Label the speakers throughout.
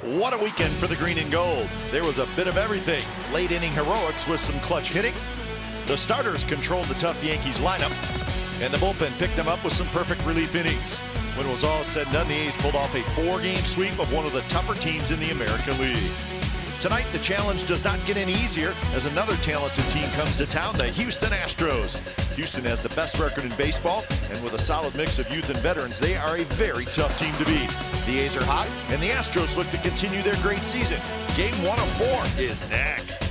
Speaker 1: What a weekend for the green and gold. There was a bit of everything. Late inning heroics with some clutch hitting. The starters controlled the tough Yankees lineup, and the bullpen picked them up with some perfect relief innings. When it was all said and done, the A's pulled off a 4-game sweep of one of the tougher teams in the American League. Tonight, the challenge does not get any easier as another talented team comes to town, the Houston Astros. Houston has the best record in baseball, and with a solid mix of youth and veterans, they are a very tough team to beat. The A's are hot, and the Astros look to continue their great season. Game 1 of 4 is next.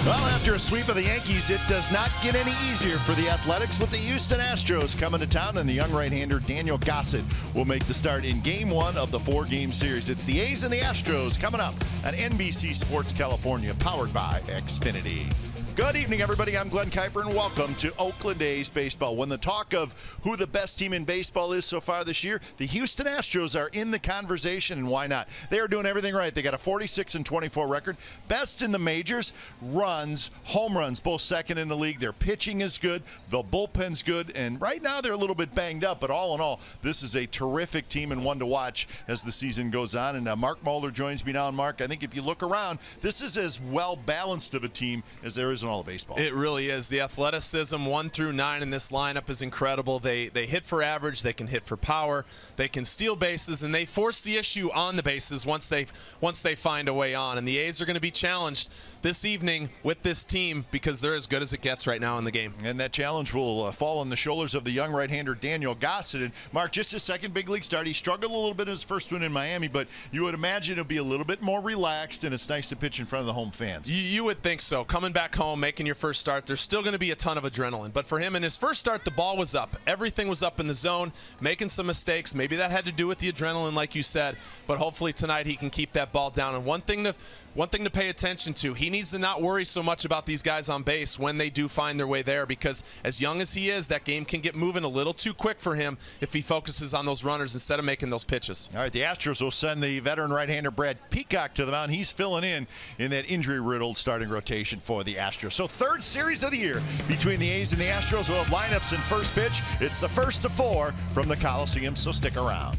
Speaker 1: Well, after a sweep of the Yankees, it does not get any easier for the Athletics with the Houston Astros coming to town, and the young right-hander Daniel Gossett will make the start in Game 1 of the 4-game series. It's the A's and the Astros coming up on NBC Sports California, powered by Xfinity. Good evening, everybody. I'm Glenn Kuiper, and welcome to Oakland A's baseball. When the talk of who the best team in baseball is so far this year, the Houston Astros are in the conversation, and why not? They are doing everything right. They got a 46-24 record, best in the majors, runs, home runs, both second in the league. Their pitching is good, the bullpen's good, and right now they're a little bit banged up, but all in all, this is a terrific team and one to watch as the season goes on. And Mark Mulder joins me now. And Mark, I think if you look around, this is as well-balanced of a team as there is in all of baseball.
Speaker 2: It really is. The athleticism 1 through 9 in this lineup is incredible. They hit for average, they can hit for power, they can steal bases, and they force the issue on the bases once they find a way on. And the A's are going to be challenged this evening with this team because they're as good as it gets right now in the game.
Speaker 1: And that challenge will fall on the shoulders of the young right-hander Daniel Gossett. And Mark, just his second big league start. He struggled a little bit in his first one in Miami, but you would imagine it'll be a little bit more relaxed, and it's nice to pitch in front of the home fans.
Speaker 2: You would think so. Coming back home, making your first start, there's still going to be a ton of adrenaline. But for him, in his first start, the ball was up. Everything was up in the zone, making some mistakes. Maybe that had to do with the adrenaline, like you said. But hopefully tonight he can keep that ball down. And one thing to pay attention to, he needs to not worry so much about these guys on base when they do find their way there, because as young as he is, that game can get moving a little too quick for him if he focuses on those runners instead of making those pitches.
Speaker 1: All right, the Astros will send the veteran right-hander Brad Peacock to the mound. He's filling in that injury-riddled starting rotation for the Astros. So third series of the year between the A's and the Astros. We'll have lineups in first pitch. It's the first of 4 from the Coliseum, so stick around.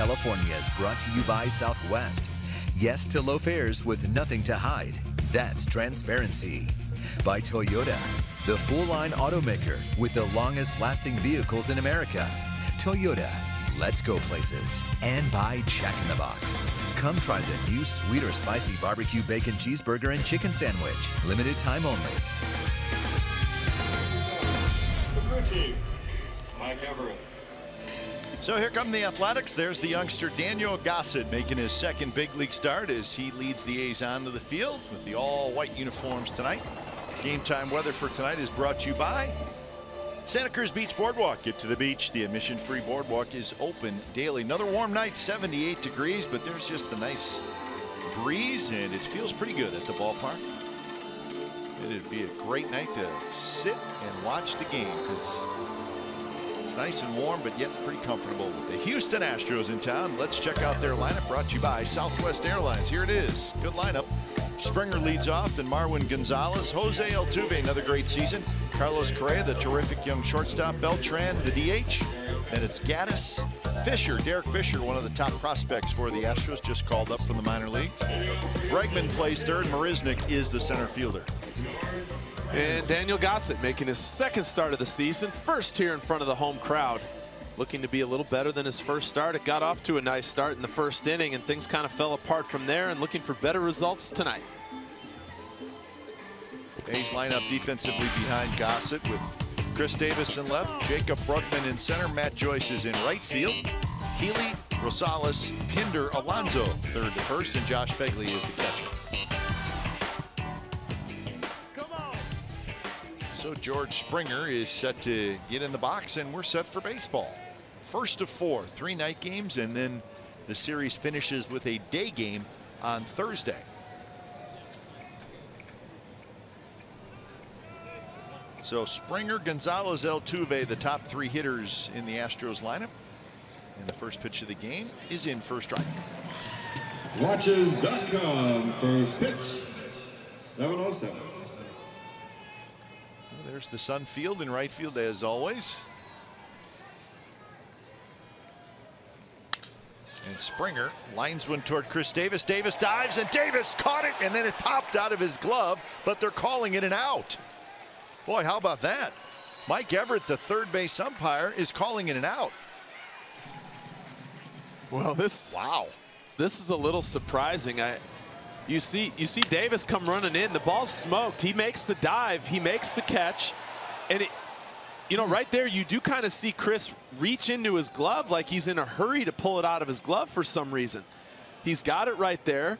Speaker 3: California is brought to you by Southwest. Yes to low fares with nothing to hide. That's transparency. By Toyota, the full-line automaker with the longest-lasting vehicles in America. Toyota, let's go places. And by Jack in the Box. Come try the new sweet or spicy barbecue bacon cheeseburger and chicken sandwich. Limited time only.
Speaker 4: Mike Everett.
Speaker 1: So here come the Athletics. There's the youngster Daniel Gossett making his second big league start as he leads the A's onto the field with the all-white uniforms tonight. Game time weather for tonight is brought to you by Santa Cruz Beach Boardwalk. Get to the beach. The admission-free boardwalk is open daily. Another warm night, 78 degrees, but there's just a nice breeze, and it feels pretty good at the ballpark. It'd be a great night to sit and watch the game because it's nice and warm, but yet pretty comfortable with the Houston Astros in town. Let's check out their lineup brought to you by Southwest Airlines. Here it is. Good lineup. Springer leads off, then Marwin Gonzalez, Jose Altuve, another great season. Carlos Correa, the terrific young shortstop. Beltran, the DH. Then it's Gaddis, Fisher, Derek Fisher, one of the top prospects for the Astros, just called up from the minor leagues. Bregman plays third. Marisnick is the center fielder.
Speaker 2: And Daniel Gossett making his second start of the season, first here in front of the home crowd. Looking to be a little better than his first start. It got off to a nice start in the first inning, and things kind of fell apart from there, and looking for better results tonight.
Speaker 1: A's lineup defensively behind Gossett with Chris Davis in left, Jacob Brugman in center, Matt Joyce is in right field, Healy, Rosales, Pinder, Alonso third to first, and Josh Begley is the catcher. So George Springer is set to get in the box, and we're set for baseball. First of 4, 3 night games, and then the series finishes with a day game on Thursday. So Springer, Gonzalez, Altuve, the top 3 hitters in the Astros lineup. And the first pitch of the game is in for a strike.
Speaker 4: Watches.com, first pitch, 7:07.
Speaker 1: There's the Sun Field in right field as always. And Springer lines one toward Chris Davis. Davis dives, and Davis caught it, and then it popped out of his glove, but they're calling it an out. Boy, how about that? Mike Everett, the third base umpire, is calling it an out.
Speaker 2: Well, this is a little surprising. You see Davis come running in. The ball's smoked. He makes the dive. He makes the catch, and right there you do kind of see Chris reach into his glove like he's in a hurry to pull it out of his glove for some reason. He's got it right there,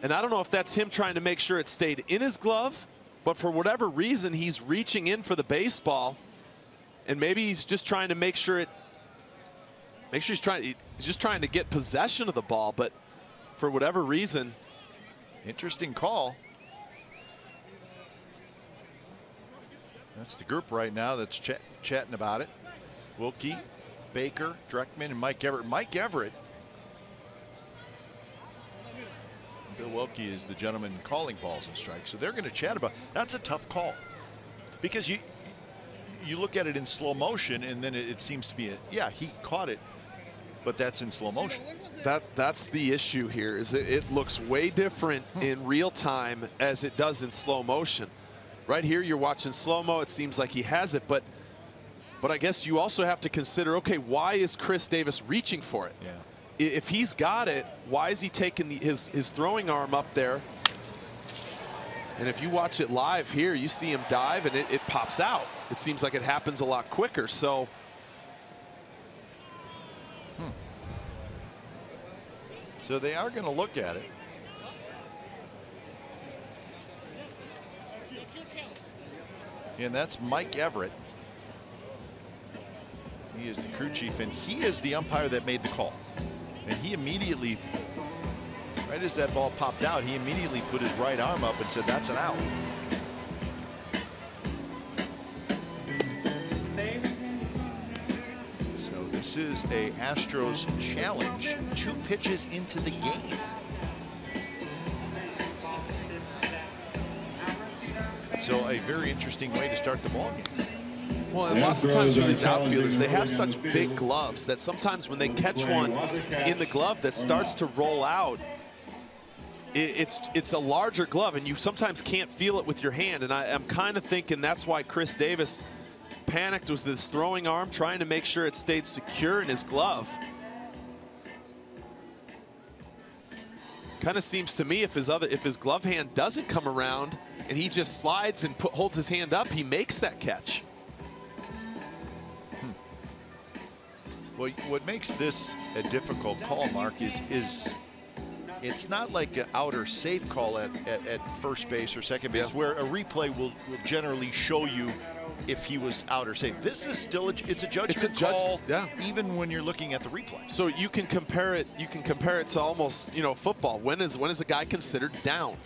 Speaker 2: and I don't know if that's him trying to make sure it stayed in his glove, but for whatever reason he's reaching in for the baseball, and maybe he's just trying to make sure he's just trying to get possession of the ball, but for whatever reason.
Speaker 1: Interesting call. That's the group right now that's chatting about it. Wilkie, Baker, Dreckman, and Mike Everett. Mike Everett. Bill Wilkie is the gentleman calling balls and strikes, so they're going to chat about. That's a tough call because you look at it in slow motion, and then it seems to be he caught it, but that's in slow motion.
Speaker 2: That's the issue here. Is it looks way different in real time as it does in slow motion. Right here you're watching slow-mo. It seems like he has it, but I guess you also have to consider, okay, why is Chris Davis reaching for it?
Speaker 1: Yeah.
Speaker 2: If he's got it, why is he taking his throwing arm up there? And if you watch it live here, you see him dive and it pops out. It seems like it happens a lot quicker. So
Speaker 1: So they are going to look at it. And that's Mike Everett. He is the crew chief, and he is the umpire that made the call. And he immediately, right as that ball popped out, he immediately put his right arm up and said, that's an out. So this is a Astros challenge, 2 pitches into the game. So a very interesting way to start the ball game.
Speaker 2: Well, and lots of times for these outfielders, they have such big gloves that sometimes when they catch one in the glove that starts to roll out, it's a larger glove, and you sometimes can't feel it with your hand. And I'm kind of thinking that's why Chris Davis panicked with this throwing arm, trying to make sure it stayed secure in his glove. Kind of seems to me if his glove hand doesn't come around and he just slides and holds his hand up, he makes that catch.
Speaker 1: Well, what makes this a difficult call, Mark, is it's not like an out or safe call at first base or second base, where a replay will generally show you if he was out or safe. This is still it's a judgment call, even when you're looking at the replay.
Speaker 2: So you can compare it. You can compare it to almost, you know, football. When is a guy considered down?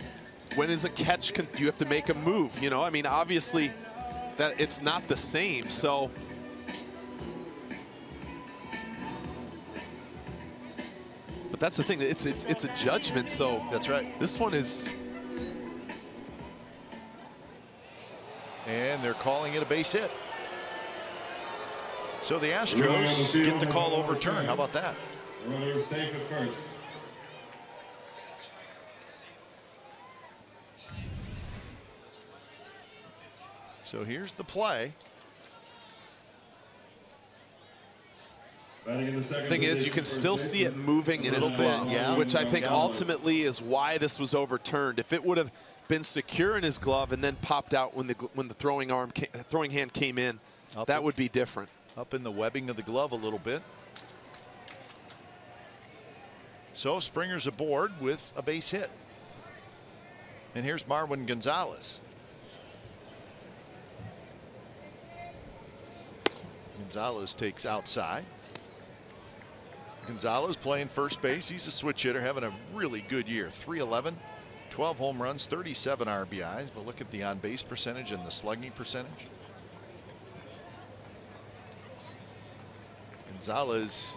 Speaker 2: When is a catch? Do you have to make a move? You know, I mean, obviously, that it's not the same. So. But that's the thing. It's a judgment. So
Speaker 1: that's right.
Speaker 2: This one is.
Speaker 1: And they're calling it a base hit. So the Astros get the call overturned. How about that?
Speaker 4: Runner safe at first.
Speaker 1: So here's the play.
Speaker 2: The thing is, you can still see it moving in his glove, which I think ultimately is why this was overturned. If it would have been secure in his glove and then popped out when the throwing hand came in, that would be different.
Speaker 1: Up in the webbing of the glove a little bit. So Springer's aboard with a base hit. And here's Marwin Gonzalez. Gonzalez takes outside. Gonzalez playing first base. He's a switch hitter, having a really good year. 311, 12 home runs, 37 RBIs. But look at the on-base percentage and the slugging percentage. Gonzalez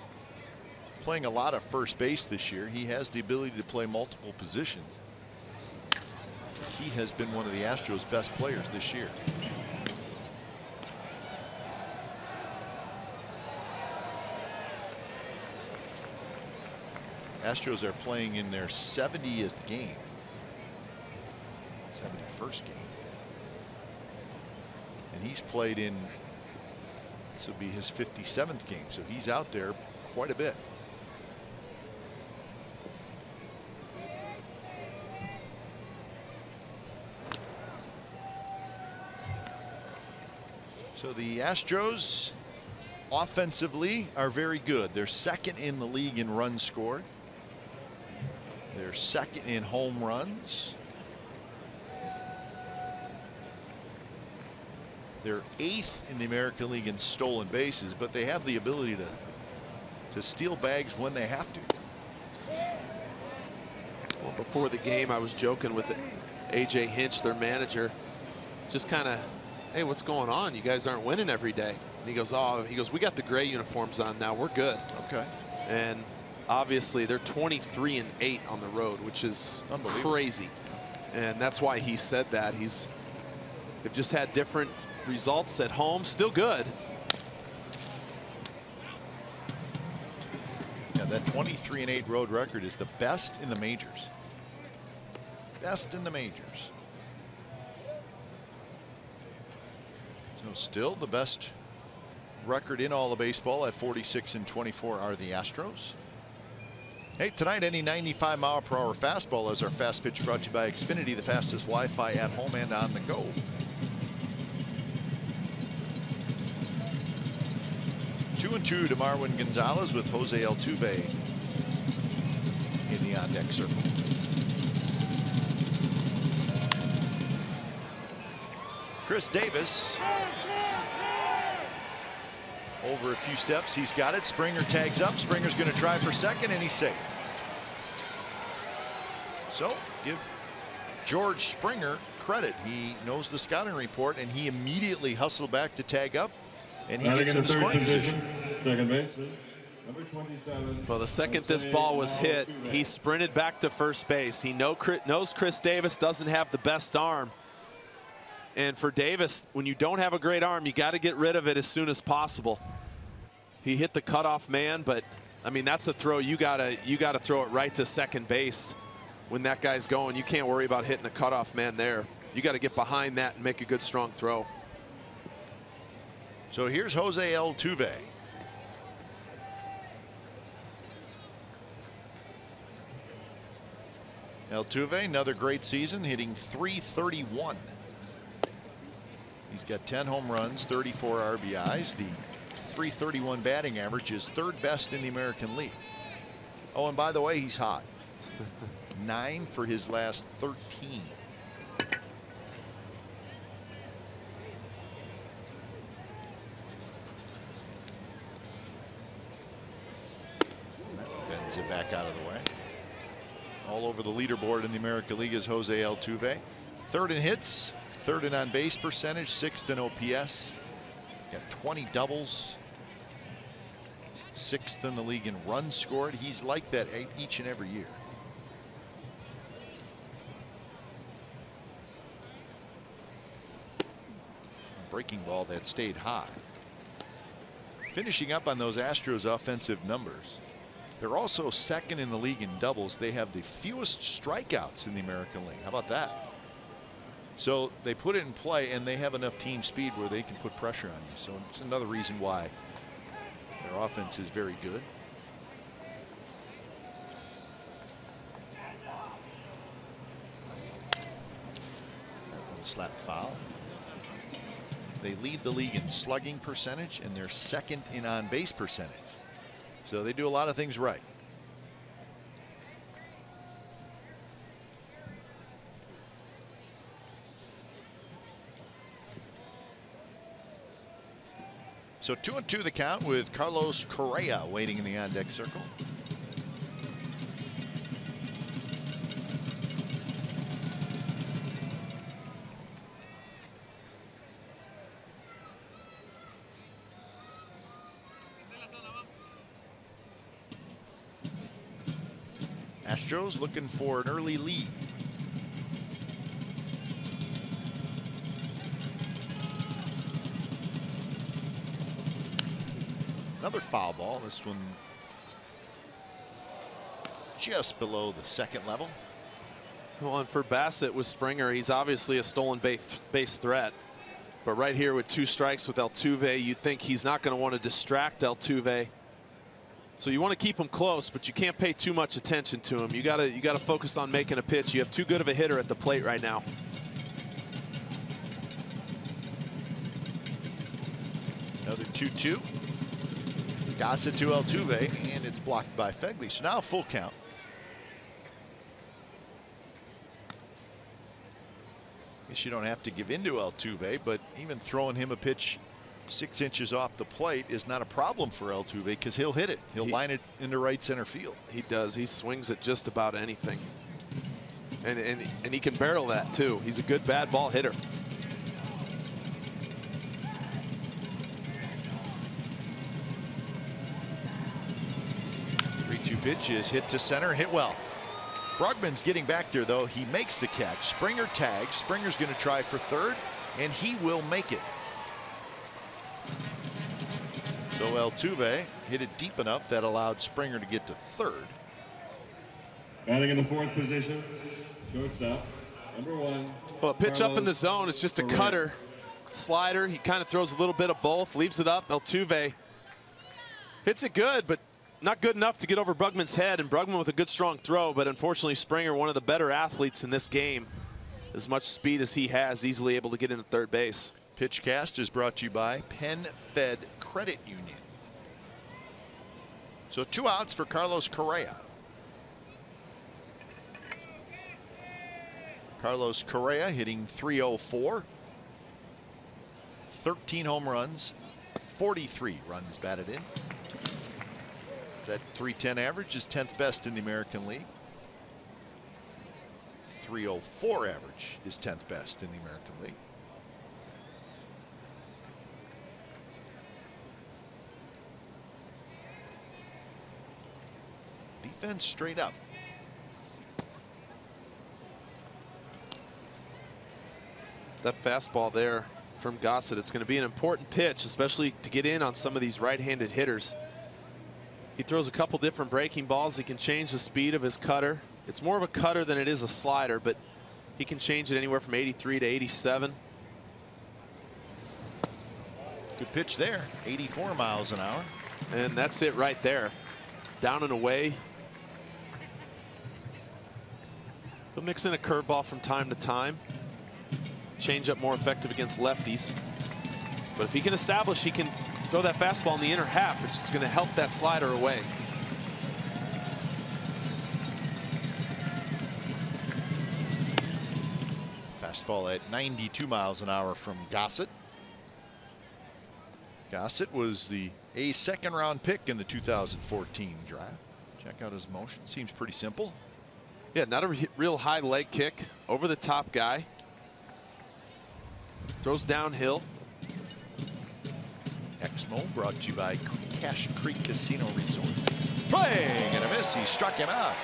Speaker 1: playing a lot of first base this year. He has the ability to play multiple positions. He has been one of the Astros' best players this year. Astros are playing in their 70th game. 71st game. And he's played in, this will be his 57th game. So he's out there quite a bit. So the Astros offensively are very good. They're second in the league in runs scored. They're second in home runs. They're 8th in the American League in stolen bases, but they have the ability to steal bags when they have to.
Speaker 2: Well, before the game, I was joking with AJ Hinch, their manager, just kind of, hey, what's going on? You guys aren't winning every day. And he goes, we got the gray uniforms on now. We're good.
Speaker 1: Okay.
Speaker 2: And obviously, they're 23-8 on the road, which is crazy. And that's why he said that. They've just had different results at home. Still good.
Speaker 1: Yeah, that 23-8 road record is the best in the majors. Best in the majors. So still the best record in all of baseball at 46-24 are the Astros. Hey, tonight any 95-mile-per-hour fastball is our fast pitch, brought to you by Xfinity, the fastest Wi-Fi at home and on the go. 2-2 to Marwin Gonzalez with Jose Altuve in the on-deck circle. Chris Davis over a few steps. He's got it. Springer tags up. Springer's going to try for second, and he's safe. So give George Springer credit. He knows the scouting report, and he immediately hustled back to tag up, and he gets in scoring position.
Speaker 4: Second baseman, number 27.
Speaker 2: Well, the second this ball was hit, he sprinted back to first base. He knows Chris Davis doesn't have the best arm. And for Davis, when you don't have a great arm, you got to get rid of it as soon as possible. He hit the cutoff man, but I mean, that's a throw. You gotta throw it right to second base when that guy's going. You can't worry about hitting a cutoff man there. You got to get behind that and make a good strong throw.
Speaker 1: So here's Jose Altuve. Altuve, another great season, hitting .331. He's got 10 home runs, 34 RBIs. The .331 batting average is third best in the American League. Oh, and by the way, he's hot. 9 for his last 13. That bends it back out of the way. All over the leaderboard in the American League is Jose Altuve. Third in hits, third in on base percentage, sixth in OPS. Got 20 doubles. Sixth in the league in runs scored. He's like that each and every year. A breaking ball that stayed high. Finishing up on those Astros offensive numbers. They're also second in the league in doubles. They have the fewest strikeouts in the American League. How about that? So they put it in play, and they have enough team speed where they can put pressure on you. So it's another reason why their offense is very good. That one slapped foul. They lead the league in slugging percentage, and they're second in on base percentage. So they do a lot of things right. So 2-2 the count with Carlos Correa waiting in the on-deck circle. Astros looking for an early lead. Another foul ball. This one just below the second level.
Speaker 2: Well, and for Bassett with Springer, he's obviously a stolen base threat. But right here with 2 strikes with Altuve, you'd think he's not going to want to distract Altuve. So you want to keep him close, but you can't pay too much attention to him. You gotta focus on making a pitch. You have too good of a hitter at the plate right now.
Speaker 1: Another 2-2. Gossett to Altuve, and it's blocked by Fegley. So now full count. Guess you don't have to give in to Altuve, but even throwing him a pitch 6 inches off the plate is not a problem for Altuve because he'll hit it. He'll line it into right center field.
Speaker 2: He does. He swings at just about anything. And he can barrel that too. He's a good bad ball hitter.
Speaker 1: Pitch is hit to center, hit well. Bregman's getting back there though. He makes the catch. Springer tags. Springer's going to try for third, and he will make it. So Altuve hit it deep enough that allowed Springer to get to third.
Speaker 4: Batting in the 4th position, shortstop, number 1.
Speaker 2: Well, a pitch up in the zone. It's just a cutter, slider. He kind of throws a little bit of both, leaves it up. Altuve hits it good, but not good enough to get over Bregman's head, and Bregman with a good strong throw, but unfortunately Springer, one of the better athletes in this game, as much speed as he has, easily able to get into third base.
Speaker 1: Pitchcast is brought to you by Penn Fed Credit Union. So 2 outs for Carlos Correa. Carlos Correa hitting .304. 13 home runs, 43 runs batted in. That .310 average is 10th best in the American League. .304 average is 10th best in the American League. Defense straight up.
Speaker 2: That fastball there from Gossett, it's going to be an important pitch, especially to get in on some of these right-handed hitters. He throws a couple different breaking balls. He can change the speed of his cutter. It's more of a cutter than it is a slider, but he can change it anywhere from 83 to 87.
Speaker 1: Good pitch there, 84 miles an hour.
Speaker 2: And that's it right there. Down and away. He'll mix in a curveball from time to time. Change up more effective against lefties. But if he can establish he can throw that fastball in the inner half, it's just going to help that slider away.
Speaker 1: Fastball at 92 miles an hour from Gossett. Gossett was the A's second-round pick in the 2014 draft. Check out his motion. Seems pretty simple.
Speaker 2: Yeah, not a real high leg kick. Over the top guy. Throws downhill.
Speaker 1: Exmo brought to you by Cache Creek Casino Resort. Swing and a miss. He struck him out.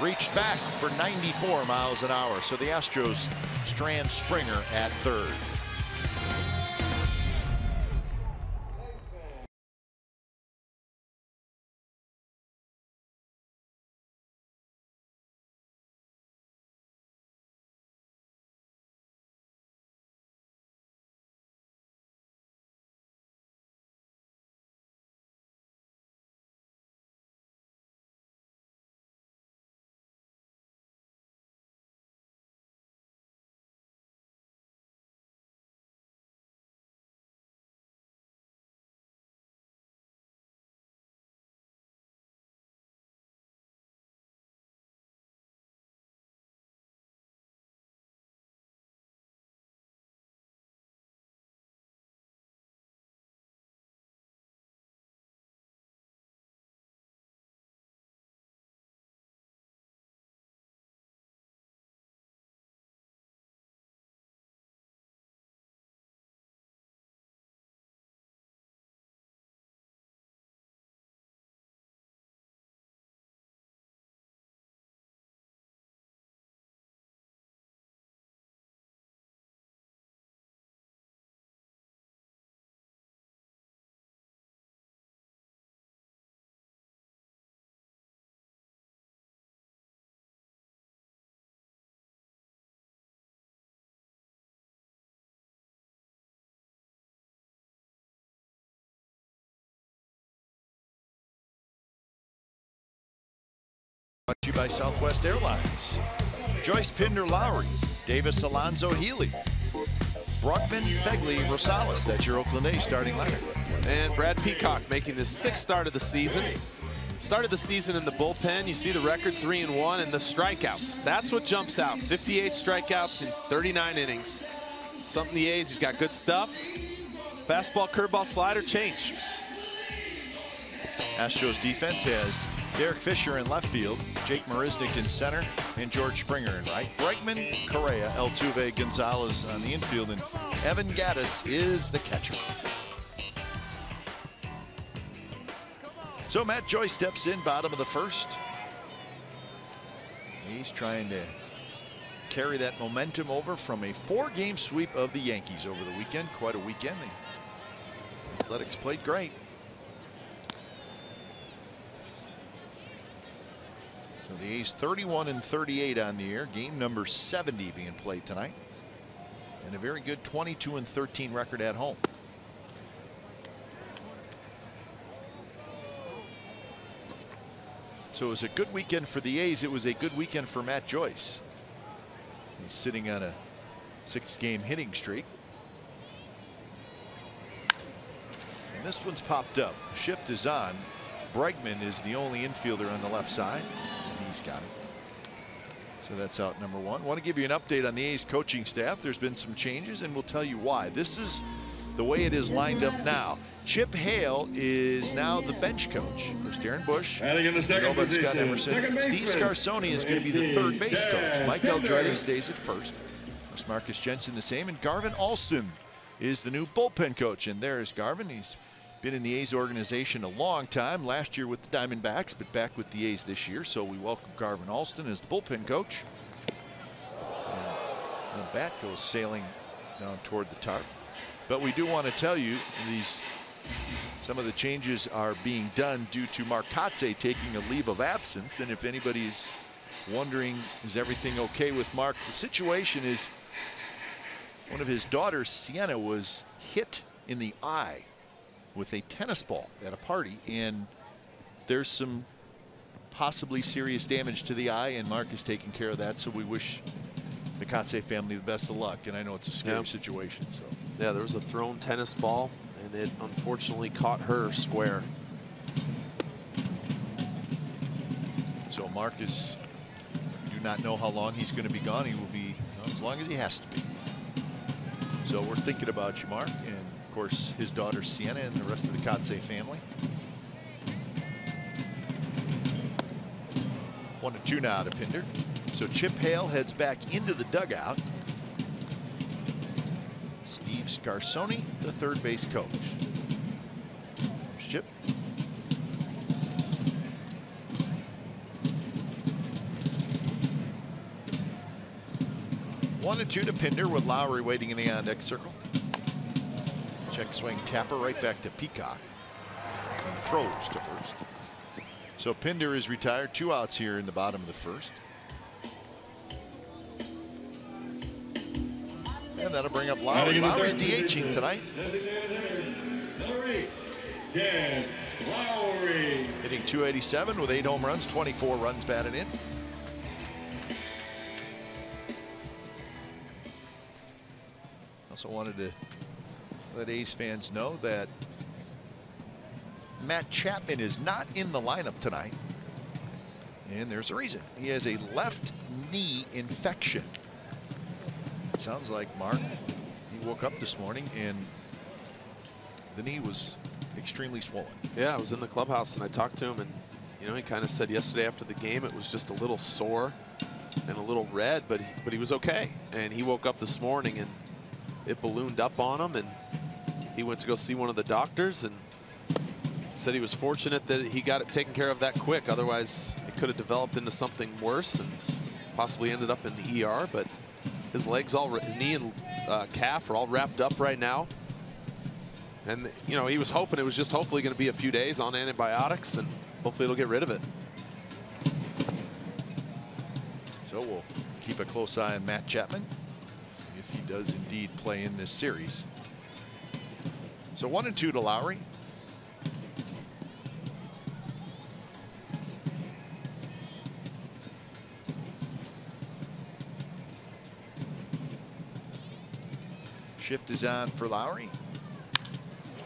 Speaker 1: Reached back for 94 miles an hour. So the Astros strand Springer at third. Brought to you by Southwest Airlines. Joyce Pinder-Lowry, Davis Alonso Healy, Bregman, Fegley, Rosales. That's your Oakland A's starting lineup.
Speaker 2: And Brad Peacock making the 6th start of the season. Started the season in the bullpen. You see the record 3-1 and the strikeouts. That's what jumps out. 58 strikeouts in 39 innings. Something the A's, he's got good stuff. Fastball, curveball, slider, change.
Speaker 1: Astros defense has Derek Fisher in left field, Jake Marisnick in center, and George Springer in right. Bregman, Correa, Altuve, Gonzalez on the infield, and Evan Gattis is the catcher. So Matt Joyce steps in, bottom of the first. He's trying to carry that momentum over from a 4-game sweep of the Yankees over the weekend. Quite a weekend. The Athletics played great. So the A's 31-38 on the year. Game number 70 being played tonight. And a very good 22-13 record at home. So it was a good weekend for the A's. It was a good weekend for Matt Joyce. He's sitting on a 6-game hitting streak. And this one's popped up. Shift is on. Bregman is the only infielder on the left side. And he's got it. So that's out number 1. Want to give you an update on the A's coaching staff. There's been some changes, and we'll tell you why. This is the way it is lined up now. Chip Hale is now the bench coach. Of course, Darren Bush, Scott Emerson. Steve Scarsoni is going to be the third base coach. Mike Eldreddy stays at first. Marcus Jensen the same, and Garvin Alston is the new bullpen coach. And there's Garvin. He's been in the A's organization a long time. Last year with the Diamondbacks, but back with the A's this year. So we welcome Garvin Alston as the bullpen coach. And the bat goes sailing down toward the tarp. But we do want to tell you some of the changes are being done due to Marcotte taking a leave of absence. And if anybody's wondering, is everything okay with Mark? The situation is one of his daughters, Sienna, was hit in the eye with a tennis ball at a party, and there's some possibly serious damage to the eye, and Mark is taking care of that. So we wish the Kotze family the best of luck, and I know it's a scary situation. So
Speaker 2: yeah, there was a thrown tennis ball, and it unfortunately caught her square.
Speaker 1: So Mark do not know how long he's going to be gone. He will be as long as he has to be. So we're thinking about you, Mark, and of course his daughter Sienna and the rest of the Kotze family. 1-2 now to Pinder. So Chip Hale heads back into the dugout. Steve Scarsoni, the third base coach. There's Chip. One and 2 to Pinder with Lowry waiting in the on-deck circle. Check swing tapper right back to Peacock. He throws to first. So Pinder is retired. 2 outs here in the bottom of the first. And that'll bring up Lowry. Lowry's DHing tonight.
Speaker 4: Lowry.
Speaker 1: Hitting .287 with 8 home runs, 24 runs batted in. Also wanted to let A's fans know that Matt Chapman is not in the lineup tonight, and there's a reason. He has a left knee infection. It sounds like Mark, he woke up this morning and the knee was extremely swollen.
Speaker 2: Yeah, I was in the clubhouse and I talked to him, and he kind of said yesterday after the game it was just a little sore and a little red, but he was okay. And he woke up this morning and it ballooned up on him, and he went to go see one of the doctors and said he was fortunate that he got it taken care of that quick. Otherwise, it could have developed into something worse and possibly ended up in the ER. But his legs, his knee and calf are all wrapped up right now. And, he was hoping it was just hopefully going to be a few days on antibiotics, and hopefully it'll get rid of it.
Speaker 1: So we'll keep a close eye on Matt Chapman if he does indeed play in this series. So 1 and 2 to Lowry. Shift is on for Lowry,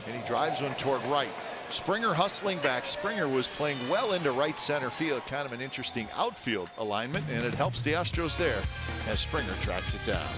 Speaker 1: and he drives one toward right. Springer hustling back. Springer was playing well into right center field, kind of an interesting outfield alignment, and it helps the Astros there as Springer tracks it down.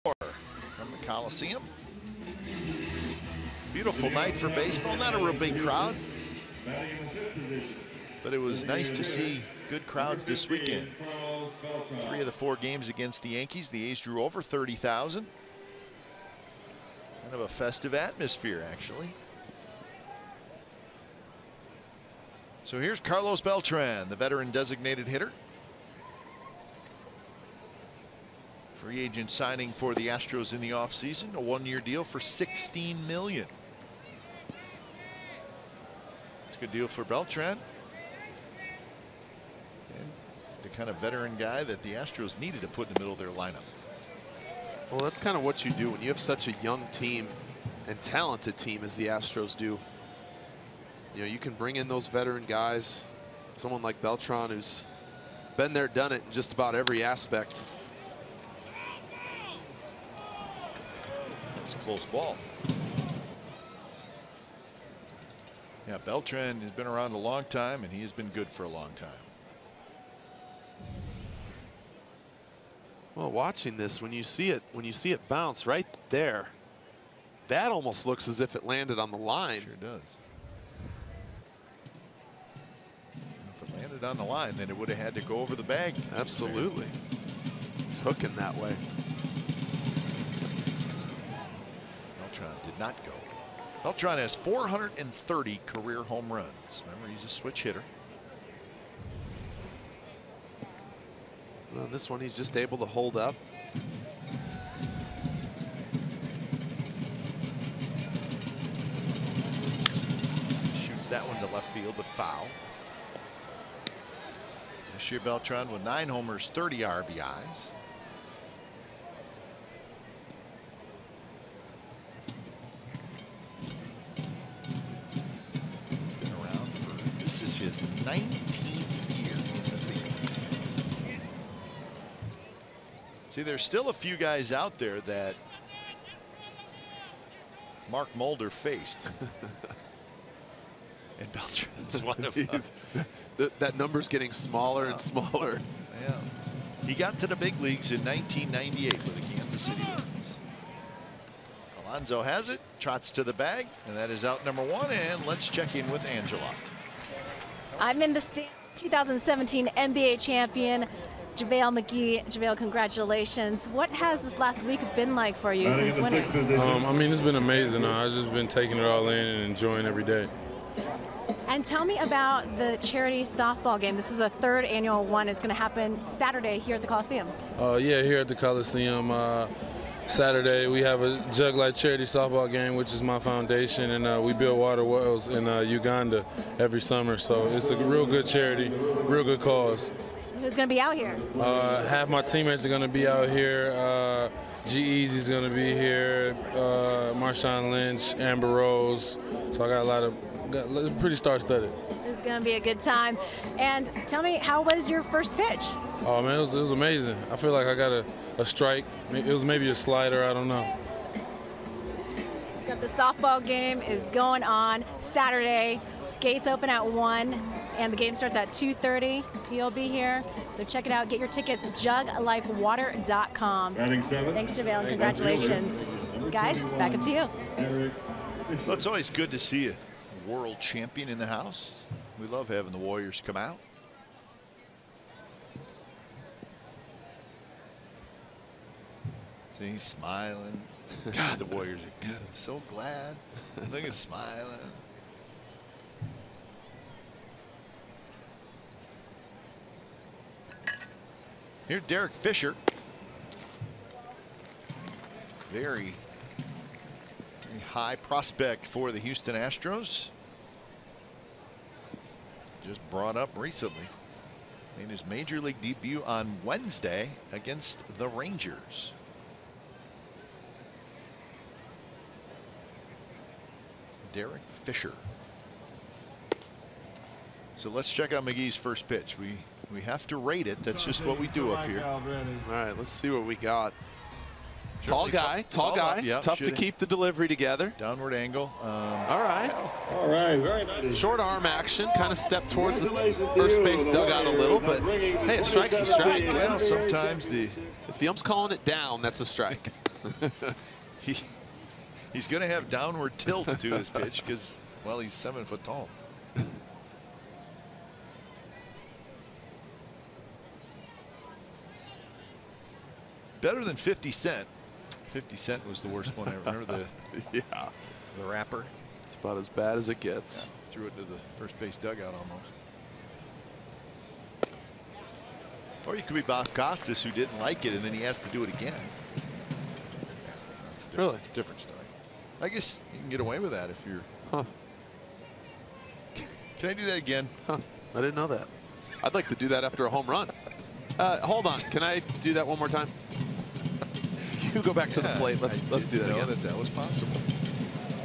Speaker 1: from the Coliseum. Beautiful night for baseball. Not a real big crowd, but it was nice to see good crowds this weekend. 3 of the 4 games against the Yankees, the A's drew over 30,000. Kind of a festive atmosphere, actually. So here's Carlos Beltran, the veteran designated hitter. Free agent signing for the Astros in the offseason, a 1-year deal for $16 million. It's a good deal for Beltran. And the kind of veteran guy that the Astros needed to put in the middle of their lineup.
Speaker 2: Well, that's kind of what you do when you have such a young team and talented team as the Astros do. You know, you can bring in those veteran guys, someone like Beltran who's been there, done it in just about every aspect.
Speaker 1: It's a close ball. Yeah, Beltran has been around a long time, and he has been good for a long time.
Speaker 2: Well, watching this, when you see it bounce right there, that almost looks as if it landed on the line.
Speaker 1: Sure does. If it landed on the line, then it would have had to go over the bag.
Speaker 2: Absolutely. It's hooking that way.
Speaker 1: Beltran did not go. Beltran has 430 career home runs. Remember, he's a switch hitter.
Speaker 2: Well, this one he's just able to hold up.
Speaker 1: Shoots that one to left field, but foul. This year, Beltran with 9 homers, 30 RBIs. Been around for, this is his 19th year in the league. See, there's still a few guys out there that Mark Mulder faced. And Beltran's one of them.
Speaker 2: That number's getting smaller and smaller.
Speaker 1: Yeah. He got to the big leagues in 1998 with the Kansas City Royals. Alonso has it, trots to the bag, and that is out number 1. And let's check in with Angela.
Speaker 5: I'm in the stand. 2017 NBA champion Javale Mcgee. Javale, congratulations. What has this last week been like for you since winning?
Speaker 6: I mean, it's been amazing. I've just been taking it all in and enjoying every day.
Speaker 5: And tell me about the charity softball game. This is a 3rd annual one. It's going to happen Saturday here at the Coliseum.
Speaker 6: Yeah, here at the Coliseum. Saturday we have a Jug Light charity softball game, which is my foundation, and we build water wells in Uganda every summer. So it's a real good charity, real good cause.
Speaker 5: Who's going to be out here?
Speaker 6: Half my teammates are going to be out here. G-Eazy's going to be here. Marshawn Lynch, Amber Rose. So I got a lot of, it's pretty star-studded.
Speaker 5: It's going to be a good time. And tell me, how was your first pitch?
Speaker 6: Oh man, it was amazing. I feel like I got a strike. It was maybe a slider, I don't know.
Speaker 5: The softball game is going on Saturday. Gates open at 1, and the game starts at 2:30. He'll be here, so check it out. Get your tickets at juglifewater.com. Thanks, Javale, and congratulations. Guys, back up to you.
Speaker 1: Well, it's always good to see a world champion in the house. We love having the Warriors come out. See, he's smiling. God, the Warriors are good. I'm so glad. Look at smiling. Here's Derek Fisher. Very high prospect for the Houston Astros. Just brought up recently. Made his major league debut on Wednesday against the Rangers. Derek Fisher. So let's check out McGee's first pitch. We have to rate it. That's just what we do up here.
Speaker 2: All right, let's see what we got. Tall guy, yep, tough to keep the delivery together.
Speaker 1: Downward angle.
Speaker 2: All right,
Speaker 4: very nice.
Speaker 2: Short arm action, kind of stepped towards the first base dugout a little, but hey, a strike's a strike.
Speaker 1: Well, sometimes
Speaker 2: if the ump's calling it down, that's a strike.
Speaker 1: He's going to have downward tilt to his pitch because, well, he's 7 foot tall. Better than 50 Cent. 50 Cent was the worst one I remember. The rapper.
Speaker 2: It's about as bad as it gets.
Speaker 1: Threw it to the first base dugout almost. Or you could be Bob Costas, who didn't like it, and then he has to do it again. That's
Speaker 2: really
Speaker 1: different story. I guess you can get away with that if you're.
Speaker 2: Huh.
Speaker 1: Can I do that again?
Speaker 2: Huh. I didn't know that. I'd like to do that after a home run. Hold on. Can I do that one more time? You go back to the plate. Let's do that again.
Speaker 1: That was possible.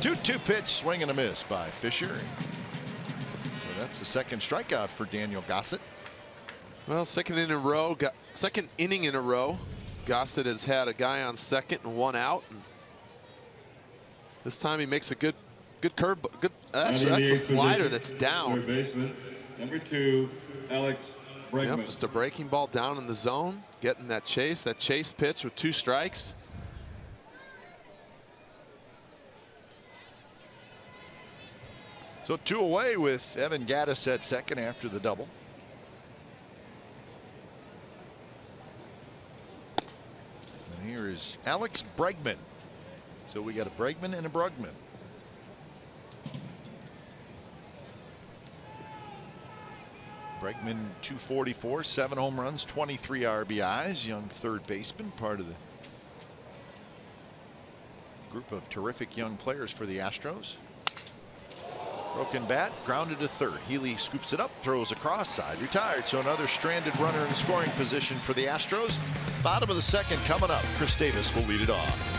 Speaker 1: 2-2 pitch, swing and a miss by Fisher. So that's the second strikeout for Daniel Gossett.
Speaker 2: Well, second inning in a row, Gossett has had a guy on second and one out. And this time he makes a good curve. That's a slider that's down.
Speaker 4: Baseman, number 2, Alex Bregman.
Speaker 2: Yep, just a breaking ball down in the zone, getting that chase pitch with 2 strikes.
Speaker 1: So 2 away with Evan Gattis at second after the double. And here is Alex Bregman. So we got a Bregman and a Brugman. Bregman 244, 7 home runs, 23 RBIs. Young third baseman, part of the group of terrific young players for the Astros. Broken bat, grounded to third. Healy scoops it up, throws across, side retired. So another stranded runner in scoring position for the Astros. Bottom of the second coming up. Chris Davis will lead it off.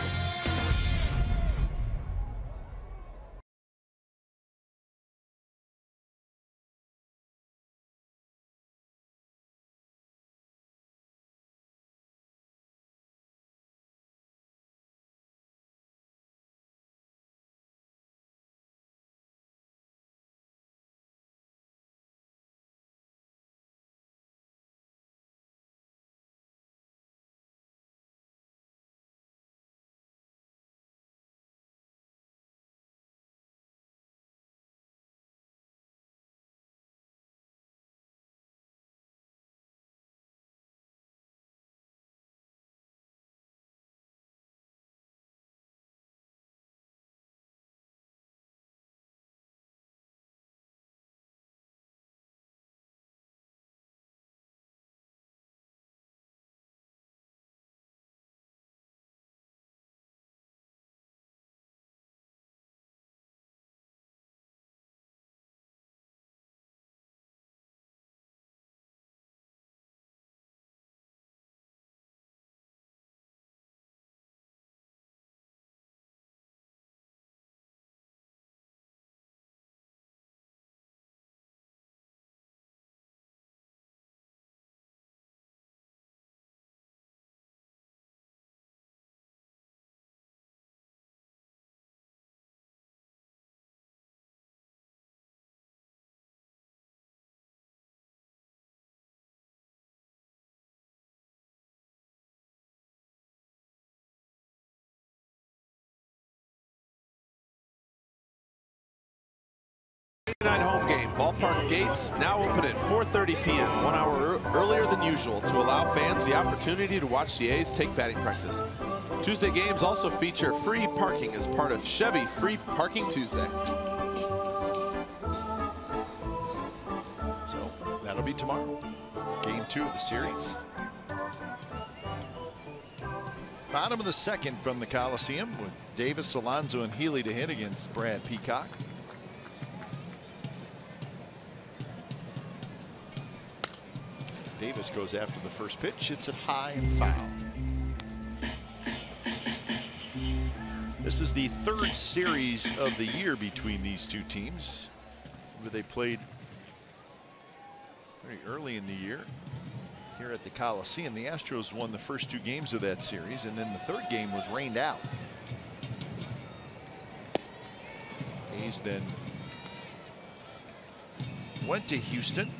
Speaker 2: Night home game. Ballpark gates now open at 4:30 p.m., 1 hour earlier than usual, to allow fans the opportunity to watch the A's take batting practice. Tuesday games also feature free parking as part of Chevy Free Parking Tuesday.
Speaker 1: So that'll be tomorrow. Game 2 of the series. Bottom of the second from the Coliseum with Davis, Alonso, and Healy to hit against Brad Peacock. Davis goes after the first pitch, hits it high and foul. This is the 3rd series of the year between these two teams, where they played very early in the year here at the Coliseum. The Astros won the first 2 games of that series, and then the 3rd game was rained out. A's then went to Houston,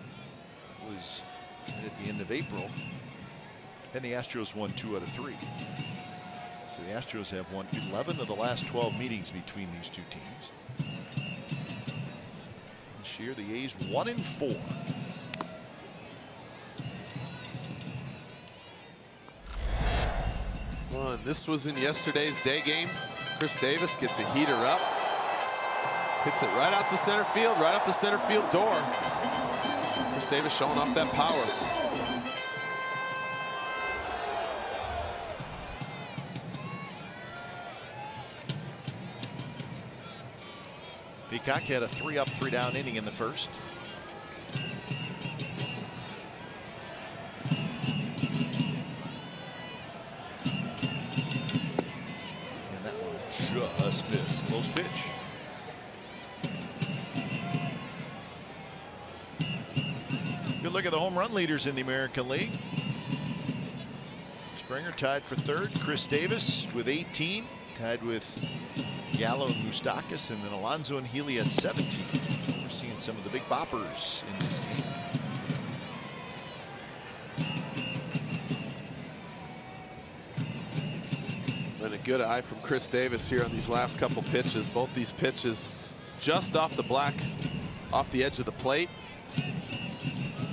Speaker 1: was at the end of April, and the Astros won 2 out of 3. So So the Astros have won 11 of the last 12 meetings between these two teams. This year the A's 1-4.
Speaker 2: Well, and this was in yesterday's day game. Chris Davis gets a heater up. Hits it right out to center field, right off the center field door. Chris Davis showing off that power.
Speaker 1: Peacock had a 3-up, 3-down inning in the first. And that one just missed. Close pitch. Good look at the home run leaders in the American League. Springer tied for third. Chris Davis with 18, tied with Gallo and Moustakas, and then Alonso and Healy at 17. We're seeing some of the big boppers in this game.
Speaker 2: And a good eye from Chris Davis here on these last couple pitches. Both these pitches just off the edge of the plate.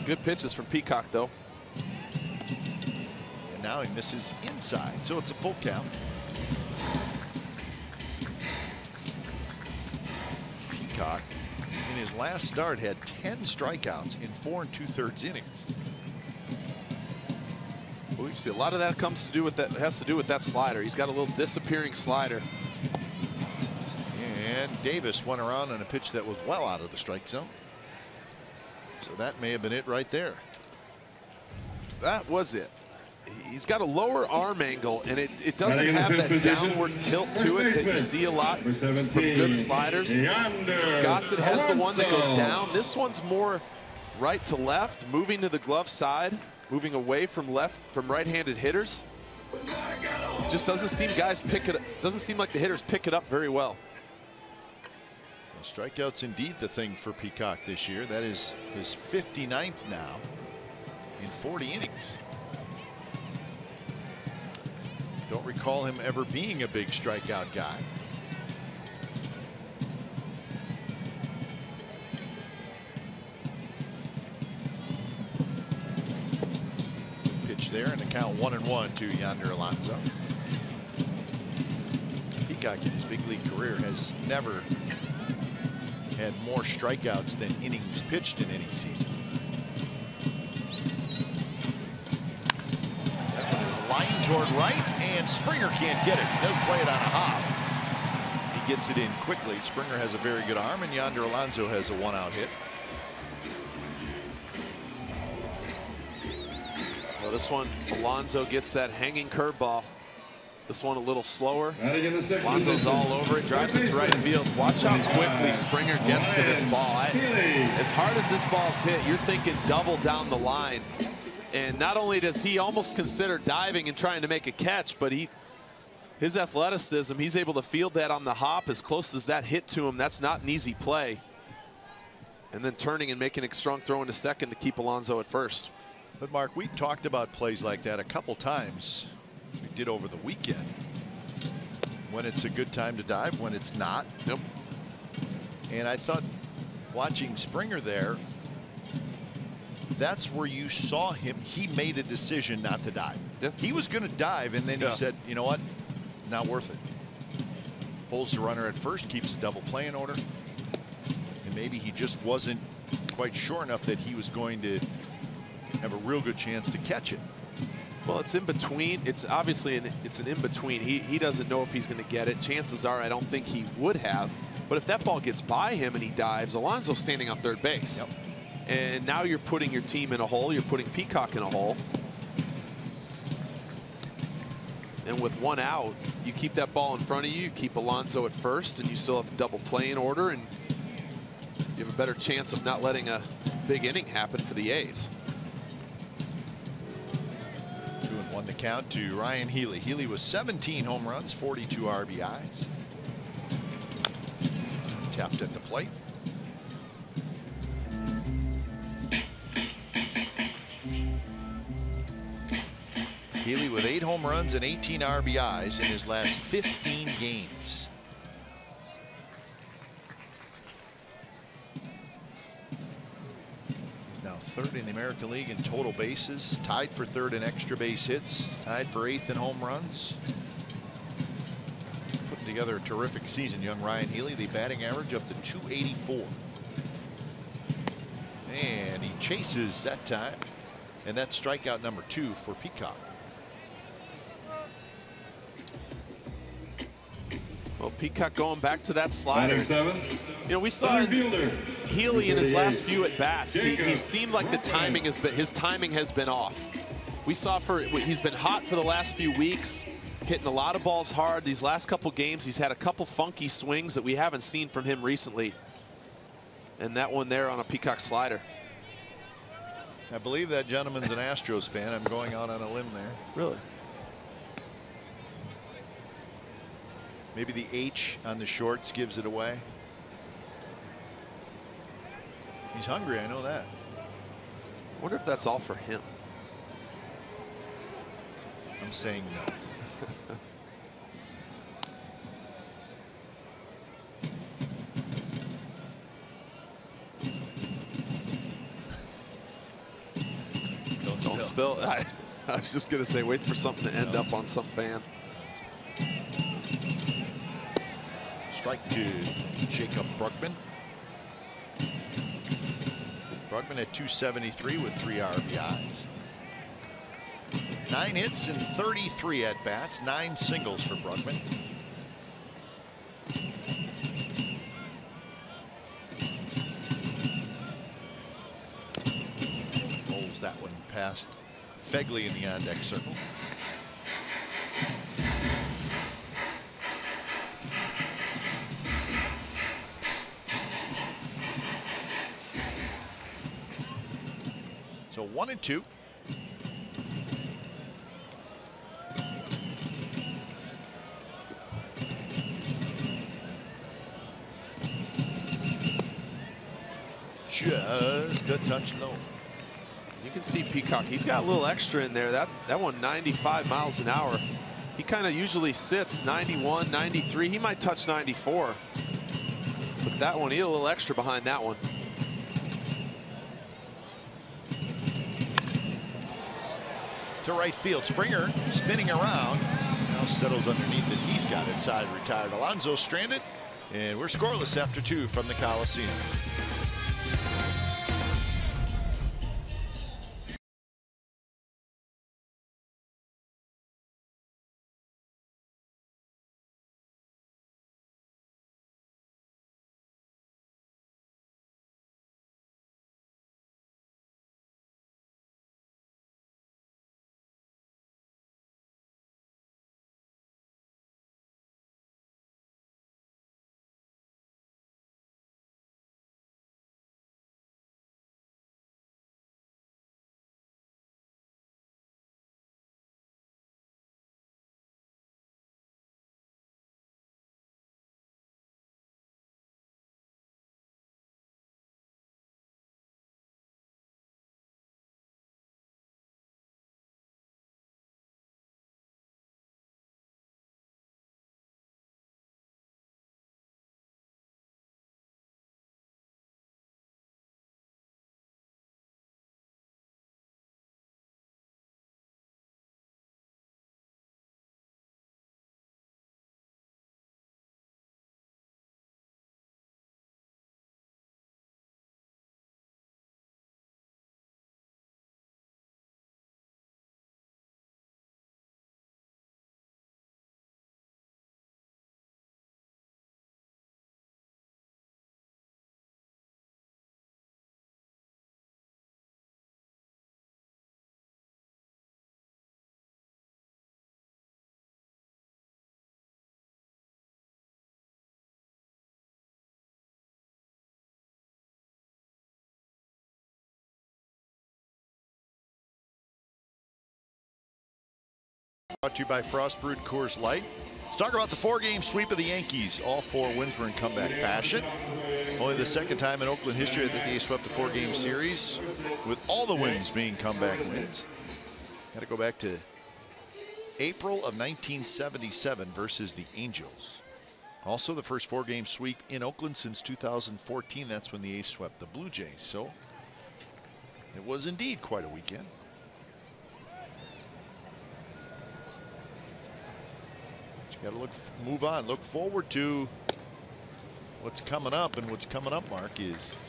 Speaker 2: Good pitches from Peacock, though.
Speaker 1: And now he misses inside, so it's a full count. Peacock in his last start had 10 strikeouts in 4 2/3 innings.
Speaker 2: Well, we've seen a lot of that has to do with that slider. He's got a little disappearing slider.
Speaker 1: And Davis went around on a pitch that was well out of the strike zone. So that may have been it right there.
Speaker 2: That was it. He's got a lower arm angle, and it doesn't have that downward tilt to it that you see a lot from good sliders. Gossett has the one that goes down. This one's more right to left, moving to the glove side, moving away from right-handed hitters. Just doesn't seem doesn't seem like the hitters pick it up very well.
Speaker 1: Strikeouts indeed the thing for Peacock this year. That is his 59th now in 40 innings. Don't recall him ever being a big strikeout guy. Pitch there, and the count 1-1 to Yonder Alonso. Peacock in his big league career has never had more strikeouts than innings pitched in any season. That one is lined toward right, and Springer can't get it. He does play it on a hop. He gets it in quickly. Springer has a very good arm, and Yonder Alonso has a 1-out hit.
Speaker 2: Well, this one, Alonso gets that hanging curveball. This one a little slower. Alonso's all over it, drives it to right field. Watch how quickly Springer gets to this ball. As hard as this ball's hit, you're thinking double down the line. And not only does he almost consider diving and trying to make a catch, but his athleticism, he's able to field that on the hop as close as that hit to him. That's not an easy play. And then turning and making a strong throw into second to keep Alonso at first.
Speaker 1: But Mark, we've talked about plays like that a couple times. We did over the weekend. When it's a good time to dive, when it's not.
Speaker 2: Yep.
Speaker 1: And I thought watching Springer there, that's where you saw him. He made a decision not to dive.
Speaker 2: Yep.
Speaker 1: He was going to dive, and then he said, you know what, not worth it. Pulls the runner at first, keeps a double play in order. And maybe he just wasn't quite sure enough that he was going to have a real good chance to catch it.
Speaker 2: Well, it's in between. It's obviously an in between. He doesn't know if he's going to get it. Chances are I don't think he would have. But if that ball gets by him and he dives, Alonso's standing on third base.
Speaker 1: Yep.
Speaker 2: And now you're putting your team in a hole. You're putting Peacock in a hole. And with 1 out, you keep that ball in front of you. You keep Alonso at first, and you still have the double play in order, and you have a better chance of not letting a big inning happen for the A's.
Speaker 1: 2-1 the count to Ryan Healy. Healy was 17 home runs, 42 RBIs. Tapped at the plate. Healy with 8 home runs and 18 RBIs in his last 15 games. He's now 3rd in the American League in total bases, tied for 3rd in extra base hits, tied for 8th in home runs. Putting together a terrific season, young Ryan Healy. The batting average up to 284. And he chases that time. And that's strikeout number 2 for Peacock.
Speaker 2: Well, Peacock going back to that slider.
Speaker 4: 7.
Speaker 2: You know, we saw Healy in his last few at bats. He seemed like the timing his timing has been off. We saw he's been hot for the last few weeks, hitting a lot of balls hard. These last couple games, he's had a couple funky swings that we haven't seen from him recently. And that one there on a Peacock slider.
Speaker 1: I believe that gentleman's an Astros fan. I'm going out on a limb there.
Speaker 2: Really?
Speaker 1: Maybe the H on the shorts gives it away. He's hungry, I know that.
Speaker 2: I wonder if that's all for him.
Speaker 1: I'm saying no.
Speaker 2: Don't spill. I was just going to say, wait for something to end up on some fan.
Speaker 1: Strike to Jacob Bregman. Bregman at 273 with 3 RBIs. 9 hits and 33 at bats. 9 singles for Bregman. Rolls that one past Fegley in the on-deck circle. So 1-2. Just a touch low.
Speaker 2: You can see Peacock. He's got a little extra in there. That one 95 miles an hour. He kind of usually sits 91, 93. He might touch 94. But that one, he had a little extra behind that one.
Speaker 1: To right field. Springer spinning around. Now settles underneath it. He's got it side retired. Alonso stranded. And we're scoreless after 2 from the Coliseum. Brought to you by Frost Brewed Coors Light. Let's talk about the 4-game sweep of the Yankees. All 4 wins were in comeback fashion. Only the second time in Oakland history that they swept a 4-game series, with all the wins being comeback wins. Got to go back to April of 1977 versus the Angels. Also the first 4-game sweep in Oakland since 2014. That's when the A's swept the Blue Jays. So it was indeed quite a weekend. But you got to move on, look forward to what's coming up. And what's coming up, Mark, is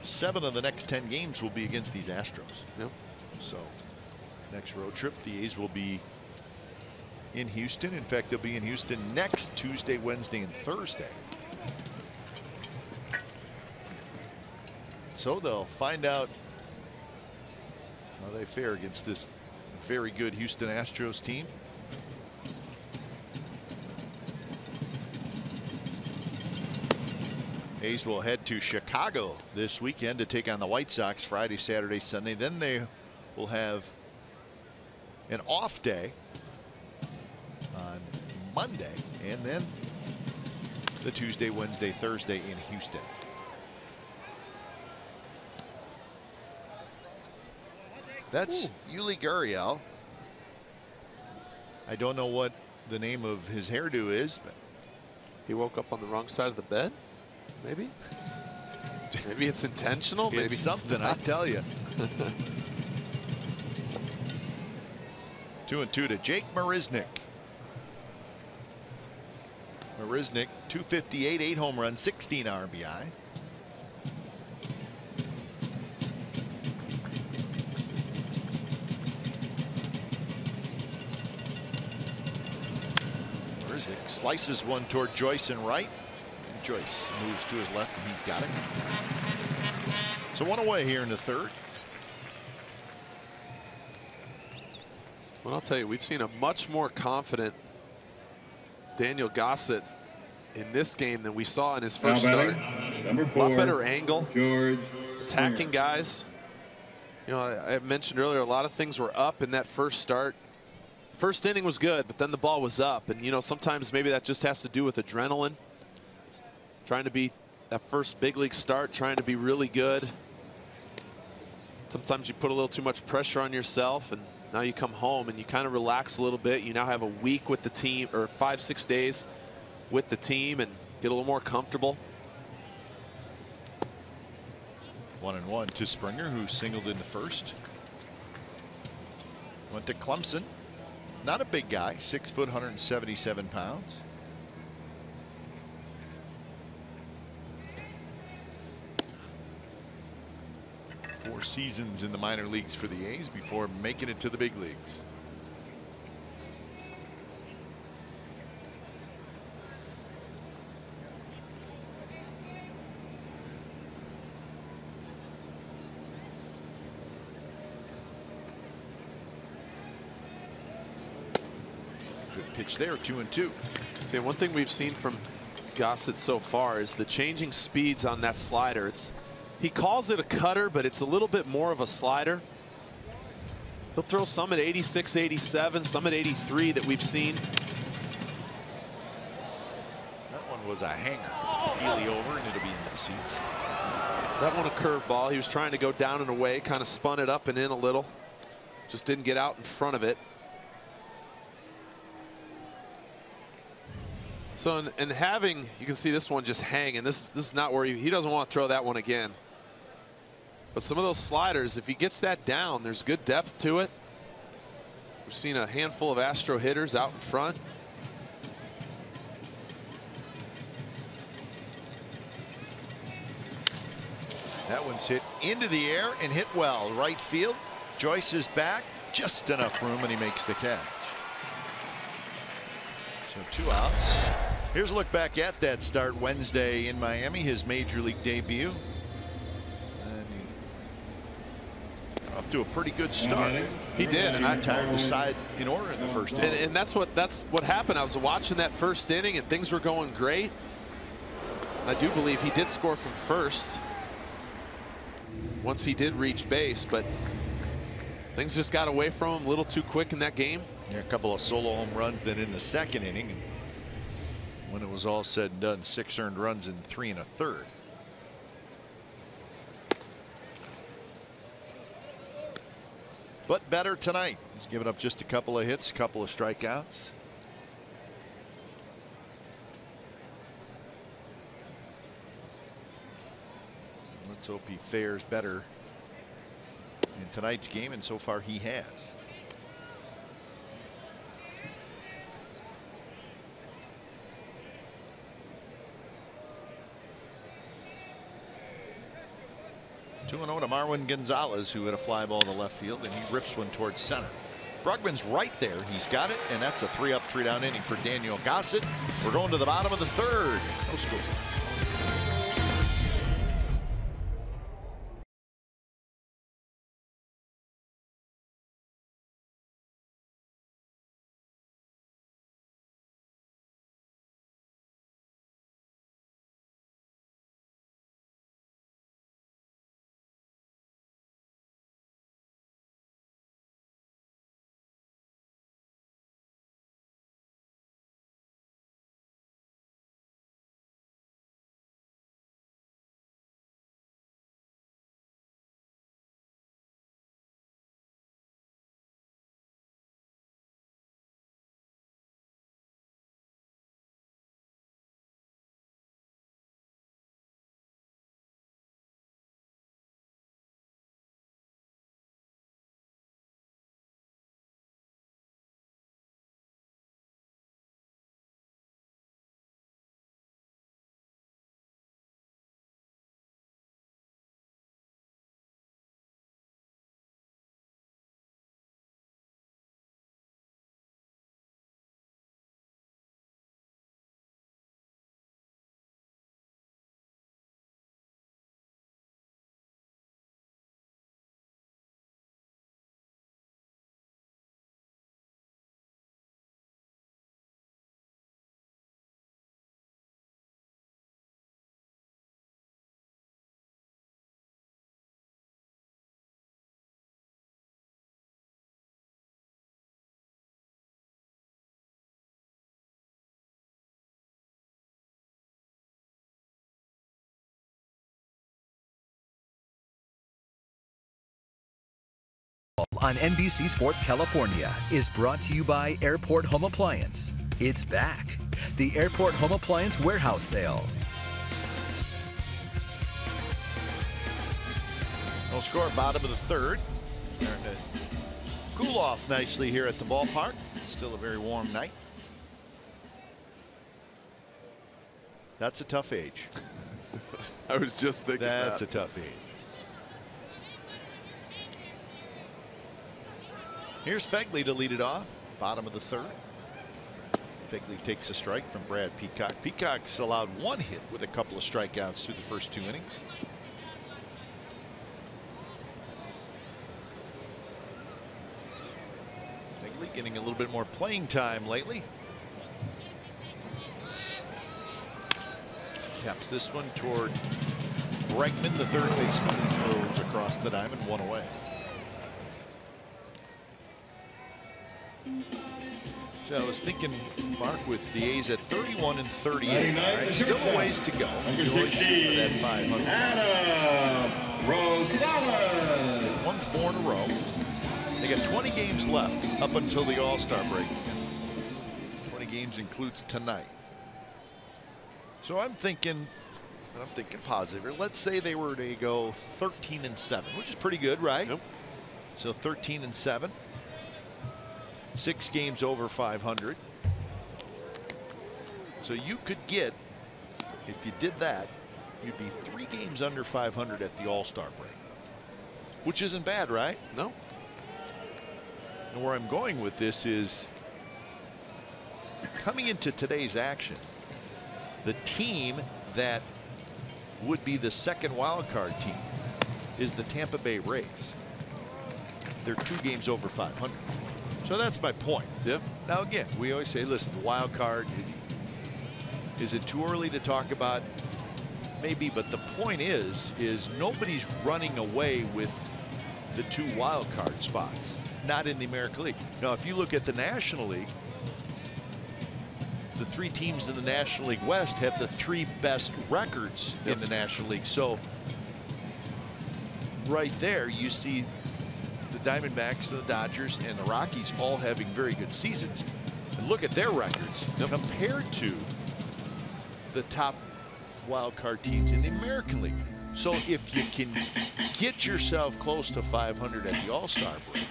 Speaker 1: 7 of the next 10 games will be against these Astros.
Speaker 7: Yep.
Speaker 1: So next road trip, the A's will be in Houston. In fact, they'll be in Houston next Tuesday, Wednesday, and Thursday. So they'll find out how they fare against this very good Houston Astros team. A's will head to Chicago this weekend to take on the White Sox Friday, Saturday, Sunday. Then they will have an off day on Monday, and then the Tuesday, Wednesday, Thursday in Houston. That's Yuli Gurriel. I don't know what the name of his hairdo is, but
Speaker 7: he woke up on the wrong side of the bed. Maybe. Maybe it's intentional. Maybe
Speaker 1: it's something. I tell you. 2-2 to Jake Marisnick. Marisnick, 258, 8 home runs, 16 RBI. Marisnick slices one toward Joyce and right. And Joyce moves to his left, and he's got it. So 1 away here in the 3rd.
Speaker 7: Well, I'll tell you, we've seen a much more confident Daniel Gossett in this game than we saw in his first start.
Speaker 4: Number 4,
Speaker 7: a lot better angle,
Speaker 4: George
Speaker 7: attacking guys. You know, I mentioned earlier, a lot of things were up in that first start. First inning was good, but then the ball was up. And, you know, sometimes maybe that just has to do with adrenaline. Trying to be that first big league start, trying to be really good. Sometimes you put a little too much pressure on yourself, and now you come home and you kind of relax a little bit. You now have a week with the team, or 5-6 days with the team, and get a little more comfortable.
Speaker 1: 1-1 to Springer, who singled in the first. Went to Clemson. Not a big guy, 6 foot, 177 pounds. Four seasons in the minor leagues for the A's before making it to the big leagues. Good pitch there, 2-2.
Speaker 7: See, one thing we've seen from Gossett so far is the changing speeds on that slider. He calls it a cutter, but it's a little bit more of a slider. He'll throw some at 86, 87, some at 83 that we've seen.
Speaker 1: That one was a hanger. Healy over, and it'll be into the seats.
Speaker 7: That one a curveball. He was trying to go down and away, kind of spun it up and in a little. Just didn't get out in front of it. So in having, you can see this one just hanging. This is not where he doesn't want to throw that one again. But some of those sliders, if he gets that down, there's good depth to it. We've seen a handful of Astro hitters out in front.
Speaker 1: That one's hit into the air and hit well. Right field. Joyce is back. Just enough room, and he makes the catch. So 2 outs. Here's a look back at that start Wednesday in Miami, his major league debut. And he off to a pretty good start.
Speaker 7: He did.
Speaker 1: He retired the side in order in the first inning.
Speaker 7: And that's what happened. I was watching that first inning, and things were going great. And I do believe he did score from first once he did reach base, but things just got away from him a little too quick in that game.
Speaker 1: Yeah, a couple of solo home runs then in the second inning. And when it was all said and done, 6 earned runs in 3 1/3. But better tonight. He's given up just a couple of hits, a couple of strikeouts. Let's hope he fares better in tonight's game, and so far he has. Two 2-0 to Marwin Gonzalez, who hit a fly ball to left field, and he rips one towards center. Bregman's right there. He's got it, and that's a 3-up, 3-down inning for Daniel Gossett. We're going to the bottom of the third. No score.
Speaker 3: On NBC Sports California is brought to you by Airport Home Appliance. It's back. The Airport Home Appliance Warehouse Sale.
Speaker 1: No score, bottom of the third. Starting to cool off nicely here at the ballpark. Still a very warm night. That's a tough age.
Speaker 7: I was just thinking
Speaker 1: that's a tough age. Here's Fegley to lead it off. Bottom of the third. Fegley takes a strike from Brad Peacock. Peacock's allowed one hit with a couple of strikeouts through the first 2 innings. Fegley getting a little bit more playing time lately. Taps this one toward Bregman, the third baseman, and throws across the diamond, one away. So I was thinking, Mark, with the A's at 31 and 38, right, still a ways to go. You always shoot for that 500. Won 4 in a row. They got 20 games left up until the All-Star break. 20 games includes tonight. So I'm thinking positive. Let's say they were to go 13 and 7, which is pretty good, right?
Speaker 7: Yep.
Speaker 1: So 13 and 7. 6 games over 500. So you could get, if you did that, you'd be 3 games under 500 at the All-Star break, which isn't bad, right?
Speaker 7: No.
Speaker 1: And where I'm going with this is, coming into today's action, the team that would be the second wild card team is the Tampa Bay Rays. They're 2 games over 500. So that's my point.
Speaker 7: Yep.
Speaker 1: Now again, we always say, listen, the wild card, is it too early to talk about? Maybe, but the point is nobody's running away with the 2 wild card spots, not in the American League. Now, if you look at the National League, the 3 teams in the National League West have the 3 best records in the National League. So right there, you see the Diamondbacks and the Dodgers and the Rockies all having very good seasons. And look at their records compared to the top wild card teams in the American League. So if you can get yourself close to 500 at the All-Star break,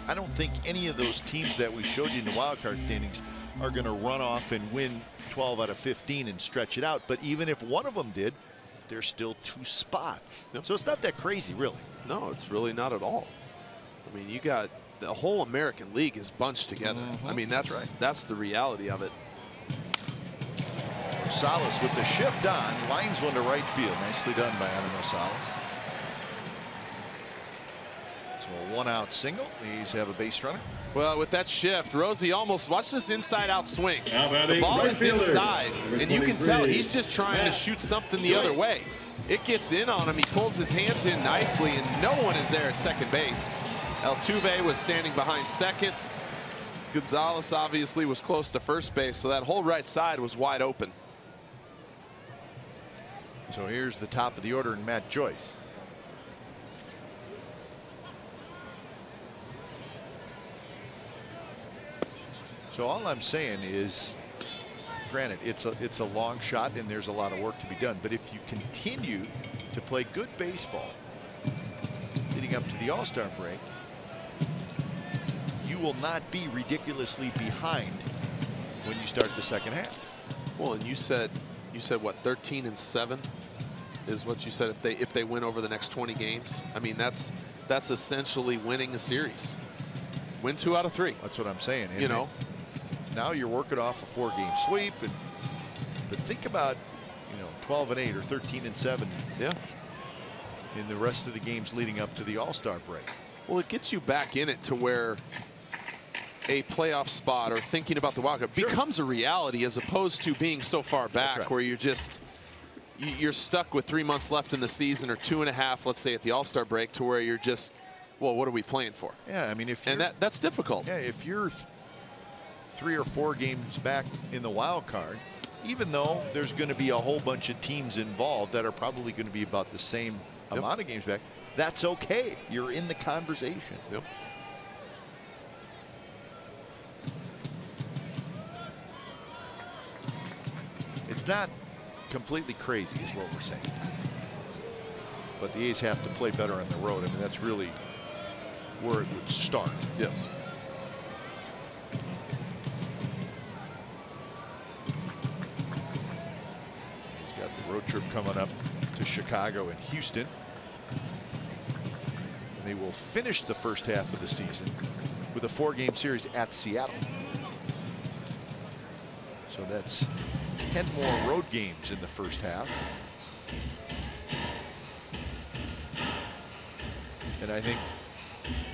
Speaker 1: I don't think any of those teams that we showed you in the wild card standings are going to run off and win 12 out of 15 and stretch it out. But even if one of them did, there's still 2 spots. So it's not that crazy, really.
Speaker 7: No, it's really not at all. I mean, you got the whole American League is bunched together. I mean, that's the reality of it.
Speaker 1: Rosales with the shift on, lines one to right field. Nicely done by Adam Rosales. So a 1-out single. He's have a base runner.
Speaker 7: Well, with that shift, Rosie almost, watch this inside-out swing.
Speaker 4: The
Speaker 7: ball is inside, and you can tell he's just trying to shoot something the other way. It gets in on him. He pulls his hands in nicely, and no one is there at second base. Altuve was standing behind second. Gonzalez obviously was close to first base, so that whole right side was wide open.
Speaker 1: So here's the top of the order and Matt Joyce. So all I'm saying is, granted, it's a long shot and there's a lot of work to be done. But if you continue to play good baseball leading up to the All-Star break, you will not be ridiculously behind when you start the second half.
Speaker 7: Well, and you said what, 13-7 is what you said if they win over the next 20 games. I mean, that's essentially winning a series. Win 2 out of 3.
Speaker 1: That's what I'm saying.
Speaker 7: You know.
Speaker 1: Now you're working off a 4-game sweep, but think about 12-8 or 13-7.
Speaker 7: Yeah.
Speaker 1: In the rest of the games leading up to the All-Star break.
Speaker 7: Well, it gets you back in it to where a playoff spot or thinking about the wild card becomes a reality, as opposed to being so far back where you're stuck with 3 months left in the season, or 2.5, let's say, at the All-Star break, to where you're just, well, what are we playing for?
Speaker 1: Yeah, I mean,
Speaker 7: that's difficult.
Speaker 1: Yeah, if you're 3 or 4 games back in the wild card, even though there's going to be a whole bunch of teams involved that are probably going to be about the same amount of games back, that's okay. You're in the conversation.
Speaker 7: Yep.
Speaker 1: It's not completely crazy is what we're saying. But the A's have to play better on the road. I mean, that's really where it would start.
Speaker 7: Yes.
Speaker 1: He's got the road trip coming up to Chicago and Houston. And they will finish the first half of the season with a 4-game series at Seattle. So that's 10 more road games in the first half. And I think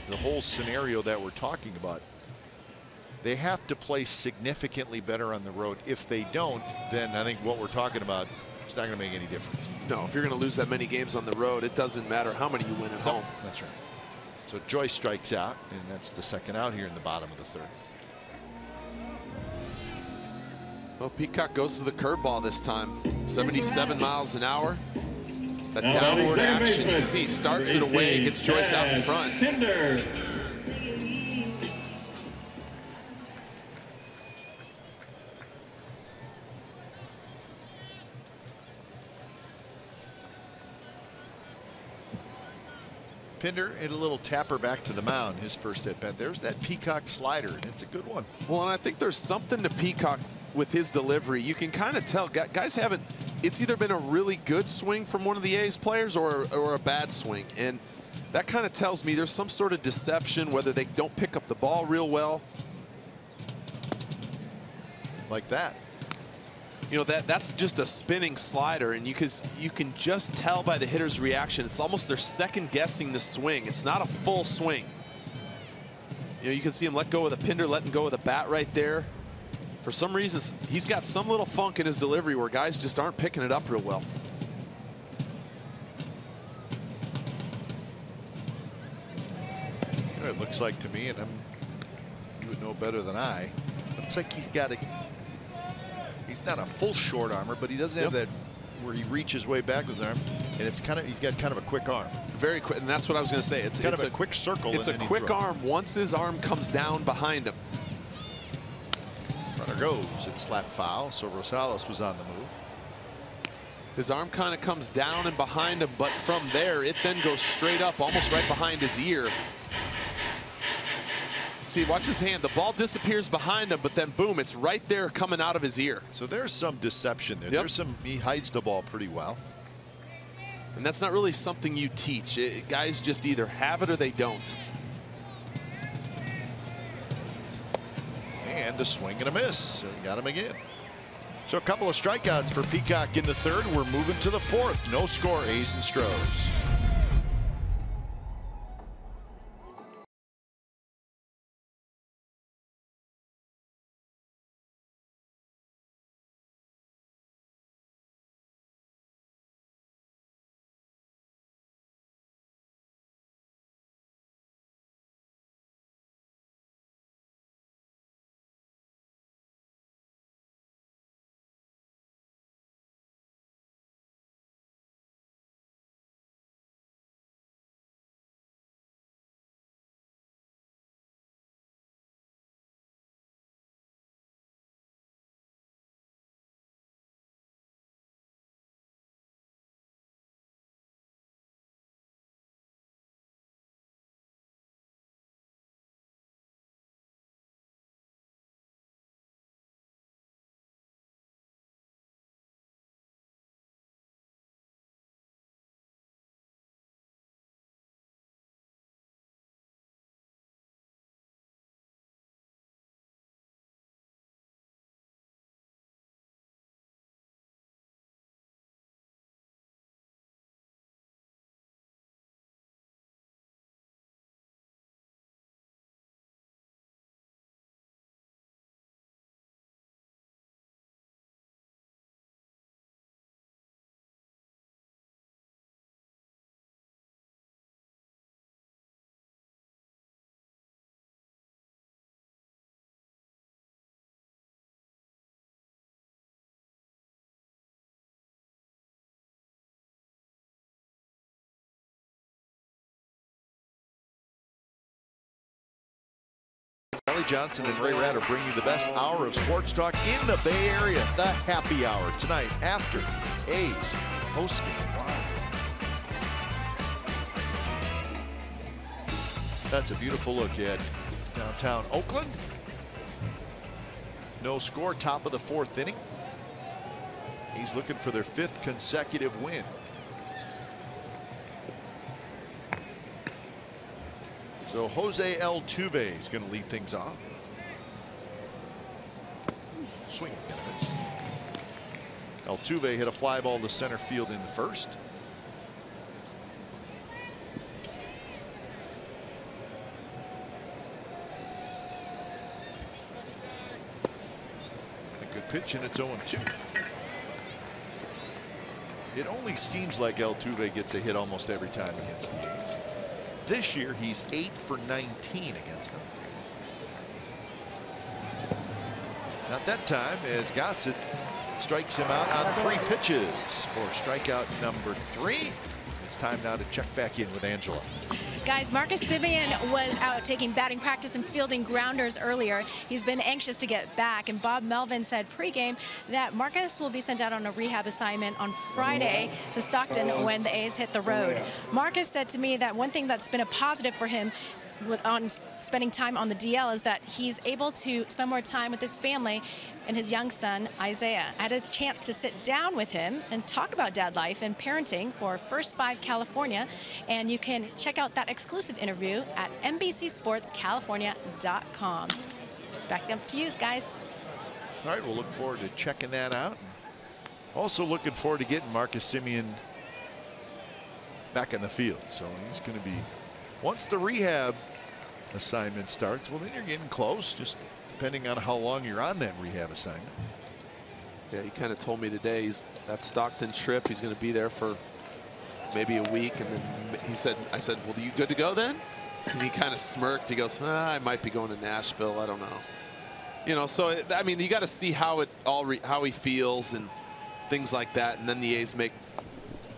Speaker 1: the whole scenario that we're talking about, they have to play significantly better on the road. If they don't, then I think what we're talking about is not going to make any difference.
Speaker 7: No, if you're going to lose that many games on the road, it doesn't matter how many you win at home.
Speaker 1: That's right. So Joyce strikes out, and that's the second out here in the bottom of the 3rd.
Speaker 7: Well, Peacock goes to the curveball this time. 77 miles an hour. That downward action, you can see, starts it away, gets Joyce out in front.
Speaker 1: Pinder hit a little tapper back to the mound his first at bat. There's that Peacock slider, and it's a good one.
Speaker 7: Well, and I think there's something to Peacock with his delivery. You can kind of tell guys haven't, it's either been a really good swing from one of the A's players or a bad swing, and that kind of tells me there's some sort of deception, whether they don't pick up the ball real well.
Speaker 1: Like that.
Speaker 7: You know, that's just a spinning slider, and you can just tell by the hitter's reaction. It's almost they're second guessing the swing. It's not a full swing. You know, you can see him let go of the Pinder, letting go of the bat right there. For some reason, he's got some little funk in his delivery where guys just aren't picking it up real well.
Speaker 1: You know, it looks like to me, and you would know better than I, looks like he's got he's not a full short armor, but he doesn't have that where he reaches way back with his arm, and it's he's got kind of a quick arm.
Speaker 7: Very quick, and that's what I was going to say. It's
Speaker 1: kind of a quick circle.
Speaker 7: It's a quick arm once his arm comes down behind him.
Speaker 1: Runner goes. It's slap foul, so Rosales was on the move.
Speaker 7: His arm kind of comes down and behind him, but from there, it then goes straight up, almost right behind his ear. See, watch his hand. The ball disappears behind him, but then boom, it's right there coming out of his ear.
Speaker 1: So there's some deception there.
Speaker 7: Yep.
Speaker 1: He hides the ball pretty well.
Speaker 7: And that's not really something you teach. Guys just either have it or they don't.
Speaker 1: And a swing and a miss. So he got him again. So a couple of strikeouts for Peacock in the third. We're moving to the fourth. No score, A's and Stros. Kelly Johnson and Ray Ratter bring you the best hour of sports talk in the Bay Area. The Happy Hour tonight after A's postgame. Wow. That's a beautiful look at downtown Oakland. No score, top of the fourth inning. He's looking for their 5th consecutive win. So Jose Altuve is going to lead things off. Swing and a miss. Altuve hit a fly ball to center field in the first. A good pitch, and it's 0-2. It only seems like Altuve gets a hit almost every time against the A's. This year, he's 8 for 19 against them. Not that time, as Gossett strikes him out on 3 pitches for strikeout number 3. It's time now to check back in with Angela.
Speaker 5: Guys, Marcus Semien was out taking batting practice and fielding grounders earlier. He's been anxious to get back, and Bob Melvin said pregame that Marcus will be sent out on a rehab assignment on Friday to Stockton when the A's hit the road. Marcus said to me that one thing that's been a positive for him on spending time on the DL is that he's able to spend more time with his family and his young son, Isaiah. I had a chance to sit down with him and talk about dad life and parenting for First 5 California, and you can check out that exclusive interview at NBCSportsCalifornia.com. Back up to you guys.
Speaker 1: All right, we'll look forward to checking that out. Also looking forward to getting Marcus Semien back in the field. So he's going to be, once the rehab assignment starts, well, then you're getting close, just depending on how long you're on that rehab assignment.
Speaker 7: Yeah, he kind of told me today that Stockton trip, he's going to be there for maybe a week, and then he said, I said, well, are you good to go then? And he kind of smirked. He goes, I might be going to Nashville. I don't know. You know, so I mean, you got to see how how he feels and things like that, and then the A's make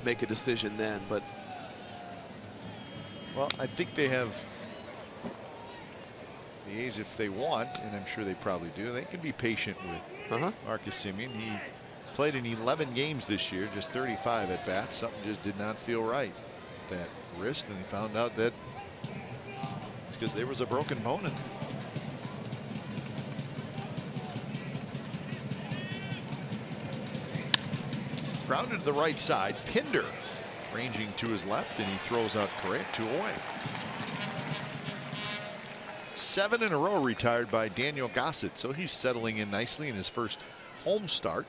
Speaker 7: a decision then. But
Speaker 1: Well, I think they have the A's, if they want, and I'm sure they probably do, they can be patient with Marcus Semien. He played in 11 games this year, just 35 at bats. Something just did not feel right with that wrist, and he found out that it's because there was a broken bone in there. Grounded to the right side. Pinder ranging to his left, and he throws out Correa 2 away. 7 in a row retired by Daniel Gossett, so he's settling in nicely in his first home start.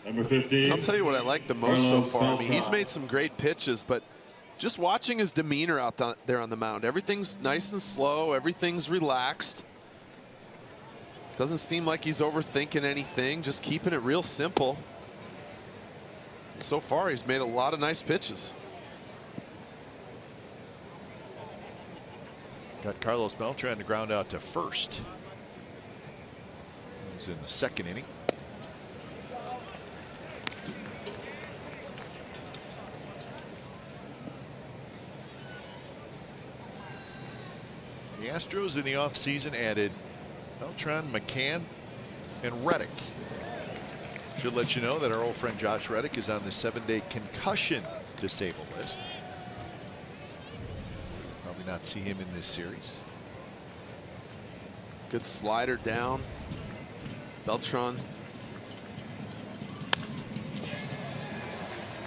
Speaker 4: Number 15.
Speaker 7: I'll tell you what I like the most so far. I mean, he's made some great pitches, but just watching his demeanor out there on the mound, everything's nice and slow, everything's relaxed. Doesn't seem like he's overthinking anything, just keeping it real simple. And so far, he's made a lot of nice pitches.
Speaker 1: Got Carlos Beltran to ground out to first. He's in the second inning. The Astros in the offseason added Beltran, McCann, and Reddick. Should let you know that our old friend Josh Reddick is on the 7-day concussion disabled list. Probably not see him in this series.
Speaker 7: Good slider down. Beltran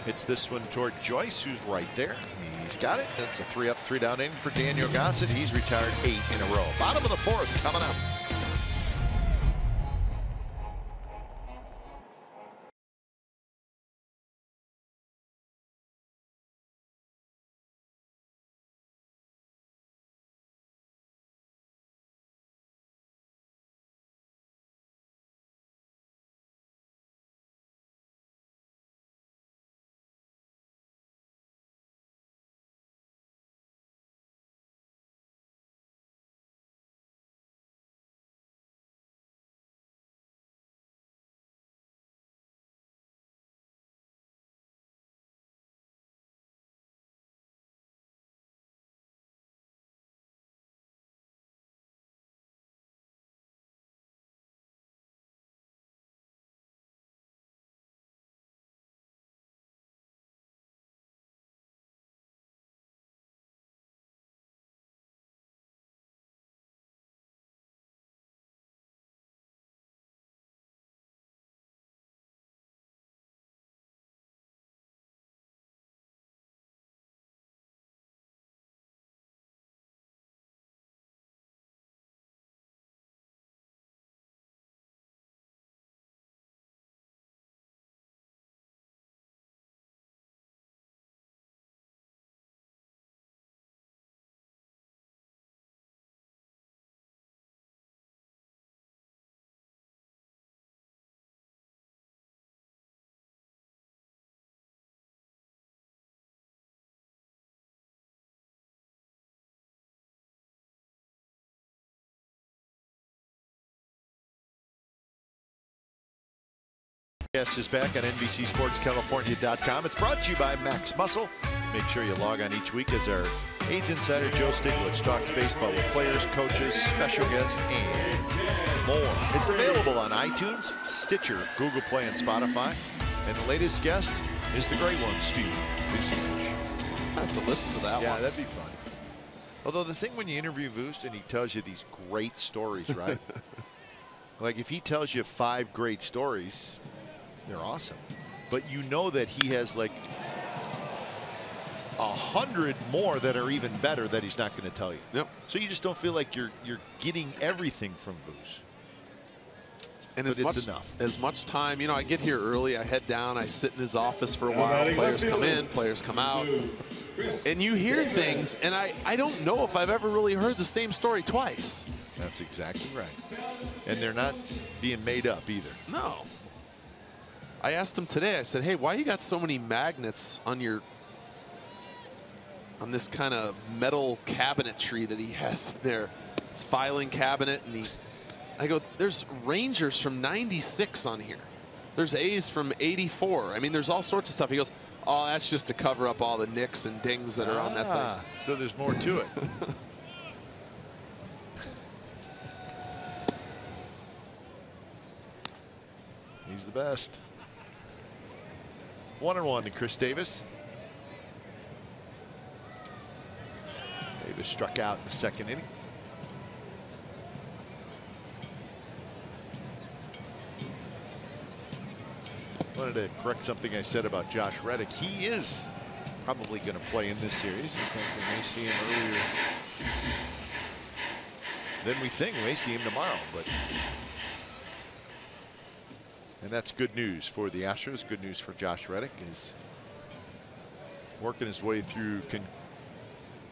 Speaker 1: hits this one toward Joyce, who's right there. He's got it. That's a 3-up, 3-down inning for Daniel Gossett. He's retired 8 in a row. Bottom of the 4th coming up. Guest is back on NBCSportsCalifornia.com. It's brought to you by Max Muscle. Make sure you log on each week as our A's insider Joe Stiglitz talks baseball with players, coaches, special guests, and more. It's available on iTunes, Stitcher, Google Play, and Spotify. And the latest guest is the great one, Steve Vucevic.
Speaker 7: I have to listen to that one.
Speaker 1: Yeah, that'd be fun. Although the thing when you interview Vuce and he tells you these great stories, right? Like if he tells you 5 great stories, they're awesome. But you know that he has like 100 more that are even better that he's not going to tell you.
Speaker 7: Yep.
Speaker 1: So you just don't feel like you're getting everything from Vuce.
Speaker 7: And
Speaker 1: but it's enough.
Speaker 7: As much time, you know, I get here early, I head down, I sit in his office for a while. Players come in, players come out. And you hear things, and I don't know if I've ever really heard the same story twice.
Speaker 1: That's exactly right. And they're not being made up either.
Speaker 7: No. I asked him today, I said, hey, why you got so many magnets on this kind of metal cabinetry that he has there? It's filing cabinet, and I go, there's Rangers from '96 on here. There's A's from '84. I mean, there's all sorts of stuff. He goes, Oh, that's just to cover up all the nicks and dings that are on that thing.
Speaker 1: So there's more to it. He's the best. 1-1 to Chris Davis. Davis struck out in the second inning. Wanted to correct something I said about Josh Reddick. He is probably going to play in this series. I think we may see him earlier than we think. We may see him tomorrow, and that's good news for the Astros. Good news for Josh Reddick. Is working his way through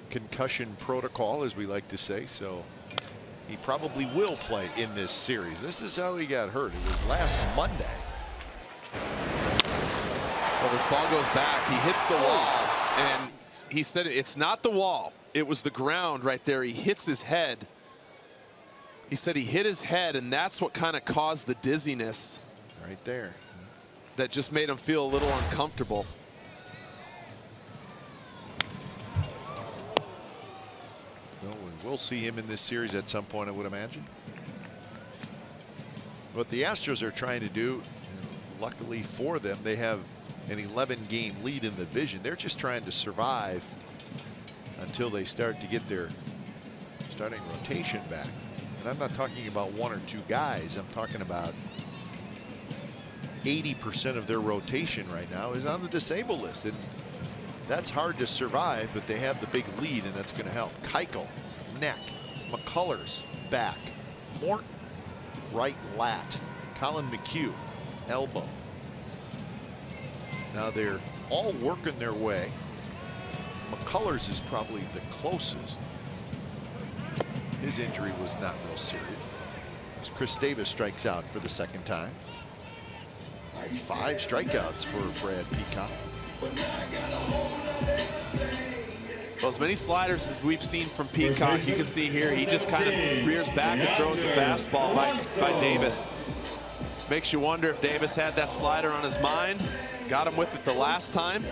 Speaker 1: concussion protocol, as we like to say. So he probably will play in this series. This is how he got hurt. It was last Monday.
Speaker 7: Well, this ball goes back. He hits the wall, and he said it's not the wall. It was the ground right there. He hits his head. He said he hit his head, and that's what kind of caused the dizziness.
Speaker 1: Right there.
Speaker 7: That just made him feel a little uncomfortable.
Speaker 1: Well, we'll see him in this series at some point, I would imagine. What the Astros are trying to do, luckily for them, they have an 11-game lead in the division. They're just trying to survive until they start to get their starting rotation back. And I'm not talking about 1 or 2 guys. I'm talking about 80% of their rotation right now is on the disabled list. And that's hard to survive, but they have the big lead, and that's going to help. Keuchel, neck. McCullers, back. Morton, right lat. Colin McHugh, elbow. Now they're all working their way. McCullers is probably the closest. His injury was not real serious. As Chris Davis strikes out for the second time. 5 strikeouts for Brad Peacock.
Speaker 7: Well, as many sliders as we've seen from Peacock, you can see here he just kind of rears back and throws a fastball by Davis. Makes you wonder if Davis had that slider on his mind. Got him with it the last time.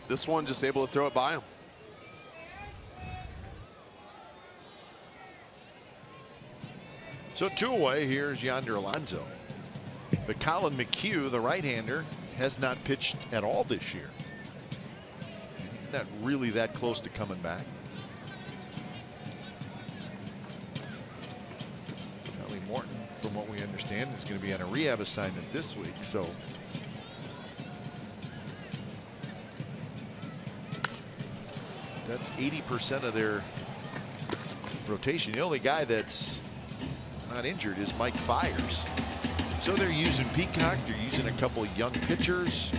Speaker 7: This one just able to throw it by him.
Speaker 1: So 2 away. Here's Yonder Alonso. But Colin McHugh, the right-hander, has not pitched at all this year. He's not really that close to coming back. Charlie Morton, from what we understand, is going to be on a rehab assignment this week. So that's 80% of their rotation. The only guy that's not injured is Mike Fiers. So they're using Peacock. They're using a couple of young pitchers.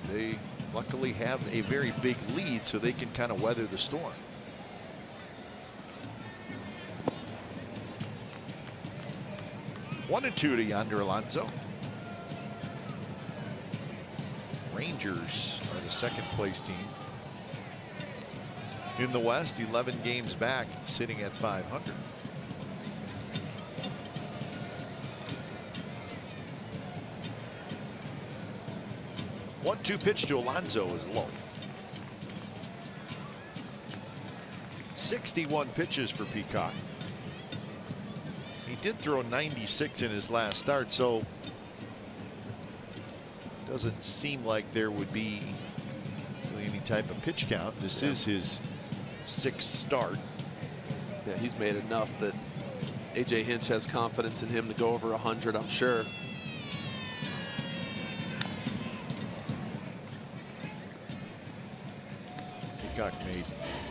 Speaker 1: They luckily have a very big lead, so they can kind of weather the storm. One and 2 to Yonder Alonso. Rangers are the second place team in the West, 11 games back, sitting at 500. One-two pitch to Alonso is low. 61 pitches for Peacock. He did throw 96 in his last start, so doesn't seem like there would be really any type of pitch count. This is his 6th start.
Speaker 7: Yeah, he's made enough that A.J. Hinch has confidence in him to go over 100, I'm sure.
Speaker 1: Peacock made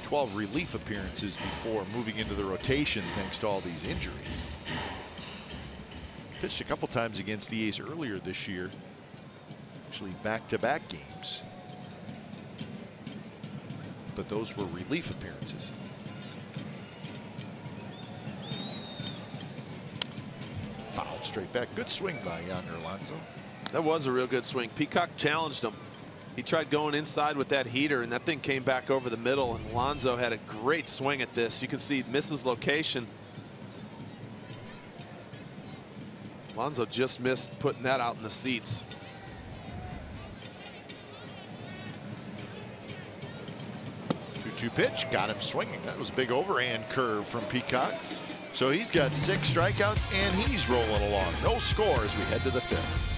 Speaker 1: 12 relief appearances before moving into the rotation thanks to all these injuries. Pitched a couple times against the A's earlier this year. Actually back-to-back games. But those were relief appearances. Fouled straight back. Good swing by Yonder Alonso.
Speaker 7: That was a real good swing. Peacock challenged him. He tried going inside with that heater, and that thing came back over the middle, and Alonso had a great swing at this. You can see he misses location. Alonso just missed putting that out in the seats.
Speaker 1: Pitch, got him swinging. That was a big overhand curve from Peacock. So he's got 6 strikeouts and he's rolling along. No score as we head to the 5th.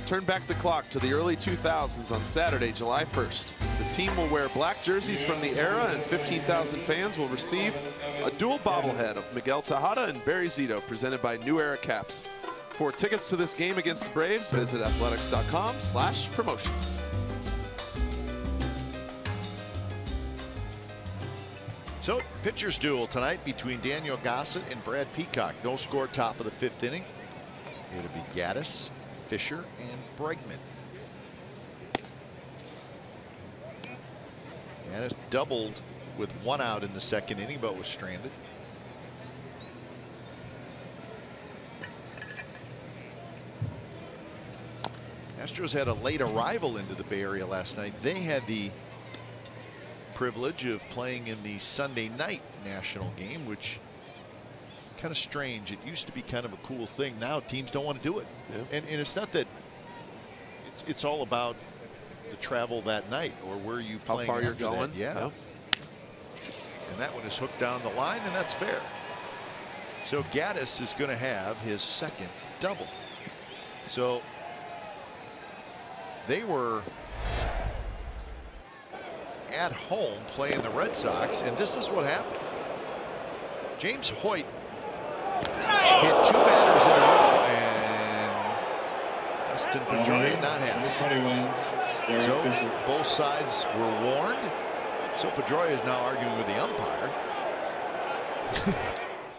Speaker 7: Turn back the clock to the early 2000s on Saturday, July 1st. The team will wear black jerseys from the era, and 15,000 fans will receive a dual bobblehead of Miguel Tejada and Barry Zito, presented by New Era Caps. For tickets to this game against the Braves, visit athletics.com/promotions.
Speaker 1: So, pitchers duel tonight between Daniel Gossett and Brad Peacock. No score, top of the 5th inning. It'll be Gaddis, Fisher, and Bregman. Gaddis doubled with 1 out in the 2nd inning, but was stranded. Astros had a late arrival into the Bay Area last night. They had the privilege of playing in the Sunday night national game, which kind of strange. It used to be kind of a cool thing. Now teams don't want to do it.
Speaker 7: Yeah.
Speaker 1: And it's not that it's all about the travel that night or where you
Speaker 7: how
Speaker 1: playing
Speaker 7: far you're
Speaker 1: after
Speaker 7: going.
Speaker 1: that. Yeah. And that one is hooked down the line, and that's fair. So Gaddis is going to have his 2nd double. So they were at home playing the Red Sox, and this is what happened. James Hoyt hit 2 batters in a row, and Dustin Pedroia not happy. So both sides were warned. So Pedroia is now arguing with the umpire.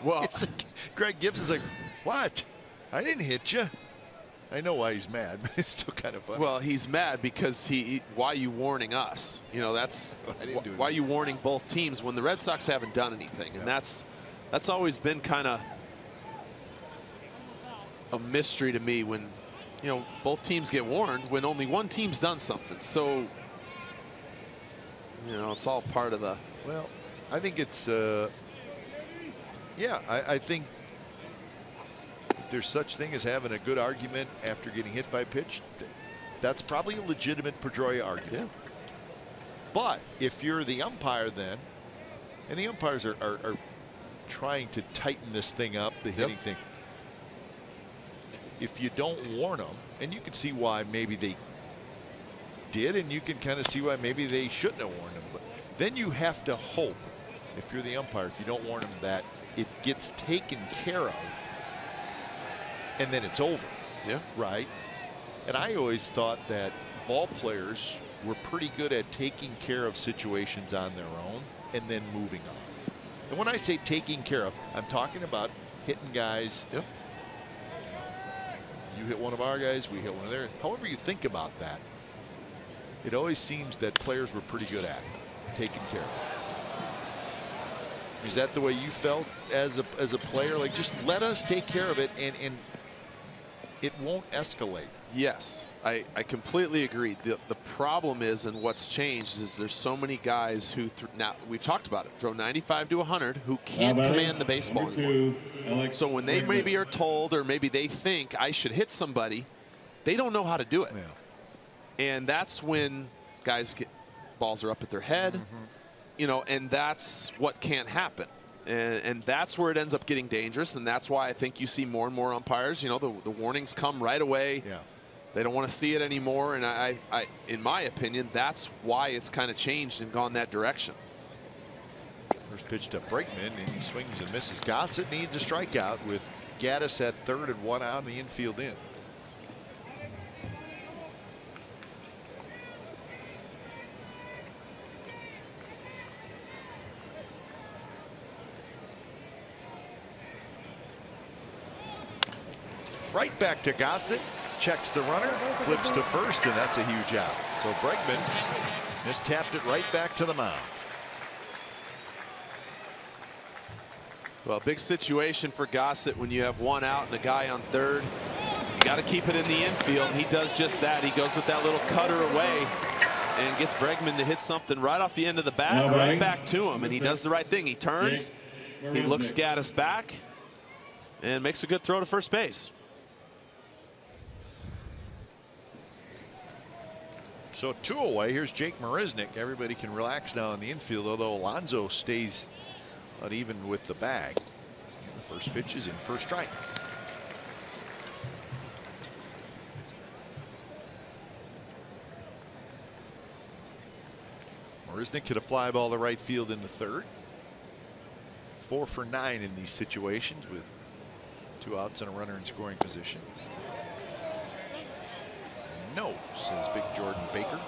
Speaker 7: Well,
Speaker 1: Greg Gibbs is like, "What? I didn't hit you." I know why he's mad, but it's still kind of funny.
Speaker 7: well, he's mad because why are you warning us? You know, that's why are you warning both teams when the Red Sox haven't done anything, and that's always been kind of a mystery to me when, you know, both teams get warned when only one team's done something. So, you know, it's all part of the.
Speaker 1: Well, I think it's, yeah, I think if there's such thing as having a good argument after getting hit by a pitch, that's probably a legitimate Pedroia argument.
Speaker 7: Yeah.
Speaker 1: But if you're the umpire then, and the umpires are trying to tighten this thing up, the hitting thing, if you don't warn them, and you can see why maybe they did, and you can kind of see why maybe they shouldn't have warned them, but then you have to hope, if you're the umpire, if you don't warn them, that it gets taken care of, and then it's over.
Speaker 7: Yeah.
Speaker 1: Right? And I always thought that ball players were pretty good at taking care of situations on their own and then moving on. And when I say taking care of, I'm talking about hitting guys.
Speaker 7: Yep.
Speaker 1: You hit one of our guys, we hit one of theirs. However you think about that, it always seems that players were pretty good at it, taking care of it. Is that the way you felt as a player? Like, just let us take care of it, and it won't escalate.
Speaker 7: Yes, I completely agree. The problem is, and what's changed is there's so many guys who now we've talked about it, throw 95 to 100 who can't command the baseball anymore. So when they maybe are told, or maybe they think I should hit somebody, they don't know how to do it.
Speaker 1: Yeah.
Speaker 7: And that's when guys get balls are up at their head, you know, and that's what can't happen. And that's where it ends up getting dangerous, and that's why I think you see more and more umpires. You know, the warnings come right away.
Speaker 1: Yeah.
Speaker 7: They don't want to see it anymore, and I in my opinion, that's why it's kind of changed and gone that direction.
Speaker 1: First pitch to Bregman, and he swings and misses. Gossett needs a strikeout with Gaddis at third and 1 out in the infield in. Right back to Gossett. Checks the runner, flips to first, and that's a huge out. So Bregman just tapped it right back to the mound.
Speaker 7: Well, big situation for Gossett when you have 1 out and a guy on third. You got to keep it in the infield, and he does just that. He goes with that little cutter away and gets Bregman to hit something right off the end of the bat, right back to him, and he does the right thing. He turns, he looks Gaddis back, and makes a good throw to first base.
Speaker 1: So 2 away. Here's Jake Marisnick. Everybody can relax now in the infield, although Alonso stays uneven with the bag. And the first pitch is in for a strike. Marisnick hit a fly ball to right field in the third. 4 for 9 in these situations with 2 outs and a runner in scoring position. No, says Big Jordan Baker.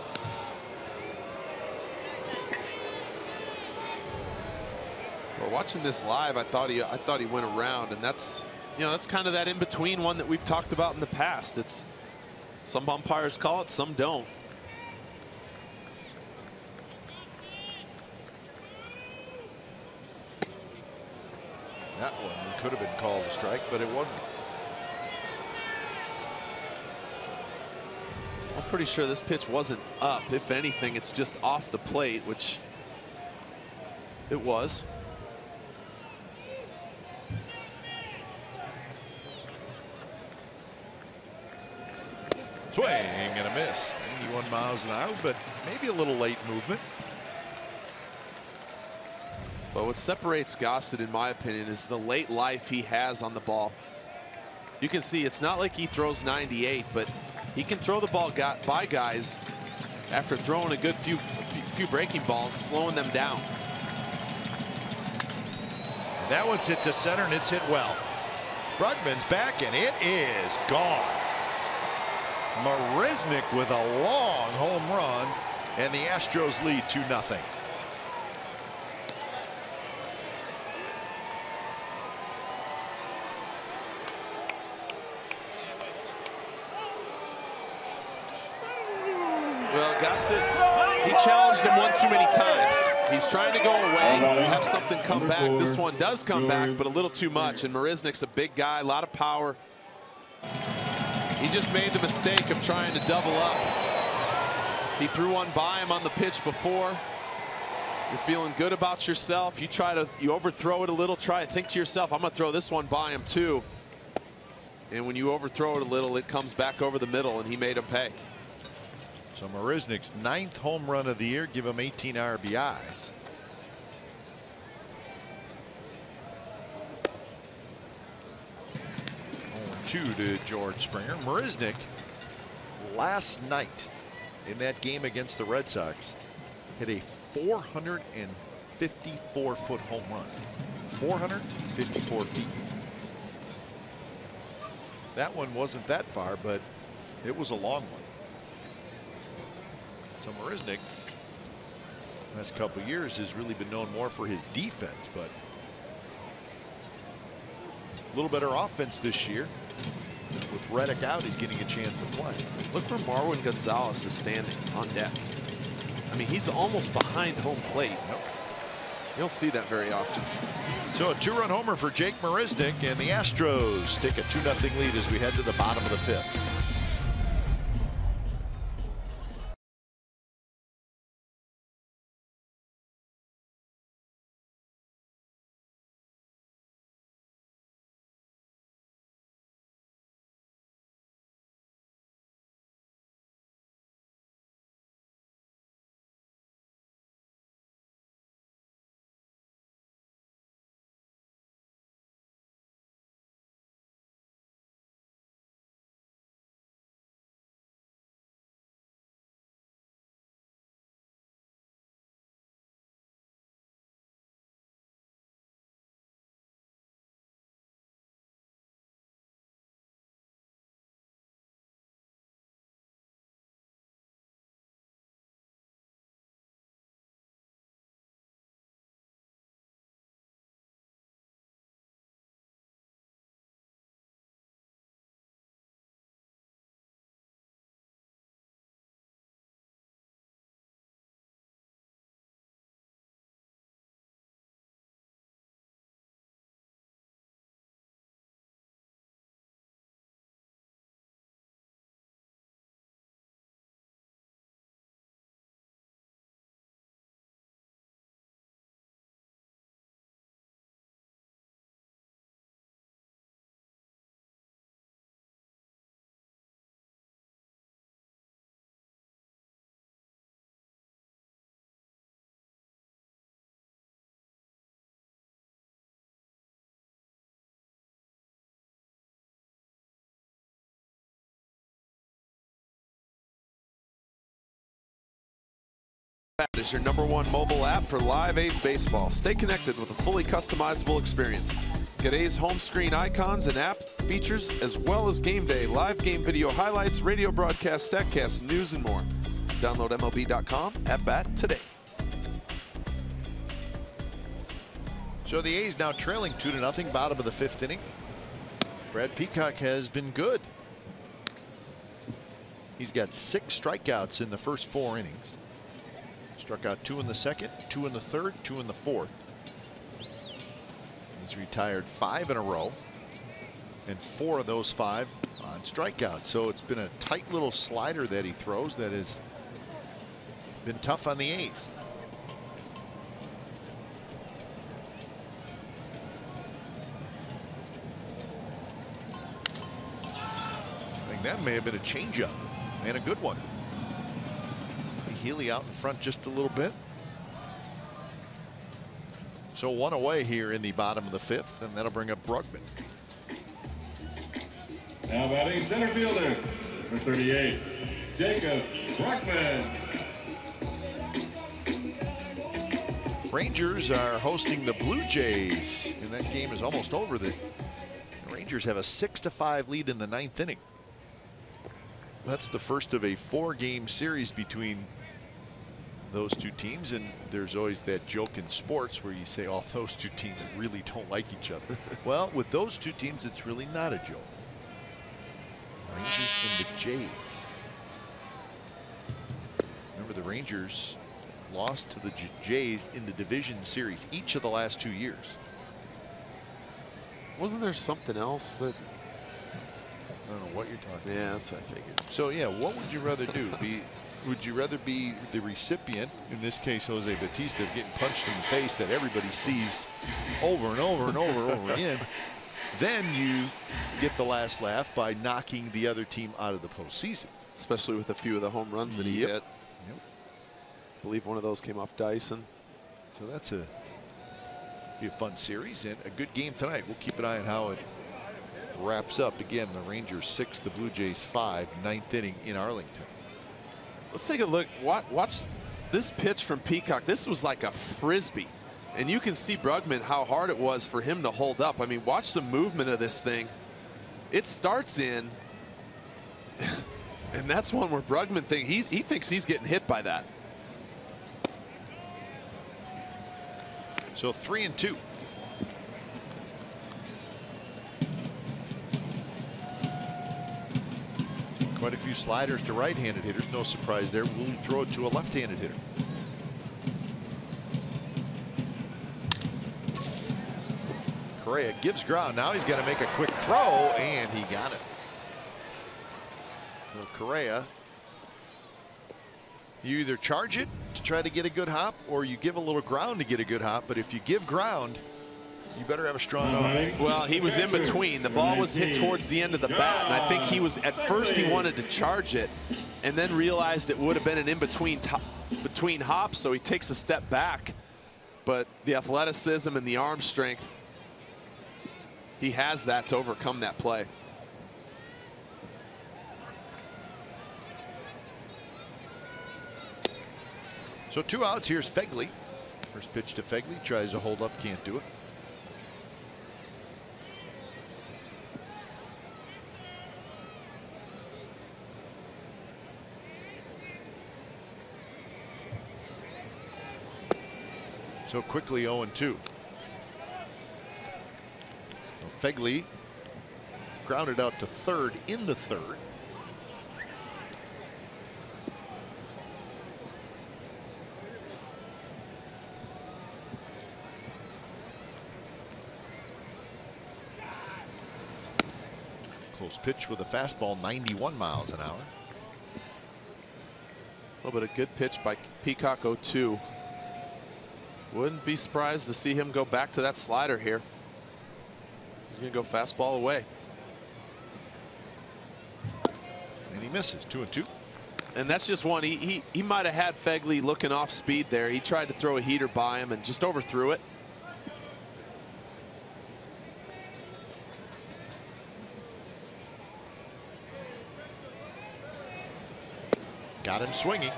Speaker 7: Well, watching this live, I thought he went around, and that's, you know, that's kind of that in between one that we've talked about in the past. It's some umpires call it, some don't.
Speaker 1: That one could have been called a strike, but it wasn't.
Speaker 7: I'm pretty sure this pitch wasn't up. If anything, it's just off the plate, which it was.
Speaker 1: Swing and a miss. 91 miles an hour, but maybe a little late movement.
Speaker 7: But what separates Gossett, in my opinion, is the late life he has on the ball. You can see it's not like he throws 98, but he can throw the ball by guys after throwing a good few breaking balls, slowing them down.
Speaker 1: That one's hit to center, and it's hit well. Bregman's back, and it is gone. Marisnick with a long home run, and the Astros lead 2-0.
Speaker 7: Well, Gossett, he challenged him one too many times. He's trying to go away, have something come back. This one does come back, but a little too much. And Marisnick's a big guy, a lot of power. He just made the mistake of trying to double up. He threw one by him on the pitch before. You're feeling good about yourself. You overthrow it a little. Think to yourself, I'm going to throw this one by him too. And when you overthrow it a little, it comes back over the middle, and he made him pay.
Speaker 1: So Marisnick's 9th home run of the year, give him 18 RBIs. Two to George Springer. Marisnick last night in that game against the Red Sox hit a 454-foot home run. 454 feet. That one wasn't that far, but it was a long one. So Marisnick, last couple of years, has really been known more for his defense, but a little better offense this year. With Reddick out, he's getting a chance to play.
Speaker 7: Look where Marwin Gonzalez is standing on deck. I mean, he's almost behind home plate.
Speaker 1: Yep.
Speaker 7: You don't see that very often.
Speaker 1: So a 2-run homer for Jake Marisnick, and the Astros take a 2-0 lead as we head to the bottom of the 5th.
Speaker 7: Is your #1 mobile app for live A's baseball. Stay connected with a fully customizable experience. Get A's home screen icons and app features, as well as game day, live game video highlights, radio broadcast, statcasts, news, and more. Download MLB.com at bat today.
Speaker 1: So the A's now trailing 2-0, bottom of the 5th inning. Brad Peacock has been good. He's got 6 strikeouts in the first 4 innings. Struck out 2 in the 2nd, 2 in the 3rd, 2 in the 4th. He's retired 5 in a row, and 4 of those 5 on strikeouts. So it's been a tight little slider that he throws that has been tough on the A's. I think that may have been a changeup, and a good one. Healy out in front just a little bit. So 1 away here in the bottom of the 5th, and that'll bring up Bregman.
Speaker 4: Now batting center fielder, number 38, Jacob Bregman.
Speaker 1: Rangers are hosting the Blue Jays, and that game is almost over. The Rangers have a 6-5 lead in the 9th inning. That's the first of a 4-game series between those two teams, and there's always that joke in sports where you say, oh, those two teams really don't like each other. Well, with those two teams, it's really not a joke. Rangers and the Jays. Remember, the Rangers lost to the Jays in the division series each of the last 2 years.
Speaker 7: Wasn't there something else that?
Speaker 1: I don't know what you're talking about.
Speaker 7: Yeah, that's what I figured.
Speaker 1: So, yeah, what would you rather do? Would you rather be the recipient, in this case Jose Bautista, getting punched in the face that everybody sees over and over and over again? Then you get the last laugh by knocking the other team out of the postseason.
Speaker 7: Especially with a few of the home runs that he hit. Yep. I believe one of those came off Dyson.
Speaker 1: So that's be a fun series and a good game tonight. We'll keep an eye on how it wraps up. Again, the Rangers 6, the Blue Jays 5, 9th inning in Arlington.
Speaker 7: Let's take a look. Watch this pitch from Peacock. This was like a frisbee. And you can see Bregman, how hard it was for him to hold up. I mean, watch the movement of this thing. It starts in, and that's one where Bregman he thinks he's getting hit by that.
Speaker 1: So 3-2. Quite a few sliders to right-handed hitters. No surprise there. Will he throw it to a left-handed hitter? Correa gives ground. Now he's got to make a quick throw, and he got it. So Correa, you either charge it to try to get a good hop, or you give a little ground to get a good hop. But if you give ground, you better have a strong arm.
Speaker 7: Well, he was in between. The ball was hit towards the end of the bat, and I think he was, at first he wanted to charge it and then realized it would have been an in-between hop, so he takes a step back. But the athleticism and the arm strength, he has that to overcome that play.
Speaker 1: So 2 outs. Here's Fegley. First pitch to Fegley. Tries to hold up. Can't do it. So quickly 0-2. Fegley grounded out to third in the third. Close pitch with a fastball, 91 miles an hour.
Speaker 7: A little bit of good pitch by Peacock, 0-2. Wouldn't be surprised to see him go back to that slider here. He's going to go fastball away.
Speaker 1: And he misses. 2-2.
Speaker 7: And that's just one. He might have had Fegley looking off speed there. He tried to throw a heater by him and just overthrew it.
Speaker 1: Got him swinging.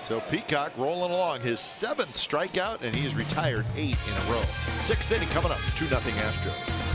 Speaker 1: So Peacock rolling along, his 7th strikeout, and he's retired 8 in a row. 6th inning coming up, 2-0 Astros.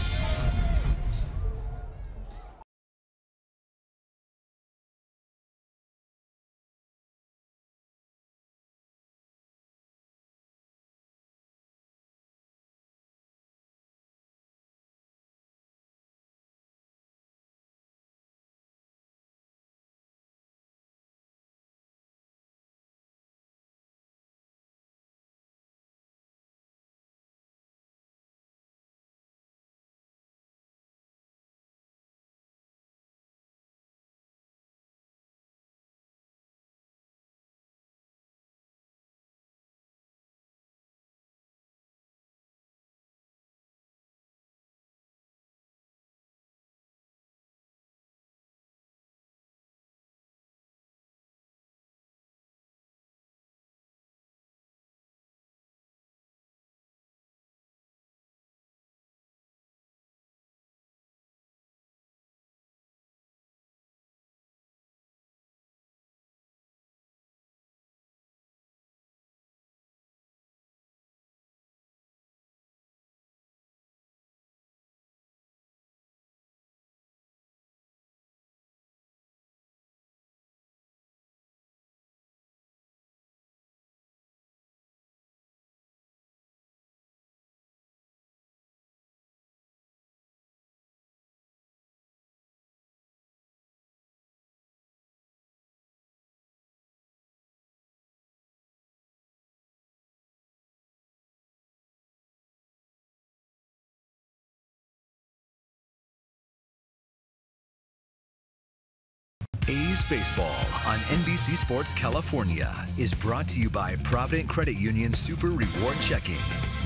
Speaker 3: A's Baseball on NBC Sports California is brought to you by Provident Credit Union Super Reward Checking.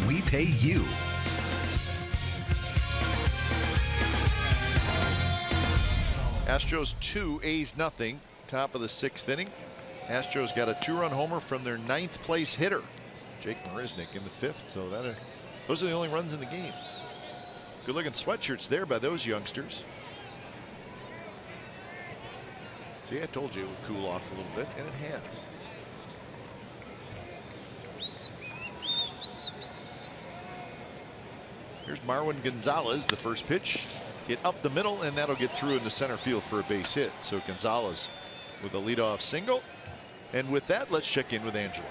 Speaker 3: We pay you.
Speaker 1: Astros 2, A's nothing. Top of the 6th inning. Astros got a 2-run homer from their 9th place hitter, Jake Marisnick, in the 5th. So those are the only runs in the game. Good looking sweatshirts there by those youngsters. See, I told you it would cool off a little bit, and it has. Here's Marwin Gonzalez, the first pitch. Hit up the middle, and that'll get through into center field for a base hit. So Gonzalez with a leadoff single. And with that, let's check in with Angela.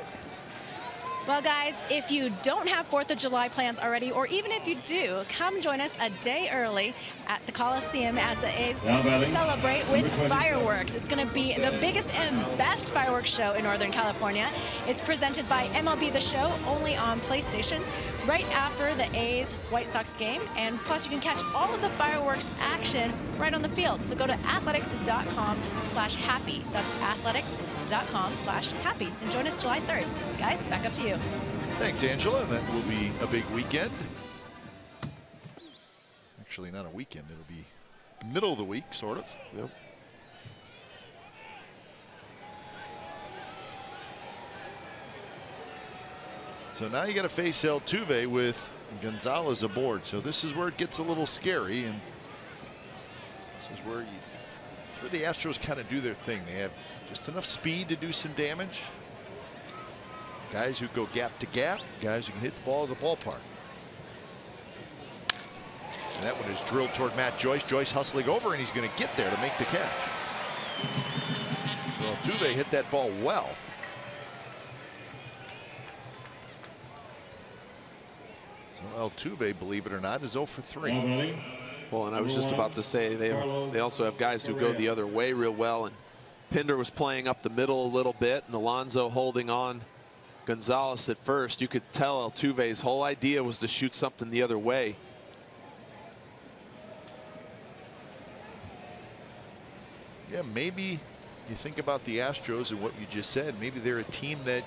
Speaker 5: Well, guys, if you don't have 4th of July plans already, or even if you do, come join us a day early at the Coliseum as the A's celebrate with fireworks. It's going to be the biggest and best fireworks show in Northern California. It's presented by MLB The Show, only on PlayStation, right after the A's White Sox game. And plus, you can catch all of the fireworks action right on the field. So go to athletics.com/happy. That's athletics.com/happy. And join us July 3rd. Guys, back up to you.
Speaker 1: Thanks, Angela. And that will be a big weekend. Actually, not a weekend. It'll be middle of the week, sort of.
Speaker 7: Yep.
Speaker 1: So now you got to face Altuve with Gonzalez aboard. So this is where it gets a little scary, and this is where the Astros kind of do their thing. They have just enough speed to do some damage. Guys who go gap to gap, guys who can hit the ball at the ballpark. And that one is drilled toward Matt Joyce. Joyce hustling over, and he's going to get there to make the catch. So Altuve hit that ball well. So Altuve, believe it or not, is 0 for 3.
Speaker 7: Well, and I was just about to say they also have guys who go the other way real well. And Pinder was playing up the middle a little bit, and Alonso holding on Gonzalez at first. You could tell Altuve's whole idea was to shoot something the other way.
Speaker 1: Yeah, maybe you think about the Astros and what you just said. Maybe they're a team that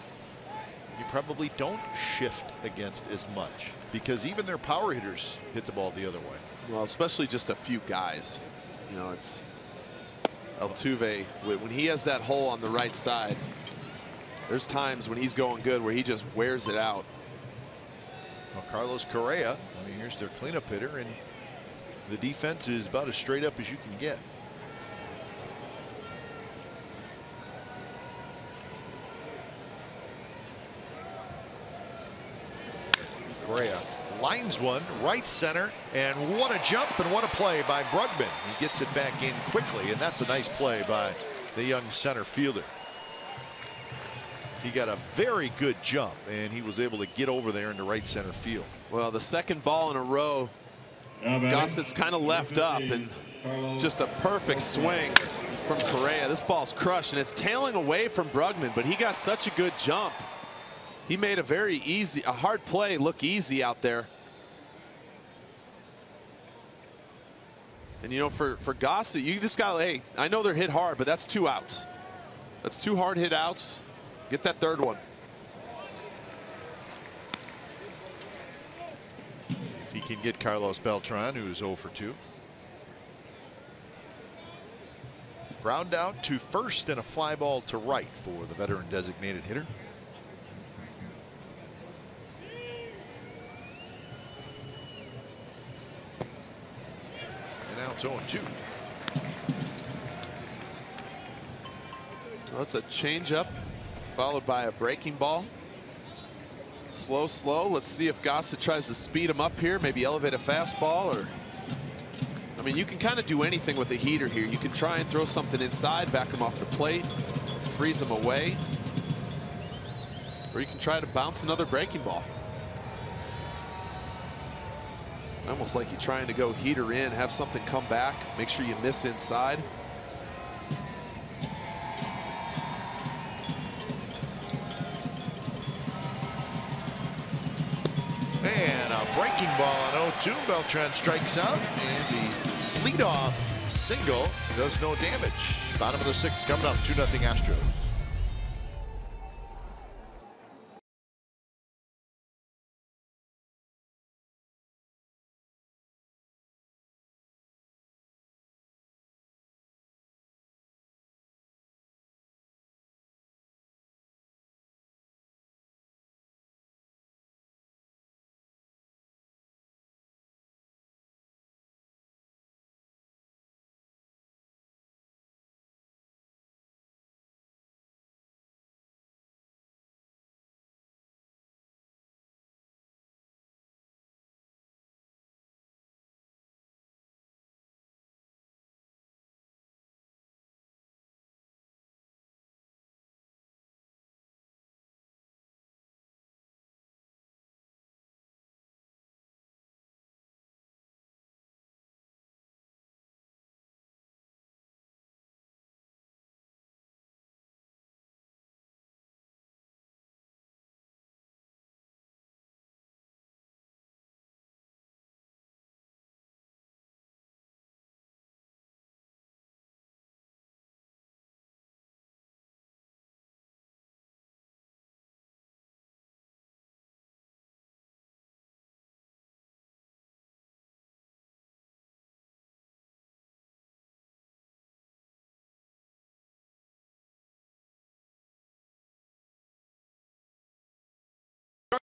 Speaker 1: you probably don't shift against as much, because even their power hitters hit the ball the other way.
Speaker 7: Well, especially just a few guys. You know, it's Altuve, when he has that hole on the right side, there's times when he's going good where he just wears it out.
Speaker 1: Well, Carlos Correa, I mean, here's their cleanup hitter, and the defense is about as straight up as you can get. Correa lines one right center, and what a jump and what a play by Bregman. He gets it back in quickly, and that's a nice play by the young center fielder. He got a very good jump, and he was able to get over there into right center field.
Speaker 7: Well, the second ball in a row, Gossett's kind of left up, and just a perfect swing from Correa. This ball's crushed, and it's tailing away from Bregman, but he got such a good jump. He made a hard play look easy out there. And you know, for Gossett, you just got, hey, I know they're hit hard, but that's 2 outs. That's 2 hard hit outs. Get that third one.
Speaker 1: If he can get Carlos Beltran, who's 0 for 2. Ground out to first and a fly ball to right for the veteran designated hitter. And now it's 0-2.
Speaker 7: Well, that's a changeup followed by a breaking ball. Slow, slow. Let's see if Gossett tries to speed him up here, maybe elevate a fastball, or I mean, you can kind of do anything with a heater here. You can try and throw something inside, back him off the plate, freeze him away, or you can try to bounce another breaking ball. Almost like you're trying to go heater in, have something come back, make sure you miss inside.
Speaker 1: And a breaking ball on 0-2. Beltran strikes out, and the leadoff single does no damage. Bottom of the 6th coming up, 2-0 Astros.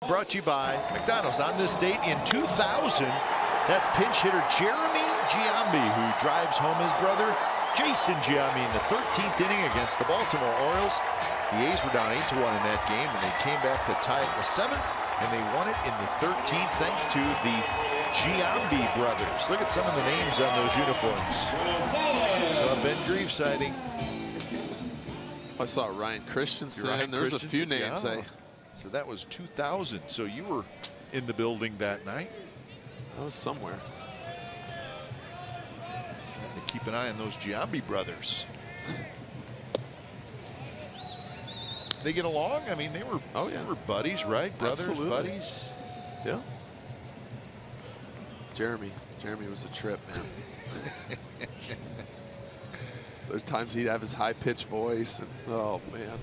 Speaker 1: Brought to you by McDonald's. On this date in 2000, that's pinch hitter Jeremy Giambi, who drives home his brother Jason Giambi in the 13th inning against the Baltimore Orioles. The A's were down 8-1 in that game, and they came back to tie it in the 7th, and they won it in the 13th thanks to the Giambi brothers. Look at some of the names on those uniforms. So a Ben Grieve sighting.
Speaker 7: I saw Ryan Christensen. There's a few names.
Speaker 1: Yeah. So that was 2000. So you were in the building that night.
Speaker 7: I was somewhere.
Speaker 1: Trying to keep an eye on those Giambi brothers. They get along? I mean, they were, they were buddies, right? Brothers,
Speaker 7: Absolutely.
Speaker 1: buddies.
Speaker 7: Yeah. Jeremy was a trip, man. There's times he'd have his high-pitched voice, and oh man.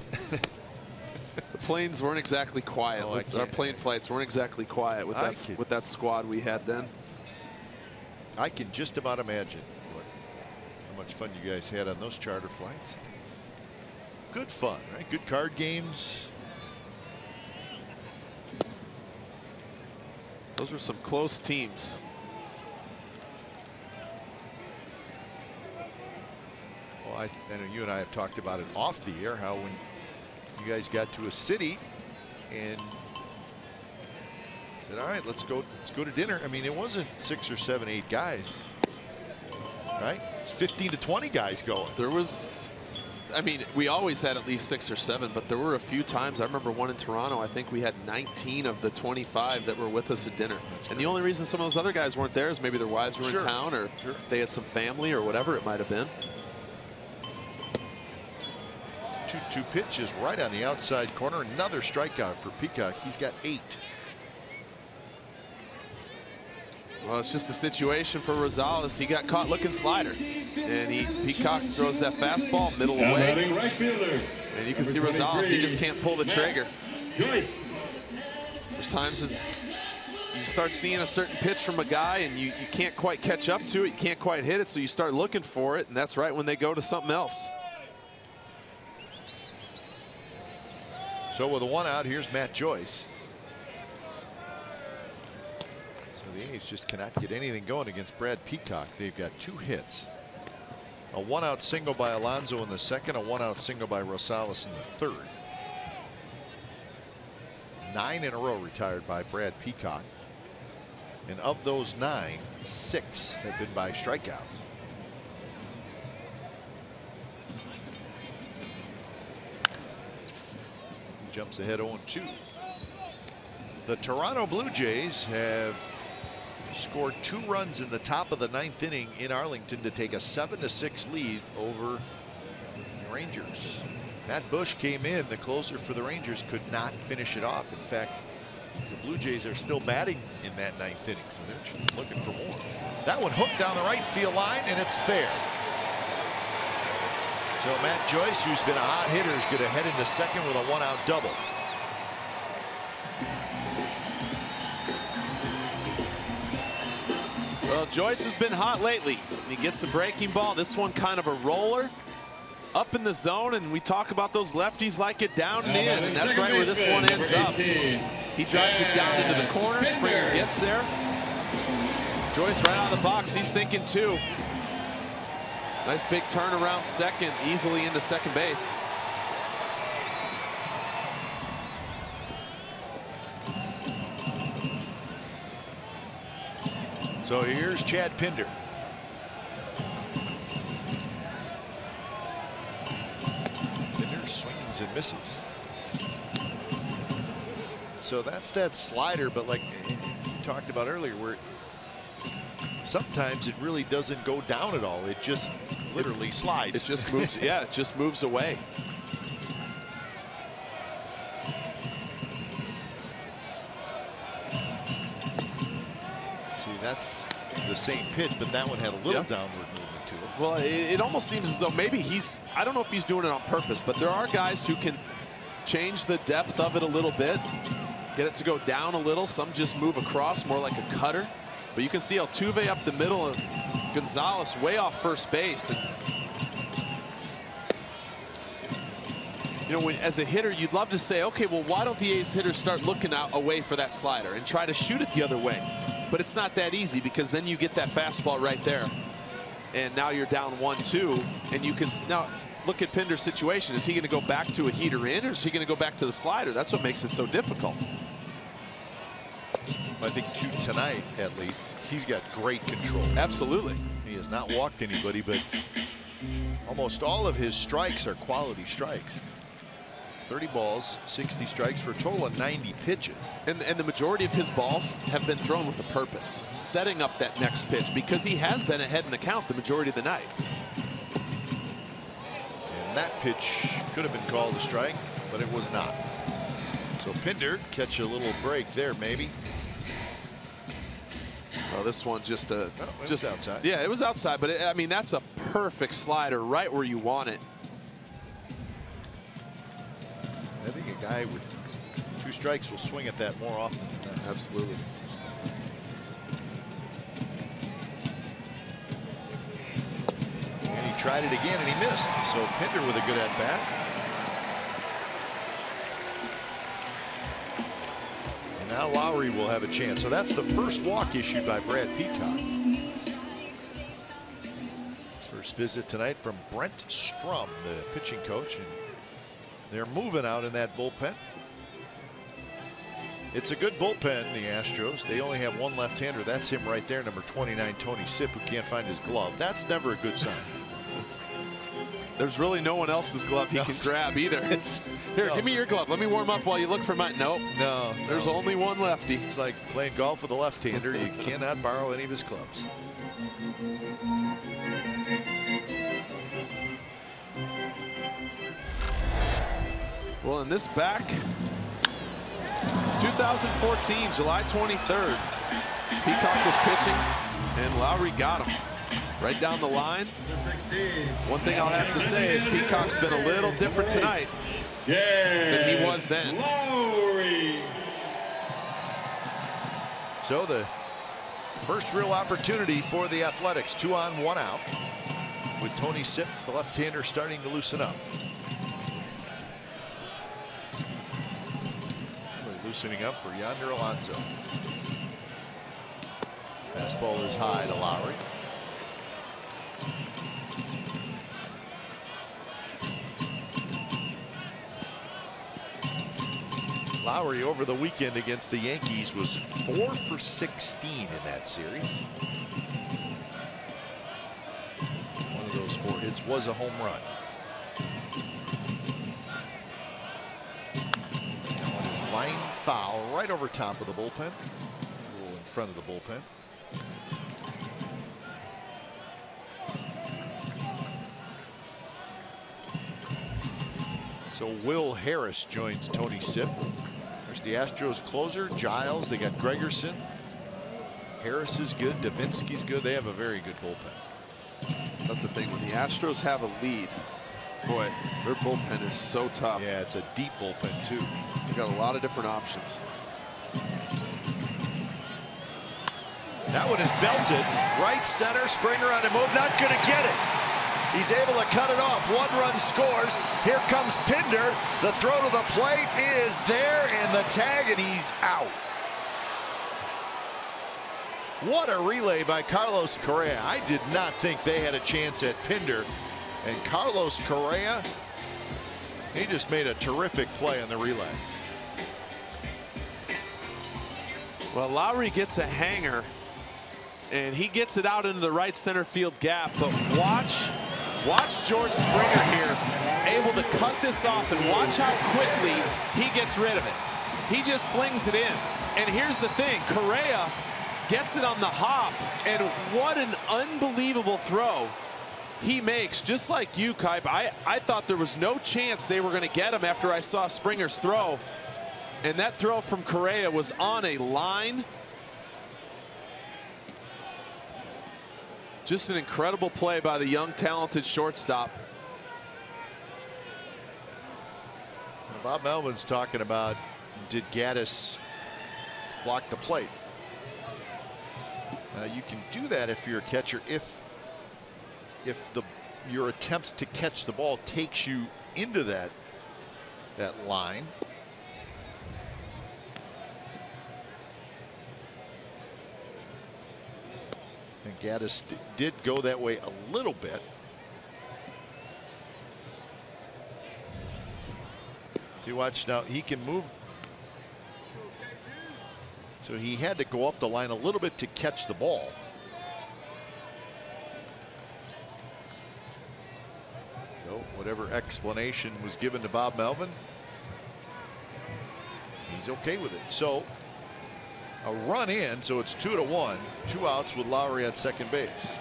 Speaker 7: The planes weren't exactly quiet. Our plane flights weren't exactly quiet with that squad we had then.
Speaker 1: I can just about imagine how much fun you guys had on those charter flights. Good fun, right? Good card games.
Speaker 7: Those were some close teams.
Speaker 1: Well, I know you and I have talked about it off the air, how when you guys got to a city and said, all right, let's go to dinner. I mean, it wasn't 6 or 7, 8 guys, right? It's 15 to 20 guys going.
Speaker 7: There was, I mean, we always had at least 6 or 7, but there were a few times. I remember one in Toronto. I think we had 19 of the 25 that were with us at dinner. And the only reason some of those other guys weren't there is maybe their wives were in town, or they had some family or whatever it might have been.
Speaker 1: 2-2 pitch is right on the outside corner. Another strikeout for Peacock. He's got 8.
Speaker 7: Well, it's just a situation for Rosales. He got caught looking slider, and Peacock throws that fastball middle away. And you can see Rosales, he just can't pull the trigger. There's times as you start seeing a certain pitch from a guy and you can't quite catch up to it, you can't quite hit it, so you start looking for it, and that's right when they go to something else.
Speaker 1: So with a 1 out, here's Matt Joyce. So the A's just cannot get anything going against Brad Peacock. They've got 2 hits. A 1-out single by Alonso in the 2nd, a 1-out single by Rosales in the 3rd. 9 in a row retired by Brad Peacock. And of those 9, 6 have been by strikeouts. Jumps ahead 0-2. The Toronto Blue Jays have scored 2 runs in the top of the 9th inning in Arlington to take a 7-6 lead over the Rangers. Matt Bush came in, the closer for the Rangers, could not finish it off. In fact, the Blue Jays are still batting in that 9th inning, so they're looking for more. That one hooked down the right field line, and it's fair. So Matt Joyce, who's been a hot hitter, is going to head into second with a 1-out double.
Speaker 7: Well, Joyce has been hot lately. He gets a breaking ball. This one kind of a roller up in the zone, and we talk about those lefties like it down and in, and that's right where this one ends up. He drives it down into the corner. Springer gets there. Joyce right out of the box. He's thinking 2. Nice big turn around second, easily into second base.
Speaker 1: So here's Chad Pinder. Pinder swings and misses. So that's that slider, but like you talked about earlier, where sometimes it really doesn't go down at all. It just literally slides.
Speaker 7: It just moves. Yeah, it just moves away.
Speaker 1: See, that's the same pitch, but that one had a little downward movement to it.
Speaker 7: Well, it almost seems as though maybe I don't know if he's doing it on purpose, but there are guys who can change the depth of it a little bit, get it to go down a little. Some just move across more like a cutter. But you can see Altuve up the middle and Gonzalez way off first base. And You know, as a hitter, you'd love to say, okay, well, why don't the A's hitters start looking away for that slider and try to shoot it the other way? But it's not that easy, because then you get that fastball right there. And now you're down 1-2, and you can now look at Pinder's situation. Is he going to go back to a heater in, or is he going to go back to the slider? That's what makes it so difficult.
Speaker 1: I think tonight, at least, he's got great control.
Speaker 7: Absolutely.
Speaker 1: He has not walked anybody, but almost all of his strikes are quality strikes. 30 balls, 60 strikes for a total of 90 pitches.
Speaker 7: And the majority of his balls have been thrown with a purpose, setting up that next pitch, because he has been ahead in the count the majority of the night.
Speaker 1: And that pitch could have been called a strike, but it was not. So Pinder catch a little break there, maybe.
Speaker 7: Well, this one just
Speaker 1: outside.
Speaker 7: Yeah, it was outside, but I mean, that's a perfect slider right where you want it.
Speaker 1: I think a guy with 2 strikes will swing at that more often than that.
Speaker 7: Absolutely.
Speaker 1: And he tried it again and he missed. So Pinder with a good at bat. And now Lowry will have a chance. So that's the first walk issued by Brad Peacock. His first visit tonight from Brent Strum, the pitching coach. And they're moving out in that bullpen. It's a good bullpen, the Astros. They only have one left-hander. That's him right there, number 29, Tony Sipp, who can't find his glove. That's never a good sign.
Speaker 7: There's really no one else's glove he can grab either. Here, give me your glove. Let me warm up while you look for mine. Nope.
Speaker 1: No.
Speaker 7: There's only one lefty.
Speaker 1: It's like playing golf with a left-hander. You cannot borrow any of his clubs.
Speaker 7: Well, in this back, 2014, July 23rd, Peacock was pitching, and Lowry got him right down the line. One thing I'll have to say is Peacock's been a little different tonight than he was then.
Speaker 4: Lowry.
Speaker 1: So the first real opportunity for the Athletics, 2 on, 1 out, with Tony Sipp, the left-hander, starting to loosen up. Loosening up for Yonder Alonso. Fastball is high to Lowry. Lowry over the weekend against the Yankees was 4 for 16 in that series. One of those 4 hits was a home run. Line foul right over top of the bullpen. A little in front of the bullpen. So Will Harris joins Tony Sipp. There's the Astros closer, Giles. They got Gregerson. Harris is good. Divinsky's good. They have a very good bullpen.
Speaker 7: That's the thing. When the Astros have a lead, boy, their bullpen is so tough.
Speaker 1: Yeah, it's a deep bullpen, too.
Speaker 7: They got a lot of different options.
Speaker 1: That one is belted. Right center. Springer on the move. Not going to get it. He's able to cut it off. 1 run scores. Here comes Pinder. The throw to the plate is there, and the tag, and he's out. What a relay by Carlos Correa. I did not think they had a chance at Pinder. And Carlos Correa, he just made a terrific play on the relay.
Speaker 7: Well, Lowry gets a hanger, and he gets it out into the right center field gap. But watch George Springer here, able to cut this off, and watch how quickly he gets rid of it. He just flings it in. And here's the thing, Correa gets it on the hop, and what an unbelievable throw he makes. Just like you, Kipe, I thought there was no chance they were going to get him after I saw Springer's throw. And that throw from Correa was on a line. Just an incredible play by the young, talented shortstop.
Speaker 1: Bob Melvin's talking about, did Gaddis block the plate? You can do that if you're a catcher, if your attempt to catch the ball takes you into that that line. And Gaddis did go that way a little bit. So you watch now, he can move. So he had to go up the line a little bit to catch the ball. So whatever explanation was given to Bob Melvin, he's okay with it. So a run in, so it's 2-1, 2 outs with Lowry at second base.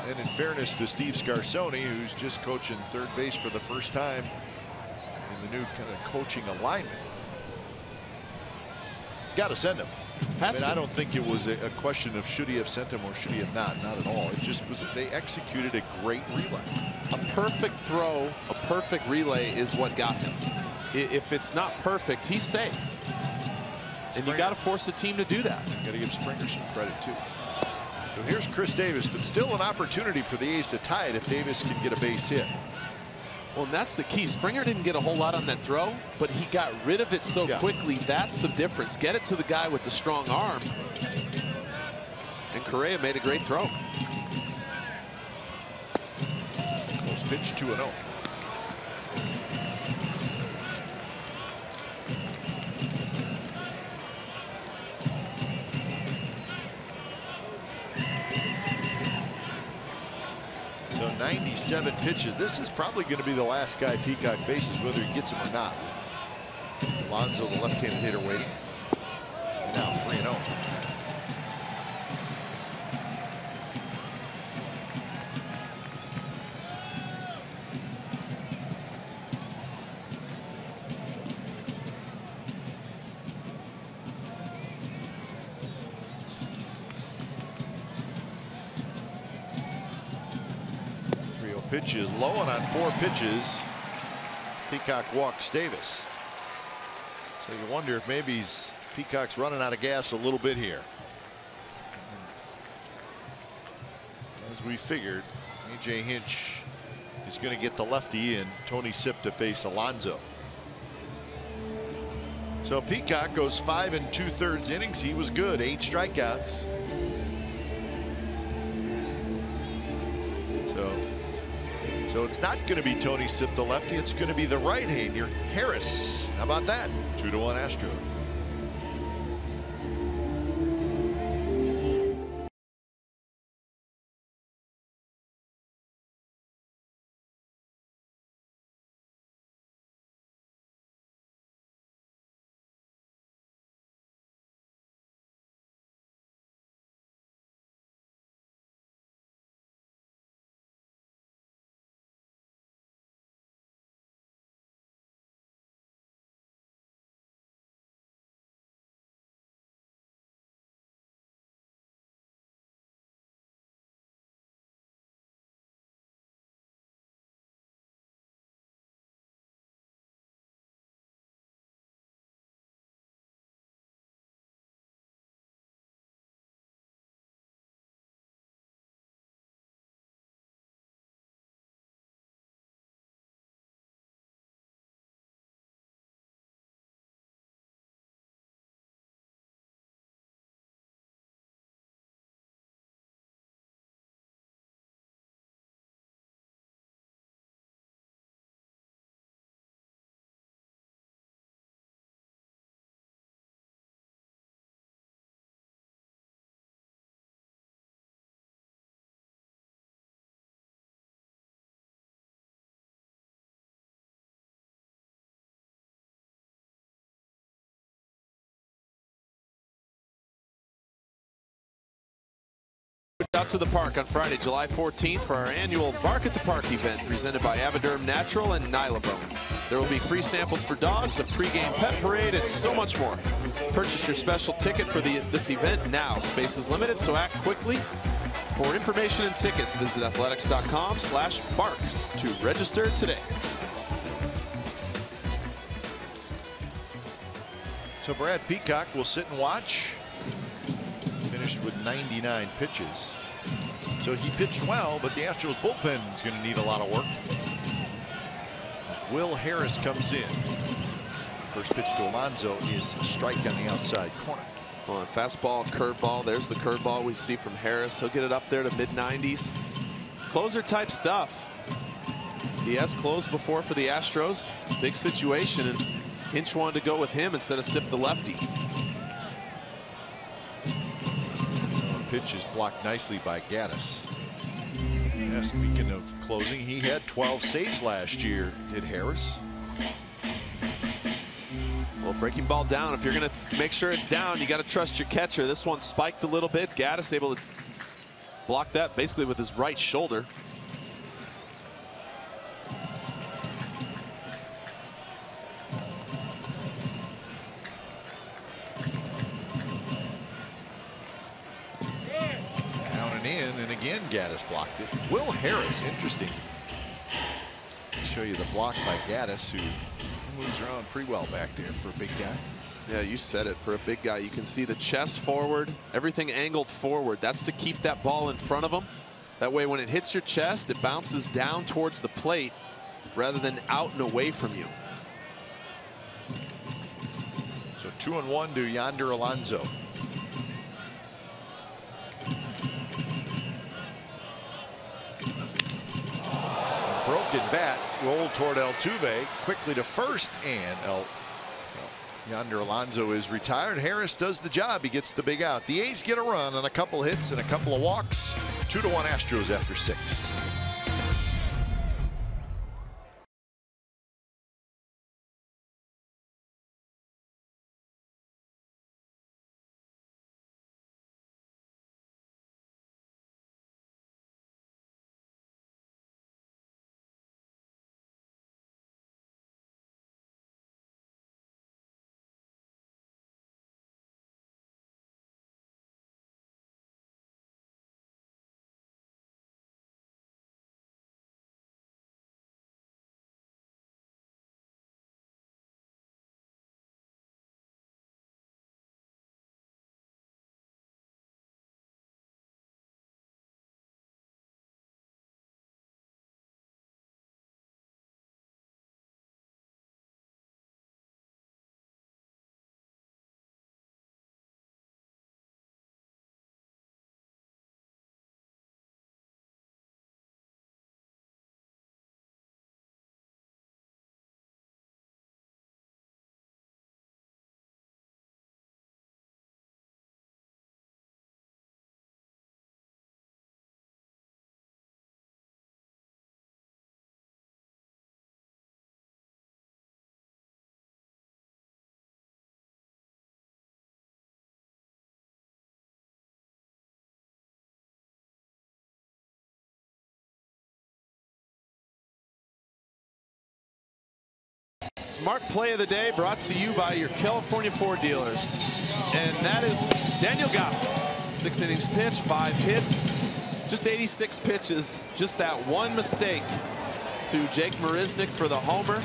Speaker 1: And in fairness to Steve Scarsoni, who's just coaching third base for the first time in the new kind of coaching alignment, he's got to send him. I mean, I don't think it was a question of should he have sent him or should he have not. Not at all. It just was they executed a great relay.
Speaker 7: A perfect throw, a perfect relay is what got him. If it's not perfect, he's safe. And you got to force the team to do that.
Speaker 1: Got to give Springer some credit too. So here's Chris Davis, but still an opportunity for the A's to tie it if Davis can get a base hit.
Speaker 7: Well, and that's the key. Springer didn't get a whole lot on that throw, but he got rid of it so quickly. That's the difference. Get it to the guy with the strong arm. And Correa made a great throw.
Speaker 1: Close pitch, 2-0. So 97 pitches. This is probably going to be the last guy Peacock faces, whether he gets him or not. Alonso, the left-handed hitter, waiting. And now 3-0. Pitches low, and on 4 pitches, Peacock walks Davis. So you wonder if maybe Peacock's running out of gas a little bit here. As we figured, A.J. Hinch is going to get the lefty in. Tony Sipp to face Alonso. So Peacock goes 5 2/3 innings. He was good, 8 strikeouts. So it's not going to be Tony Sipp the lefty. It's going to be the right-hander Harris. How about that? 2-1 Astros.
Speaker 7: Out to the park on Friday, July 14th for our annual Bark at the Park event presented by Avoderm Natural and Nylabone. There will be free samples for dogs, a pregame pet parade, and so much more. Purchase your special ticket for this event now. Space is limited, so act quickly. For information and tickets, visit athletics.com/bark to register today. So
Speaker 1: Brad Peacock will sit and watch. finished with 99 pitches. So he pitched well, but the Astros bullpen is going to need a lot of work. As Will Harris comes in. First pitch to Alonso is a strike on the outside corner.
Speaker 7: Well, fastball, curveball. There's the curveball we see from Harris. He'll get it up there to mid-90s. Closer type stuff. He has closed before for the Astros. Big situation, and Hinch wanted to go with him instead of Sip the lefty.
Speaker 1: Pitch is blocked nicely by Gaddis. Yeah, speaking of closing, he had 12 saves last year, did Harris.
Speaker 7: Well, breaking ball down, if you're going to make sure it's down, you got to trust your catcher. This one spiked a little bit. Gaddis able to block that basically with his right shoulder.
Speaker 1: And again, Gaddis blocked it. Will Harris, interesting. I'll show you the block by Gaddis, who moves around pretty well back there for a big guy.
Speaker 7: Yeah, you said it. For a big guy, you can see the chest forward, everything angled forward. That's to keep that ball in front of him. That way, when it hits your chest, it bounces down towards the plate rather than out and away from you.
Speaker 1: So 2-1 to Yonder Alonso. Broken bat rolled toward Altuve, quickly to first, and Yonder Alonso is retired. Harris does the job. He gets the big out. The A's get a run on a couple hits and a couple of walks. 2-1 Astros after 6.
Speaker 7: Smart play of the day brought to you by your California Ford dealers. And that is Daniel Gossett. 6 innings pitched, 5 hits, just 86 pitches. Just that one mistake to Jake Marisnick for the homer.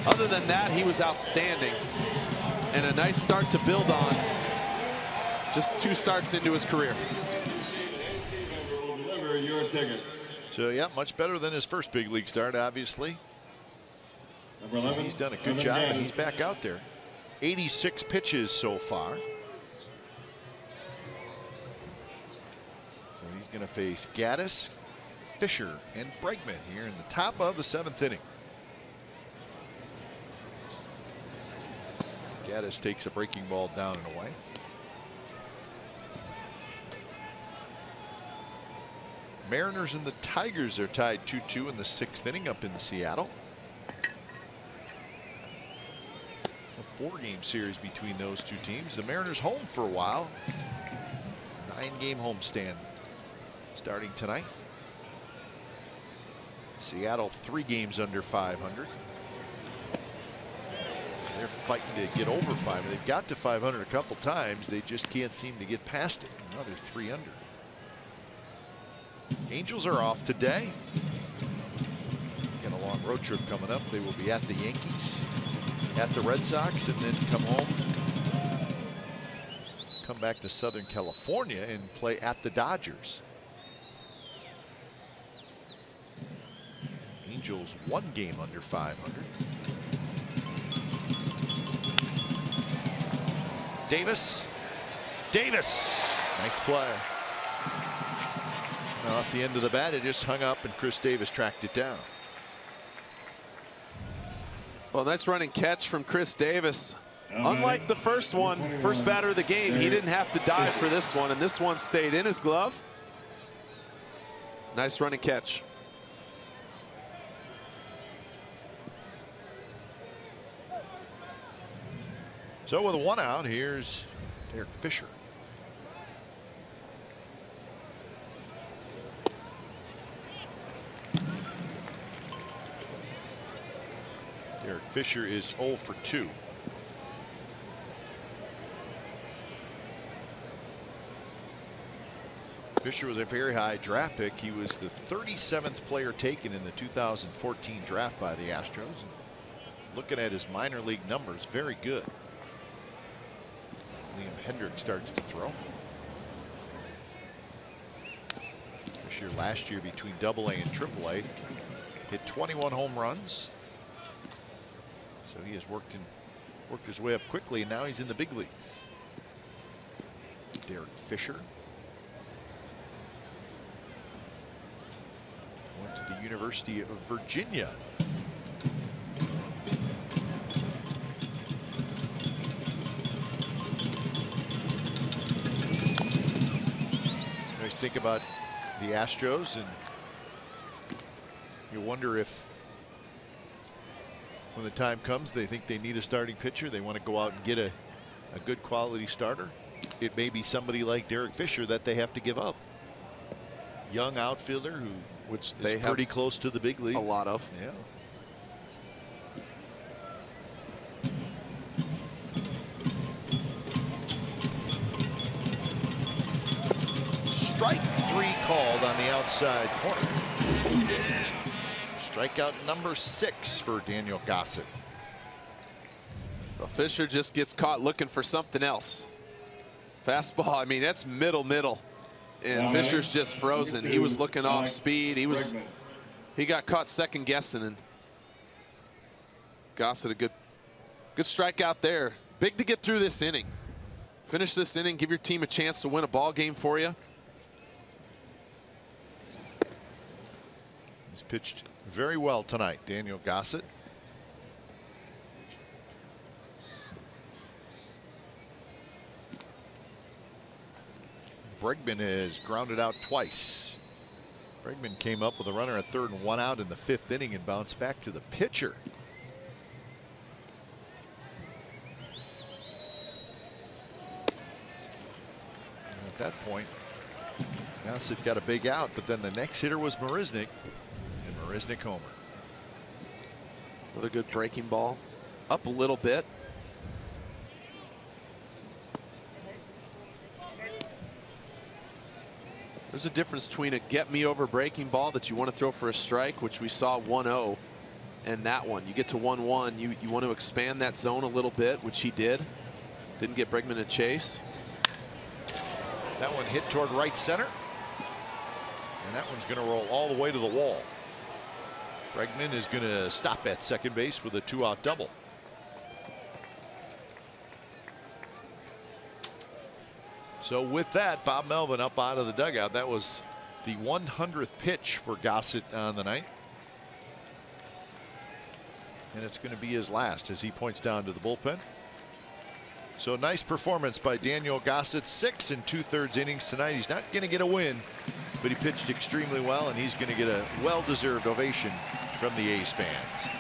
Speaker 7: Other than that, he was outstanding. And a nice start to build on. Just 2 starts into his career.
Speaker 4: Deliver your tickets.
Speaker 1: So, yeah, much better than his first big league start, obviously. So he's done a good job, and he's back out there. 86 pitches so far. So he's going to face Gaddis, Fisher, and Bregman here in the top of the 7th inning. Gaddis takes a breaking ball down and away. Mariners and the Tigers are tied 2-2 in the 6th inning up in Seattle. A 4-game series between those two teams. The Mariners home for a while. 9-game homestand starting tonight. Seattle 3 games under 500. They're fighting to get over 500. They've got to 500 a couple times. They just can't seem to get past it. Another 3 under. Angels are off today. Got a long road trip coming up. They will be at the Yankees, at the Red Sox, and then come home come back to Southern California and play at the Dodgers. Angels 1 game under 500. Davis. Nice play. Now off the end of the bat, it just hung up, and Chris Davis tracked it down.
Speaker 7: Well, nice running catch from Chris Davis. Unlike the first one, first batter of the game, he didn't have to dive for this one, and this one stayed in his glove. Nice running catch.
Speaker 1: So with 1 out, here's Derek Fisher. Derek Fisher is 0 for 2. Fisher was a very high draft pick. He was the 37th player taken in the 2014 draft by the Astros. Looking at his minor league numbers, very good. Liam Hendriks starts to throw. Fisher last year between AA and AAA hit 21 home runs. So he has worked his way up quickly, and now he's in the big leagues. Derek Fisher went to the University of Virginia. Think about the Astros, and you wonder if when the time comes they think they need a starting pitcher, they want to go out and get a good quality starter. It may be somebody like Derek Fisher that they have to give up. Young outfielder which they have pretty close to the big leagues.
Speaker 7: A lot of.
Speaker 1: Yeah. Strike 3 called on the outside corner. Strikeout number 6 for Daniel Gossett.
Speaker 7: Well, Fisher just gets caught looking for something else. Fastball, I mean, that's middle. And Fisher's just frozen. He was looking off speed. He got caught second guessing, and Gossett a good strikeout there. Big to get through this inning. Finish this inning, give your team a chance to win a ball game for you.
Speaker 1: He's pitched very well tonight, Daniel Gossett. Bregman has grounded out twice. Bregman came up with a runner at third and 1 out in the 5th inning and bounced back to the pitcher. And at that point, Gossett got a big out, but then the next hitter was Marisnick, and Marisnick homer.
Speaker 7: Another good breaking ball. Up a little bit. There's a difference between a get-me-over breaking ball that you want to throw for a strike, which we saw 1-0, and that one. You get to 1-1, you want to expand that zone a little bit, which he did. Didn't get Bregman a chase.
Speaker 1: That one hit toward right center. And that one's going to roll all the way to the wall. Bregman is going to stop at second base with a 2-out double. So with that, Bob Melvin up out of the dugout. That was the 100th pitch for Gossett on the night. And it's going to be his last as he points down to the bullpen. So nice performance by Daniel Gossett. 6 2/3 innings tonight. He's not going to get a win, but he pitched extremely well, and he's going to get a well-deserved ovation from the A's fans.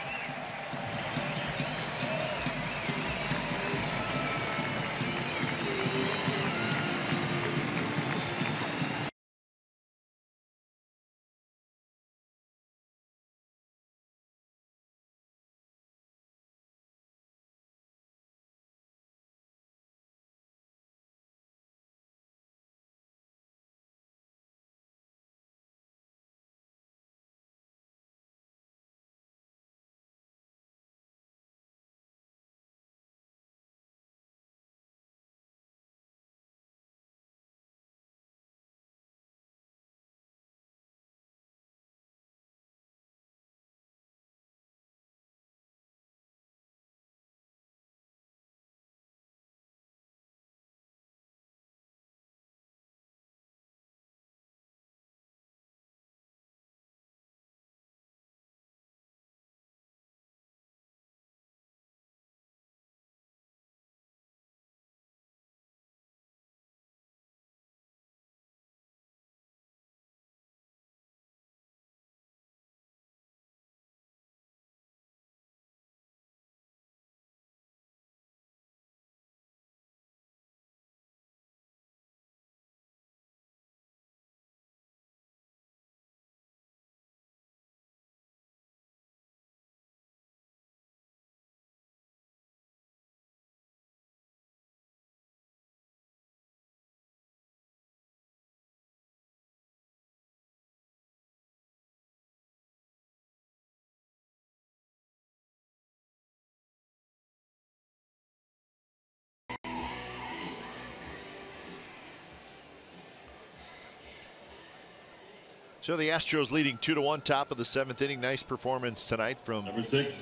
Speaker 1: So the Astros leading 2-1, top of the 7th inning. Nice performance tonight from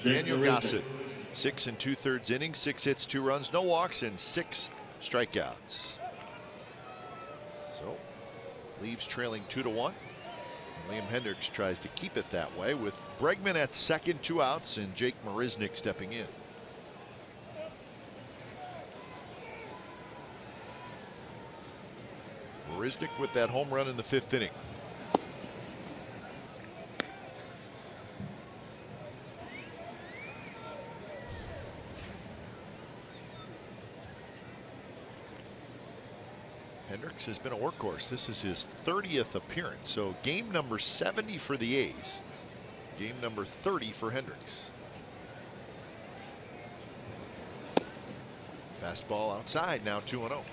Speaker 1: Daniel Gossett. 6 2/3 innings, 6 hits, 2 runs, no walks, and 6 strikeouts. So leaves trailing 2-1. Liam Hendricks tries to keep it that way with Bregman at second, 2 outs, and Jake Marisnick stepping in. Marisnick with that home run in the 5th inning. Hendricks has been a workhorse. This is his 30th appearance. So game number 70 for the A's. Game number 30 for Hendricks. Fastball outside, now 2-0.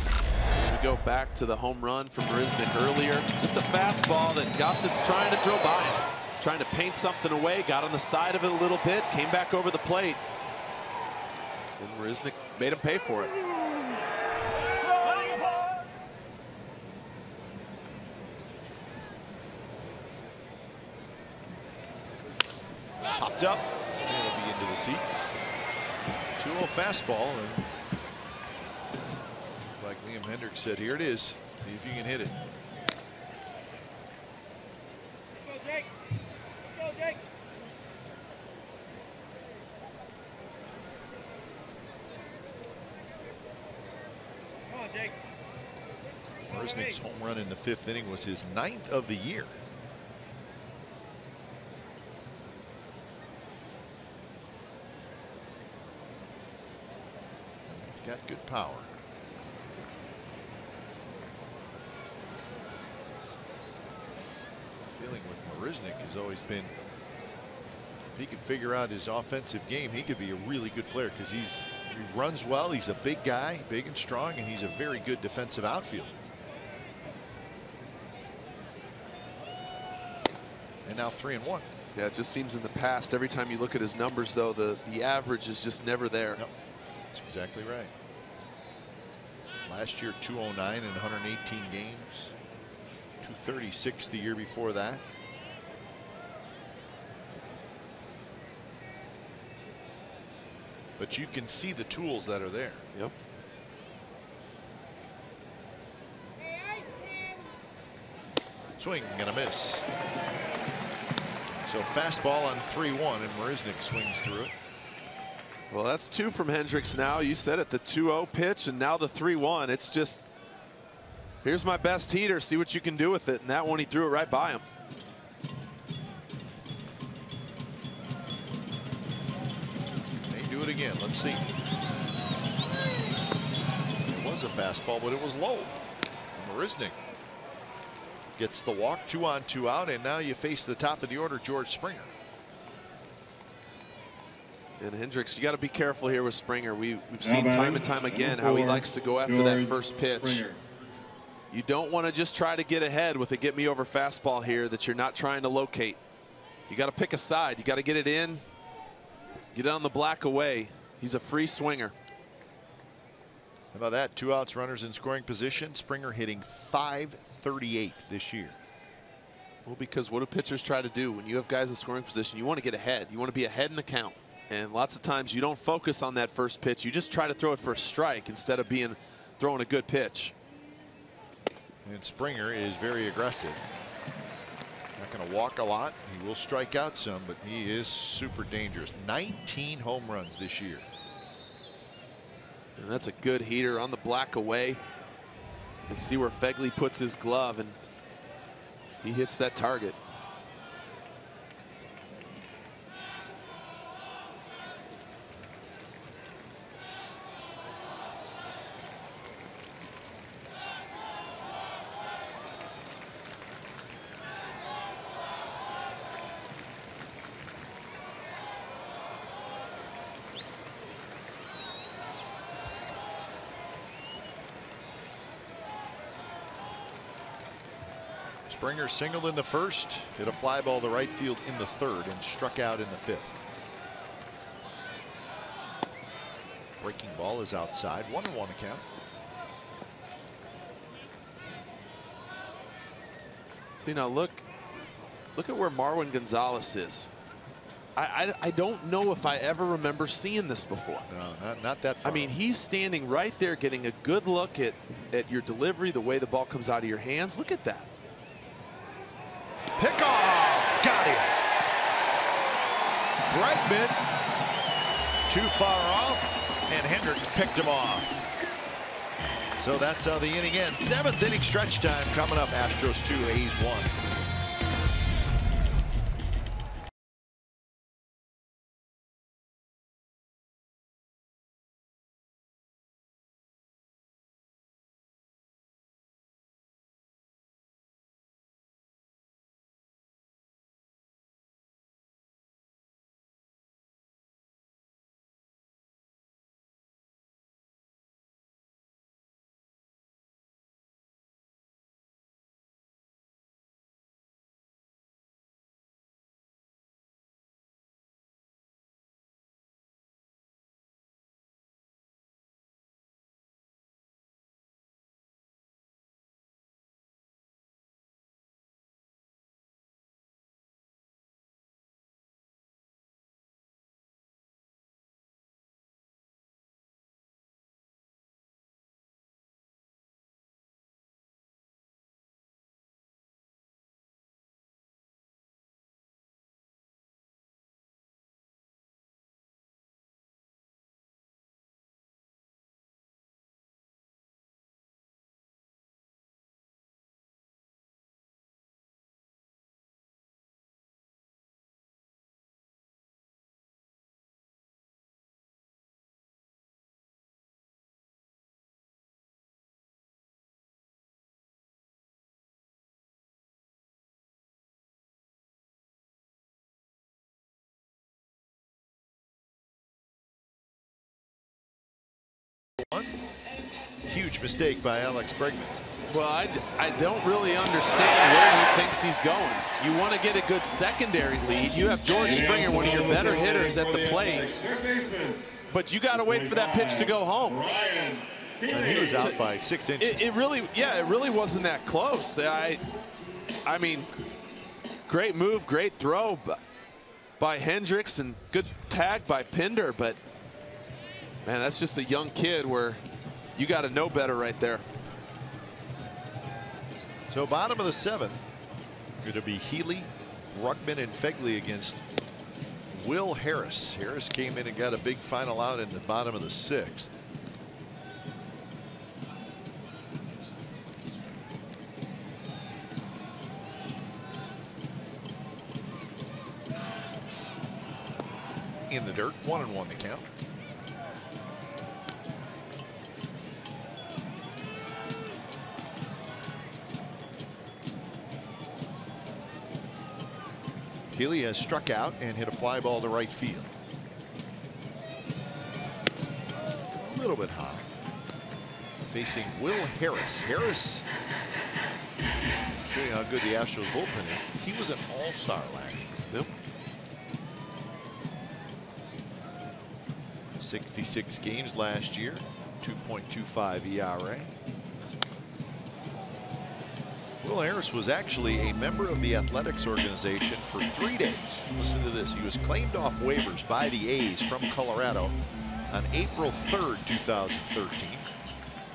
Speaker 7: We go back to the home run from Marisnick earlier. Just a fastball that Gossett's trying to throw by him. Trying to paint something away, got on the side of it a little bit, came back over the plate. And Marisnick made him pay for it.
Speaker 1: Popped up, and it'll be into the seats. 2-0 fastball, and like Liam Hendricks said, here it is. See if you can hit it.
Speaker 8: Let's go, Jake. Let's go, Jake. Come on, Jake.
Speaker 1: Marisnick's home run in the 5th inning was his 9th of the year. He's got good power. Feeling with Marisnick has always been, if he could figure out his offensive game, he could be a really good player because he runs well. He's a big guy, big and strong, and he's a very good defensive outfielder. And now 3-1.
Speaker 7: Yeah, it just seems in the past, every time you look at his numbers, though, the average is just never there.
Speaker 1: Yep. That's exactly right. Last year, 209 in 118 games. 236 the year before that. But you can see the tools that are there.
Speaker 7: Yep.
Speaker 1: Swing and a miss. So fastball on 3-1, and Marisnick swings through it.
Speaker 7: Well, that's 2 from Hendricks now. You said it, the 2-0 pitch, and now the 3-1. It's just, here's my best heater. See what you can do with it. And that one, he threw it right by him.
Speaker 1: May do it again. Let's see. It was a fastball, but it was low. Marisnick gets the walk, 2 on, 2 out, and now you face the top of the order, George Springer.
Speaker 7: And Hendricks, you got to be careful here with Springer. We've seen time and time again how he likes to go after that first pitch. You don't want to just try to get ahead with a get me over fastball here that you're not trying to locate. You got to pick a side. You got to get it in, get it on the black away. He's a free swinger.
Speaker 1: How about that? 2 outs, runners in scoring position. Springer hitting .538 this year.
Speaker 7: Well, because what do pitchers try to do when you have guys in scoring position? You want to get ahead. You want to be ahead in the count. And lots of times you don't focus on that first pitch. You just try to throw it for a strike instead of throwing a good pitch.
Speaker 1: And Springer is very aggressive. Not going to walk a lot. He will strike out some, but he is super dangerous. 19 home runs this year.
Speaker 7: And that's a good heater on the black away. You can see where Fegley puts his glove, and he hits that target.
Speaker 1: Springer singled in the 1st, hit a fly ball to right field in the 3rd, and struck out in the 5th. Breaking ball is outside, 1-1 account.
Speaker 7: See, now look at where Marwin Gonzalez is. I don't know if I ever remember seeing this before.
Speaker 1: No, not that far.
Speaker 7: I mean, he's standing right there getting a good look at your delivery, the way the ball comes out of your hands. Look at that.
Speaker 1: Pick off. Got him. Bregman too far off, and Hendricks picked him off. So that's how the inning ends. 7th inning stretch time coming up. Astros 2, A's 1. Huge mistake by Alex Bregman.
Speaker 7: Well, I don't really understand where he thinks he's going. You want to get a good secondary lead. You have George Springer, one of your better hitters, at the plate. But you got to wait for that pitch to go home.
Speaker 1: And he was out by 6 inches.
Speaker 7: It really wasn't that close. I mean, great move, great throw by Hendricks, and good tag by Pinder. But, man, that's just a young kid where you got to know better right there.
Speaker 1: So bottom of the 7th, going to be Healy, Bregman, and Fegley against Will Harris. Harris came in and got a big final out in the bottom of the 6th. In the dirt, 1-1 the count. Healy has struck out and hit a fly ball to right field. A little bit high. Facing Will Harris. Harris, show you how good the Astros bullpen is. He was an all-star last year.
Speaker 7: Yep.
Speaker 1: 66 games last year, 2.25 ERA. Will Harris was actually a member of the athletics organization for 3 days. Listen to this. He was claimed off waivers by the A's from Colorado on April 3rd, 2013.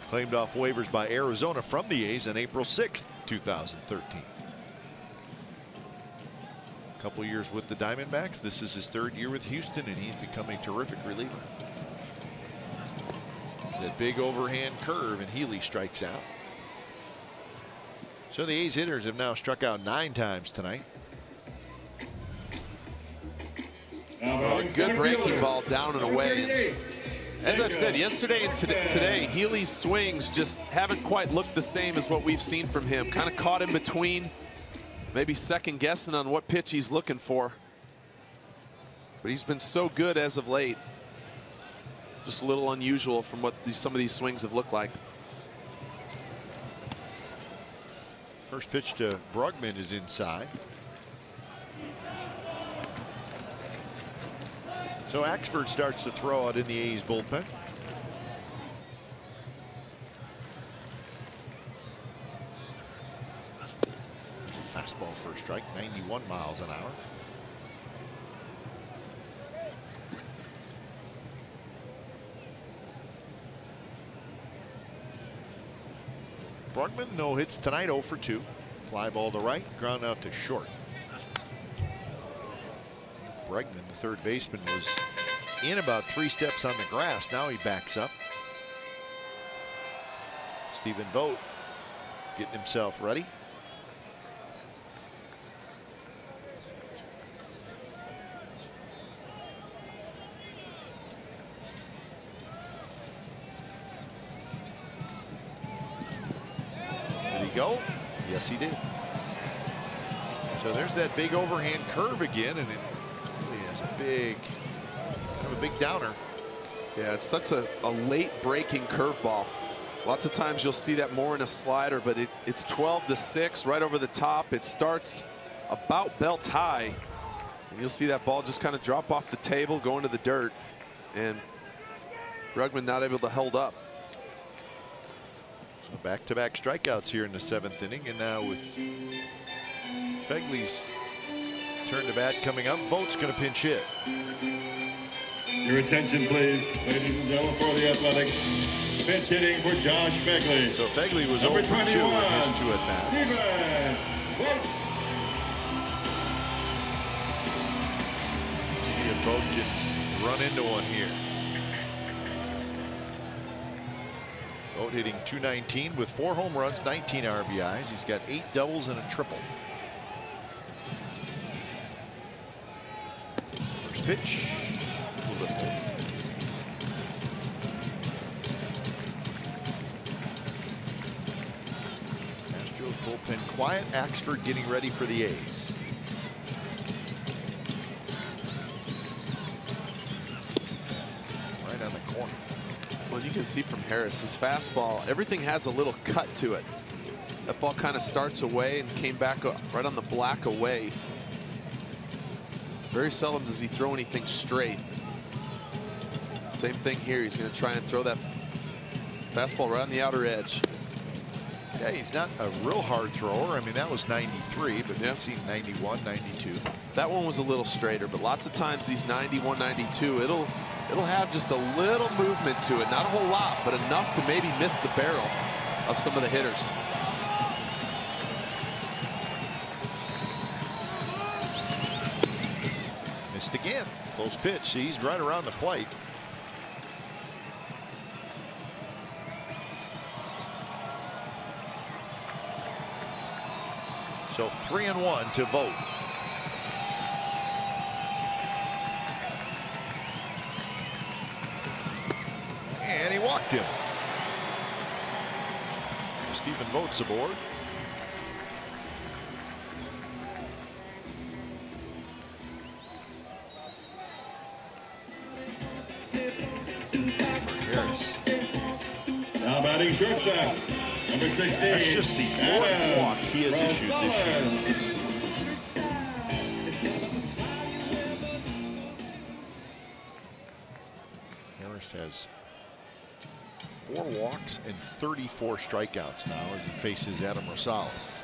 Speaker 1: Claimed off waivers by Arizona from the A's on April 6th, 2013. A couple years with the Diamondbacks. This is his 3rd year with Houston, and he's become a terrific reliever. That big overhand curve, and Healy strikes out. So the A's hitters have now struck out 9 times tonight.
Speaker 7: Oh, a good breaking ball down and away. As I've said yesterday and today, Healy's swings just haven't quite looked the same as what we've seen from him. Kind of caught in between, maybe second guessing on what pitch he's looking for. But he's been so good as of late. Just a little unusual from what some of these swings have looked like.
Speaker 1: First pitch to Bregman is inside. So Axford starts to throw out in the A's bullpen. Fastball for a strike, 91 miles an hour. Bregman, no hits tonight, 0 for 2. Fly ball to right, ground out to short. Bregman, the third baseman, was in about 3 steps on the grass. Now he backs up. Stephen Vogt getting himself ready. Did he go? Yes, he did. So there's that big overhand curve again, and it really has a big, kind of a big downer.
Speaker 7: Yeah, it's such a late breaking curveball. Lots of times you'll see that more in a slider, but it's 12-6 right over the top. It starts about belt high, and you'll see that ball just kind of drop off the table, go into the dirt, and Bregman not able to hold up.
Speaker 1: So back-to-back strikeouts here in the 7th inning, and now with Fegley's turn to bat coming up, Vogt's going to pinch hit.
Speaker 4: Your attention, please, ladies and gentlemen, for the Athletics. Pinch hitting for Josh Fegley.
Speaker 1: So Fegley was 0 for 2 in his 2 at-bats. See if Vogt can run into one here. Vogt hitting .219 with 4 home runs, 19 RBIs. He's got 8 doubles and a triple. First pitch. A little bit low. Astros bullpen quiet. Axford getting ready for the A's. Right on the corner.
Speaker 7: Well, you can see from Harris, his fastball, everything has a little cut to it. That ball kind of starts away and came back right on the black away. Very seldom does he throw anything straight. Same thing here. He's going to try and throw that fastball right on the outer edge.
Speaker 1: Yeah, he's not a real hard thrower. I mean, that was 93, but we've seen 91, 92.
Speaker 7: That one was a little straighter, but lots of times these 91, 92, it'll have just a little movement to it. Not a whole lot, but enough to maybe miss the barrel of some of the hitters.
Speaker 1: Missed again. Close pitch. He's right around the plate. So 3-1 to Vogt. And he walked him. Stephen Vogt's aboard. Harris.
Speaker 4: Now batting shortstop, number 16.
Speaker 1: That's just the 4th walk he has issued this year. Harris has 4 walks and 34 strikeouts now as he faces Adam Rosales.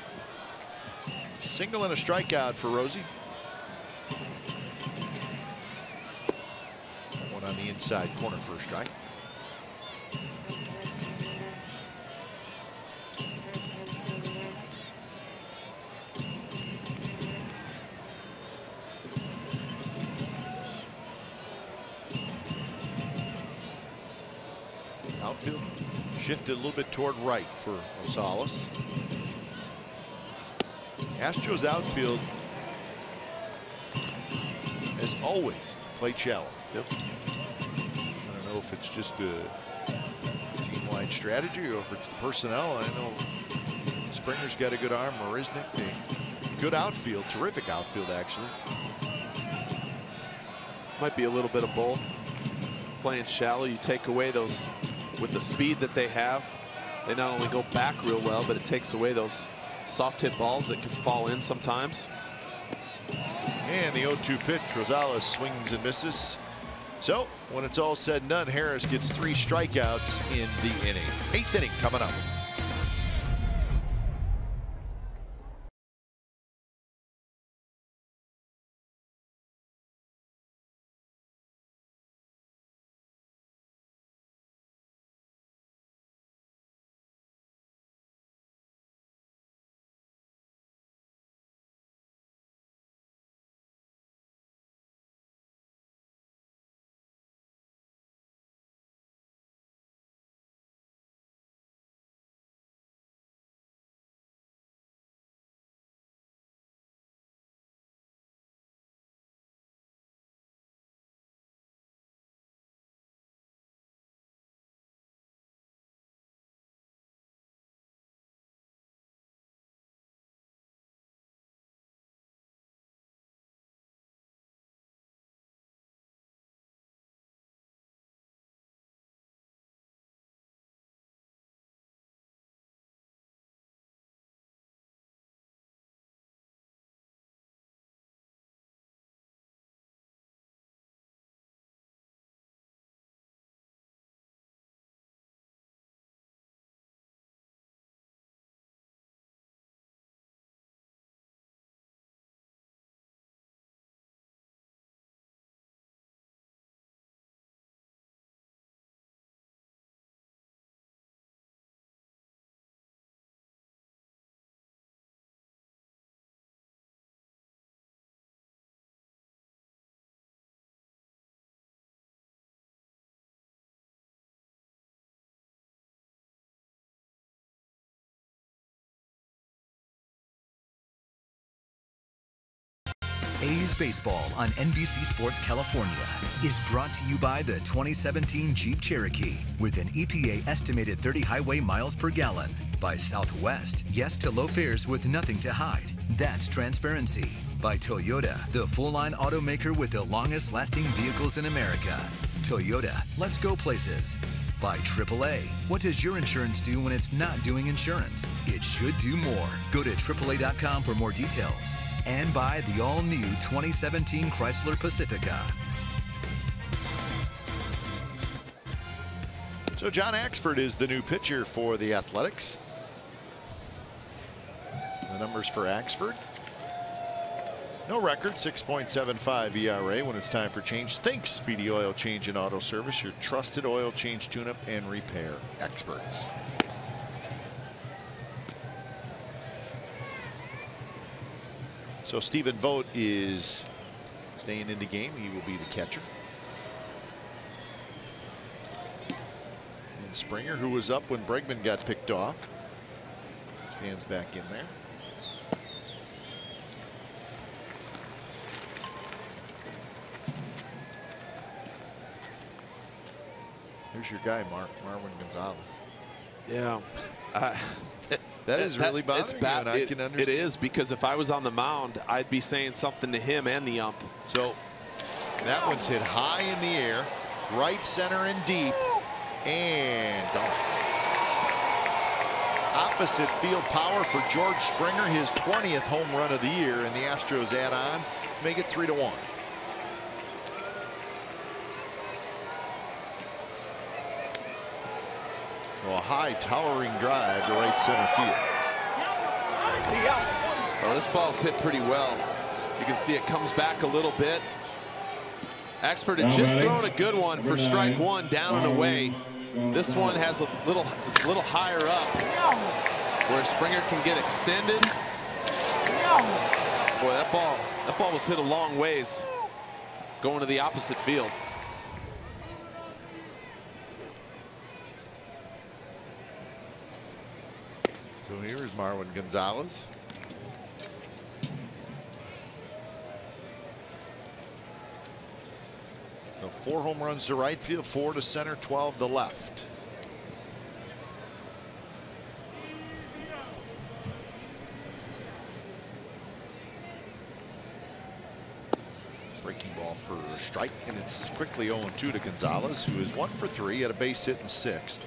Speaker 1: Single and a strikeout for Rosie. One on the inside corner for a strike. Outfield shifted a little bit toward right for Rosales. Astros outfield, as always, played shallow.
Speaker 7: Yep.
Speaker 1: I don't know if it's just a team-wide strategy or if it's the personnel. I know Springer's got a good arm. Marisnick, good outfield, terrific outfield actually.
Speaker 7: Might be a little bit of both. Playing shallow, you take away those, with the speed that they have, they not only go back real well, but it takes away those soft hit balls that can fall in sometimes.
Speaker 1: And the 0-2 pitch, Rosales swings and misses. So when it's all said and done, Harris gets 3 strikeouts in the inning. 8th inning coming up.
Speaker 3: A's Baseball on NBC Sports California is brought to you by the 2017 Jeep Cherokee with an EPA estimated 30 highway miles per gallon. By Southwest, yes to low fares with nothing to hide. That's transparency. By Toyota, the full-line automaker with the longest lasting vehicles in America. Toyota, let's go places. By AAA, what does your insurance do when it's not doing insurance? It should do more. Go to AAA.com for more details. And by the all-new 2017 Chrysler Pacifica.
Speaker 1: So John Axford is the new pitcher for the Athletics. The numbers for Axford. No record, 6.75 ERA. When it's time for change, think Speedy Oil Change and Auto Service, your trusted oil change, tune-up, and repair experts. So Stephen Vogt is staying in the game. He will be the catcher. And Springer, who was up when Bregman got picked off, stands back in there. Here's your guy, Marwin Gonzalez.
Speaker 7: Yeah.
Speaker 1: That is really bothering
Speaker 7: it's
Speaker 1: you,
Speaker 7: bad.
Speaker 1: and I can understand.
Speaker 7: It is, because if I was on the mound, I'd be saying something to him and the ump.
Speaker 1: So that one's hit high in the air, right center and deep, and gone. Opposite field power for George Springer, his 20th home run of the year, and the Astros add on, make it 3-1. Well, a high towering drive to right center field.
Speaker 7: Well, this ball's hit pretty well. You can see it comes back a little bit. Axford had just thrown a good one for strike one, down and away. This one has it's a little higher up where Springer can get extended. Boy, that ball was hit a long ways going to the opposite field.
Speaker 1: So here's Marwin Gonzalez. So 4 home runs to right field, 4 to center, 12 to left. Breaking ball for a strike, and it's quickly 0-2 to Gonzalez, who is 1 for 3 at a base hit in the 6th.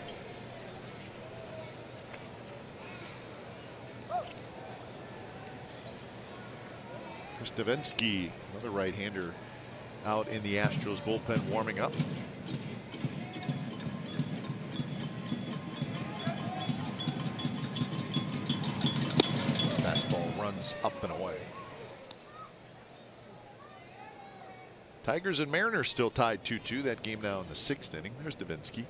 Speaker 1: Divinsky, another right-hander, out in the Astros bullpen warming up. Fastball runs up and away. Tigers and Mariners still tied 2-2. That game now in the 6th inning. There's Divinsky.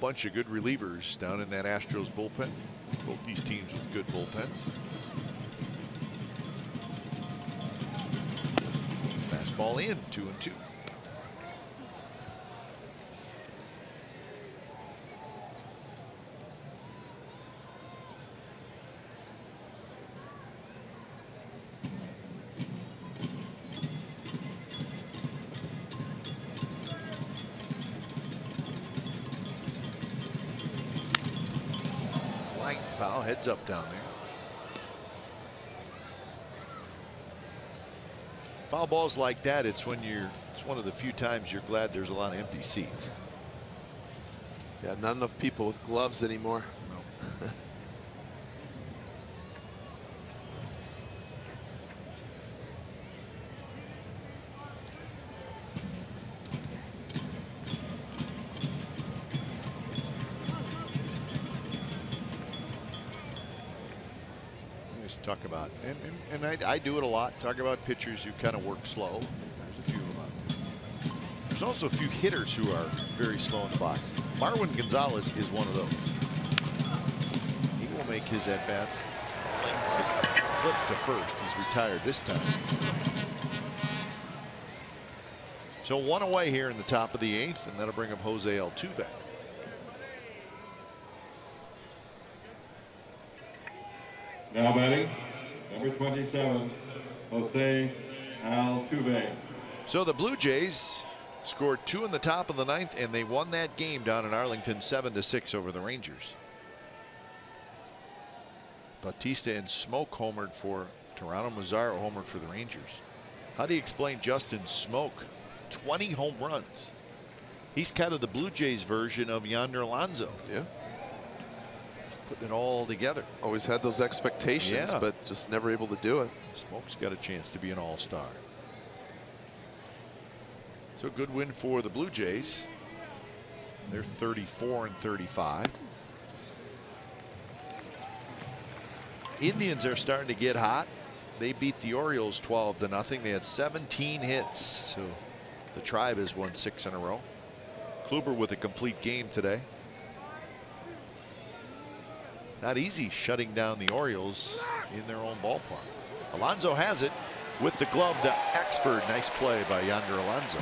Speaker 1: Bunch of good relievers down in that Astros bullpen. Both these teams with good bullpens. Fastball in, 2-2. Foul, heads up down there. Foul balls like that, it's one of the few times you're glad there's a lot of empty seats.
Speaker 7: Yeah, not enough people with gloves anymore.
Speaker 1: No. Talk about, and I do it a lot, talk about pitchers who kind of work slow. There's a few of them out there. There's also a few hitters who are very slow in the box. Marwin Gonzalez is one of those. He will make his at-bats lengthy. Flip to first. He's retired this time. So 1 away here in the top of the 8th, and that'll bring up Jose Altuve.
Speaker 4: Now batting, number 27, Jose Altuve.
Speaker 1: So the Blue Jays scored 2 in the top of the 9th, and they won that game down in Arlington 7-6 over the Rangers. Bautista and Smoke homered for Toronto. Mazzaro homered for the Rangers. How do you explain Justin Smoke? 20 home runs. He's kind of the Blue Jays version of Yonder Alonso.
Speaker 7: Yeah.
Speaker 1: Putting it all together.
Speaker 7: Always had those expectations,
Speaker 1: yeah,
Speaker 7: but just never able to do it.
Speaker 1: Smoke's got a chance to be an all-star. So good win for the Blue Jays. They're 34-35. Indians are starting to get hot. They beat the Orioles 12-0. They had 17 hits. So the Tribe has won 6 in a row. Kluber with a complete game today. Not easy shutting down the Orioles in their own ballpark. Alonso has it with the glove to Axford. Nice play by Yonder Alonso.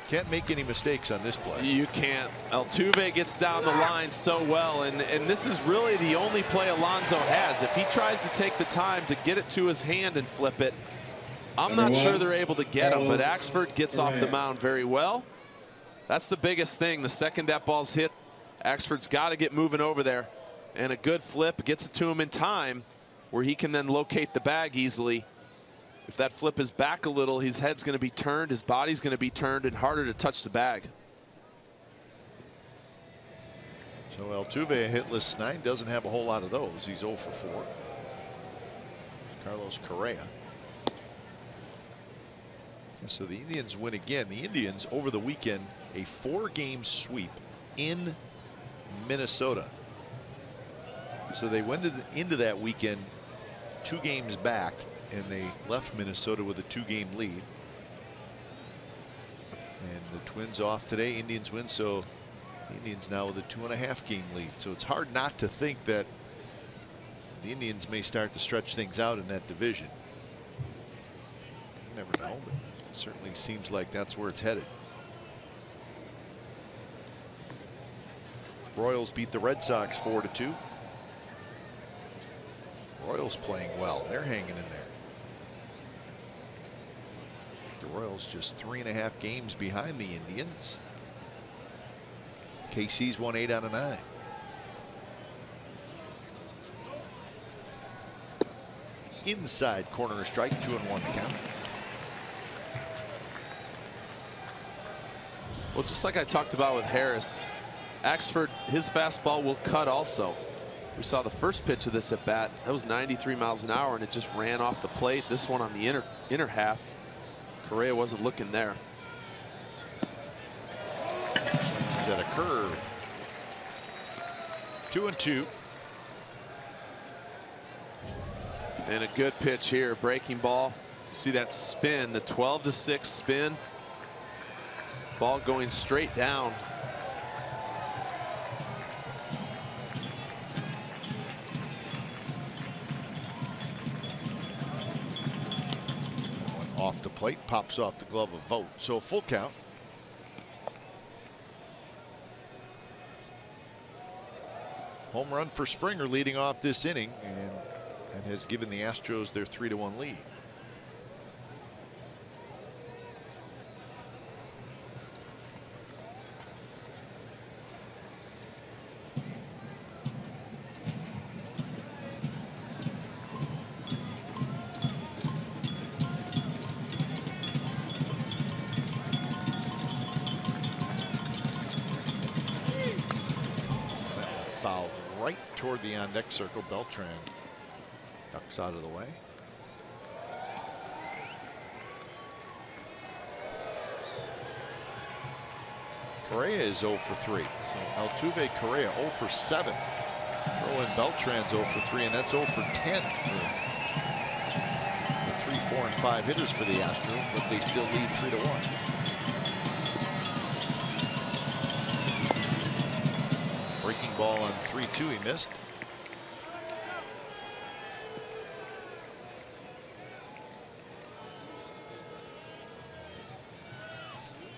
Speaker 1: Can't make any mistakes on this play.
Speaker 7: You can't. Altuve gets down the line so well, and this is really the only play Alonso has. If he tries to take the time to get it to his hand and flip it, I'm not sure they're able to get him, but Axford gets off the mound very well. That's the biggest thing. The second that ball's hit, Axford's got to get moving over there, and a good flip gets it to him in time where he can then locate the bag easily. If that flip is back a little, his head's going to be turned, his body's going to be turned, and harder to touch the bag.
Speaker 1: So Altuve, a hitless 9, doesn't have a whole lot of those. He's 0 for 4. Carlos Correa. So the Indians win again. The Indians over the weekend, a 4-game sweep in Minnesota. So they went into that weekend 2 games back, and they left Minnesota with a 2-game lead. And the Twins off today. Indians win, so the Indians now with a 2.5-game lead. So it's hard not to think that the Indians may start to stretch things out in that division. You never know, but it certainly seems like that's where it's headed. Royals beat the Red Sox 4-2. Royals playing well. They're hanging in there. The Royals just 3.5 games behind the Indians. KC's won 8 out of 9. Inside corner, a strike, 2-1 the count.
Speaker 7: Well, just like I talked about with Harris, Axford, his fastball will cut also. We saw the first pitch of this at bat. That was 93 miles an hour, and it just ran off the plate. This one on the inner half. Correa wasn't looking there.
Speaker 1: He's at a curve. 2-2.
Speaker 7: And a good pitch here, breaking ball. You see that spin, the 12-6 spin. Ball going straight down.
Speaker 1: Off the plate, pops off the glove of Vogt. So full count. Home run for Springer leading off this inning, and that has given the Astros their 3-1 lead. Fouled right toward the on deck circle. Beltran ducks out of the way. Correa is 0 for 3. So Altuve, Correa 0 for 7. Throw in Beltran's 0 for 3, and that's 0 for 10 for the 3, 4, and 5 hitters for the Astros, but they still lead 3-1. Breaking ball on 3-2, he missed.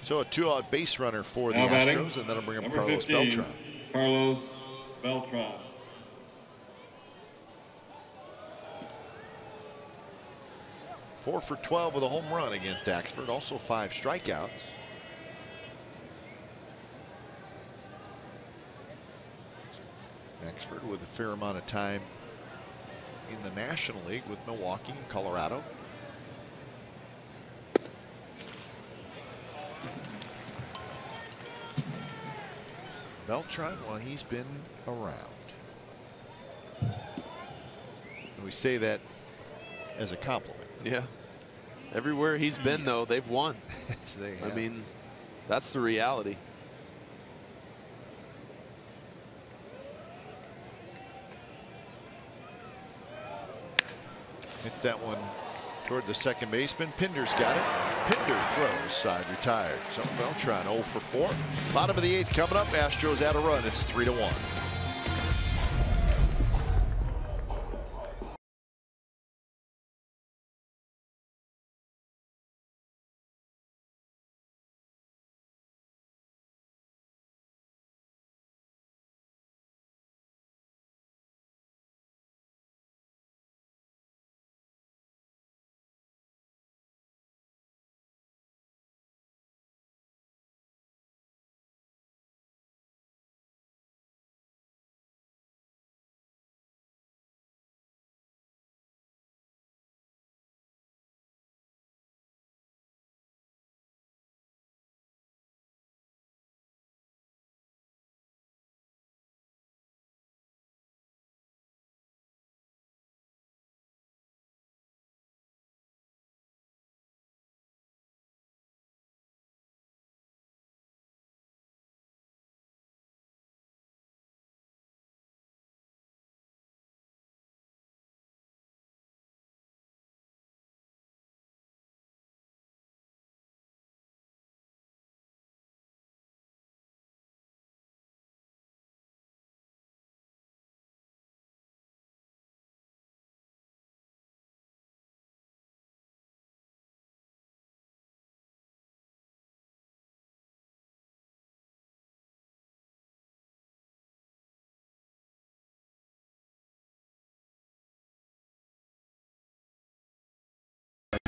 Speaker 1: So a 2-out base runner for the Astros, and that'll bring up Carlos
Speaker 4: 15,
Speaker 1: Beltran.
Speaker 4: Carlos Beltran.
Speaker 1: Four for 12 with a home run against Axford. Also 5 strikeouts. Axford with a fair amount of time in the National League with Milwaukee and Colorado. Beltran, well, he's been around. And we say that as a compliment.
Speaker 7: Yeah. Everywhere he's been, though, they've won.
Speaker 1: Yes, they have.
Speaker 7: I mean, that's the reality.
Speaker 1: It's that one toward the second baseman. Pinder's got it. Pinder throws, side retired. So Beltran 0 for 4. Bottom of the 8th coming up. Astros add a run. It's 3-1.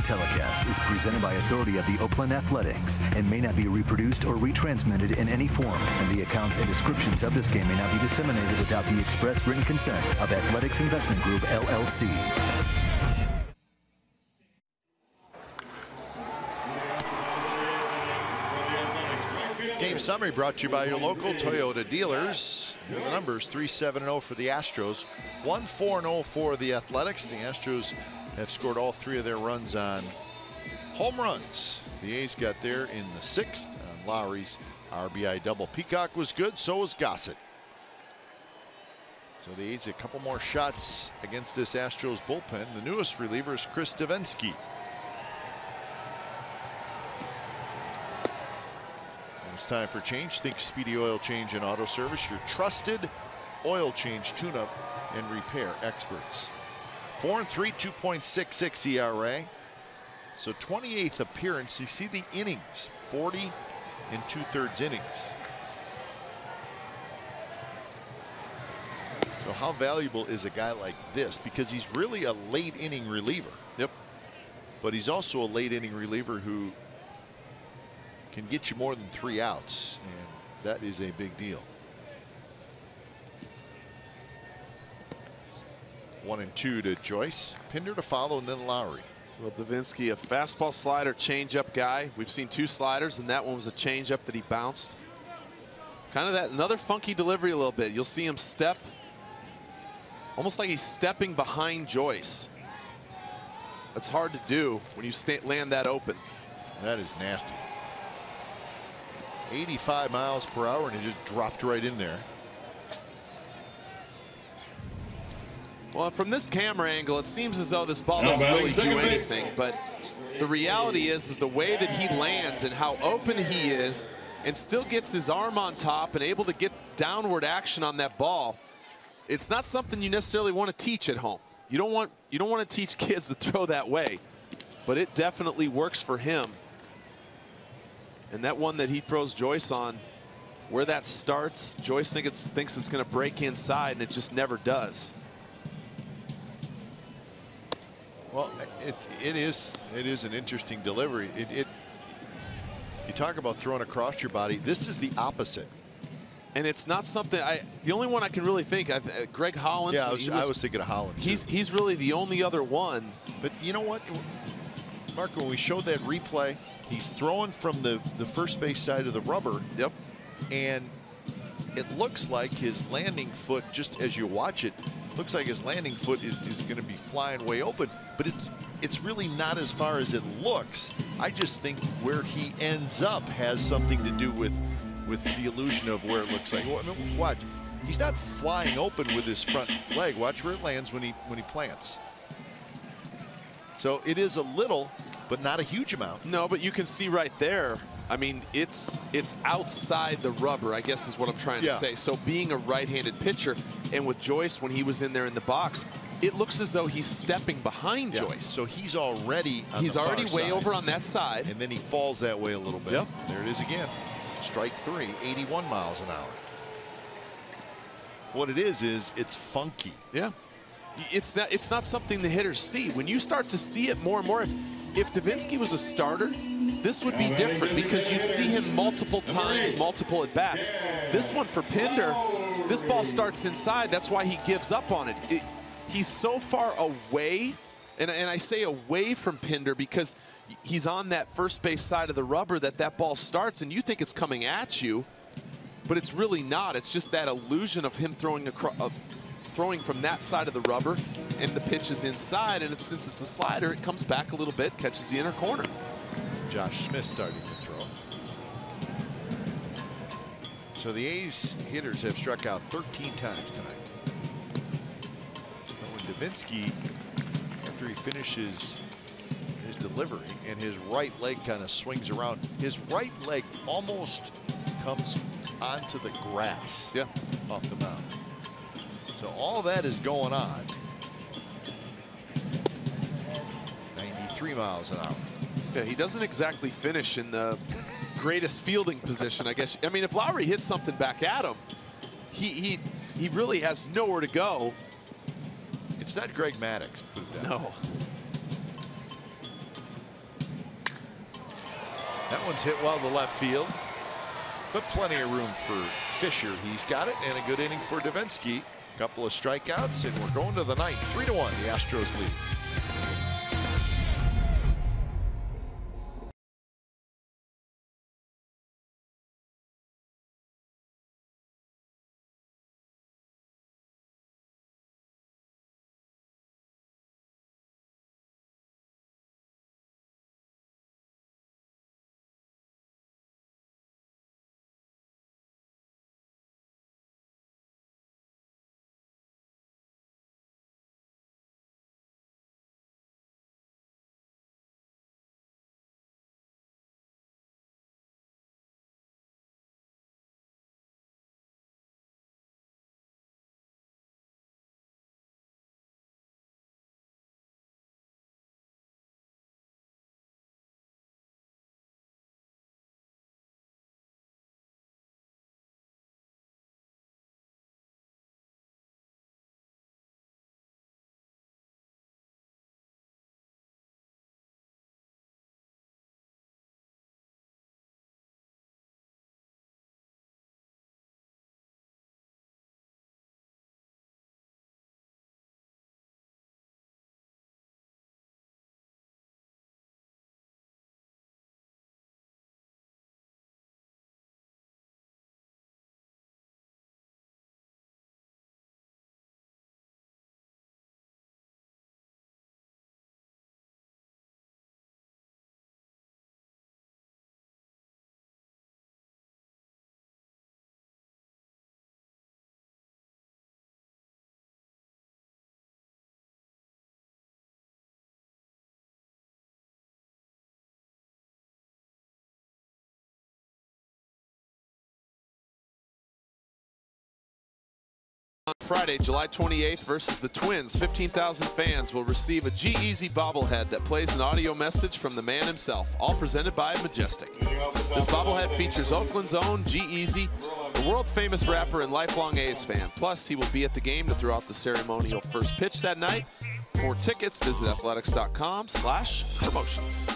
Speaker 3: Telecast is presented by authority of the Oakland Athletics and may not be reproduced or retransmitted in any form, and the accounts and descriptions of this game may not be disseminated without the express written consent of Athletics Investment Group, LLC.
Speaker 1: Game summary brought to you by your local Toyota dealers. Here are the numbers: 3-7-0 for the Astros, 1-4-0 for the Athletics. The Astros have scored all 3 of their runs on home runs. The A's got there in the 6th on Lowry's RBI double. Peacock was good, so was Gossett. So the A's a couple more shots against this Astros bullpen. The newest reliever is Chris Divinsky. It's time for change. Think Speedy Oil Change and Auto Service, your trusted oil change, tune-up, and repair experts. 4-3, 2.66 ERA. So 28th appearance. You see the innings, 40 and 2/3 innings. So how valuable is a guy like this? Because he's really a late inning reliever.
Speaker 7: Yep.
Speaker 1: But he's also a late inning reliever who can get you more than 3 outs, and that is a big deal. 1-2 to Joyce. Pinder to follow, and then Lowry.
Speaker 7: Well, Divinsky, a fastball, slider, changeup guy. We've seen 2 sliders, and that one was a changeup that he bounced. Kind of that another funky delivery a little bit. You'll see him step, almost like he's stepping behind Joyce. That's hard to do when you land that open.
Speaker 1: That is nasty. 85 miles per hour, and it just dropped right in there.
Speaker 7: Well, from this camera angle, it seems as though this ball doesn't really do anything, but the reality is the way that he lands and how open he is and still gets his arm on top and able to get downward action on that ball. It's not something you necessarily want to teach at home. You don't want to teach kids to throw that way, but it definitely works for him. And that one that he throws Joyce on, where that starts, Joyce thinks it's going to break inside, and it just never does.
Speaker 1: Well, it is an interesting delivery. You talk about throwing across your body. This is the opposite.
Speaker 7: And it's not something the only one I can really think of, Greg Holland.
Speaker 1: Yeah, I was thinking of Holland.
Speaker 7: He's really the only other one.
Speaker 1: But you know what, Mark, when we showed that replay, he's throwing from the first base side of the rubber.
Speaker 7: Yep.
Speaker 1: And it looks like his landing foot, just as you watch it, looks like his landing foot is going to be flying way open. But it's really not as far as it looks. I just think where he ends up has something to do with the illusion of where it looks like. Well, I mean, watch. He's not flying open with his front leg. Watch where it lands when he plants. So it is a little, but not a huge amount.
Speaker 7: No, but you can see right there. I mean, it's outside the rubber, I guess is what I'm trying to say. So being a right-handed pitcher, and with Joyce when he was in there in the box, it looks as though he's stepping behind Joyce.
Speaker 1: So he's already on
Speaker 7: he's
Speaker 1: the
Speaker 7: already
Speaker 1: far
Speaker 7: way
Speaker 1: side,
Speaker 7: over on that side.
Speaker 1: and then he falls that way a little bit.
Speaker 7: Yep.
Speaker 1: There it is again. Strike three, 81 miles an hour. What it is it's funky.
Speaker 7: Yeah. It's not something the hitters see. When you start to see it more and more, if Divinsky was a starter, this would be different because you'd see him multiple times, multiple at bats. This one for Pinder, this ball starts inside. That's why he gives up on it. He's so far away, and I say away from Pinder because he's on that first base side of the rubber that ball starts, and you think it's coming at you, but it's really not. It's just that illusion of him throwing from that side of the rubber, and the pitch is inside, and since it's a slider, it comes back a little bit, catches the inner corner.
Speaker 1: It's Josh Smith starting to throw. So the A's hitters have struck out 13 times tonight. And when Divinsky, after he finishes his delivery and his right leg kind of swings around, his right leg almost comes onto the grass off the mound. So all that is going on. 93 miles an hour.
Speaker 7: Yeah, he doesn't exactly finish in the greatest fielding position, I guess. I mean, if Lowry hits something back at him, he really has nowhere to go.
Speaker 1: It's not Greg Maddux. Put it that way.
Speaker 7: No.
Speaker 1: That one's hit well to left field, but plenty of room for Fisher. He's got it, and a good inning for Divinsky. Couple of strikeouts, and we're going to the ninth. 3-1, the Astros lead.
Speaker 7: On Friday, July 28th versus the Twins, 15,000 fans will receive a G-Eazy bobblehead that plays an audio message from the man himself, all presented by Majestic. This bobblehead features Oakland's own G-Eazy, a world-famous rapper and lifelong A's fan. Plus, he will be at the game to throw out the ceremonial first pitch that night. For tickets, visit athletics.com/promotions.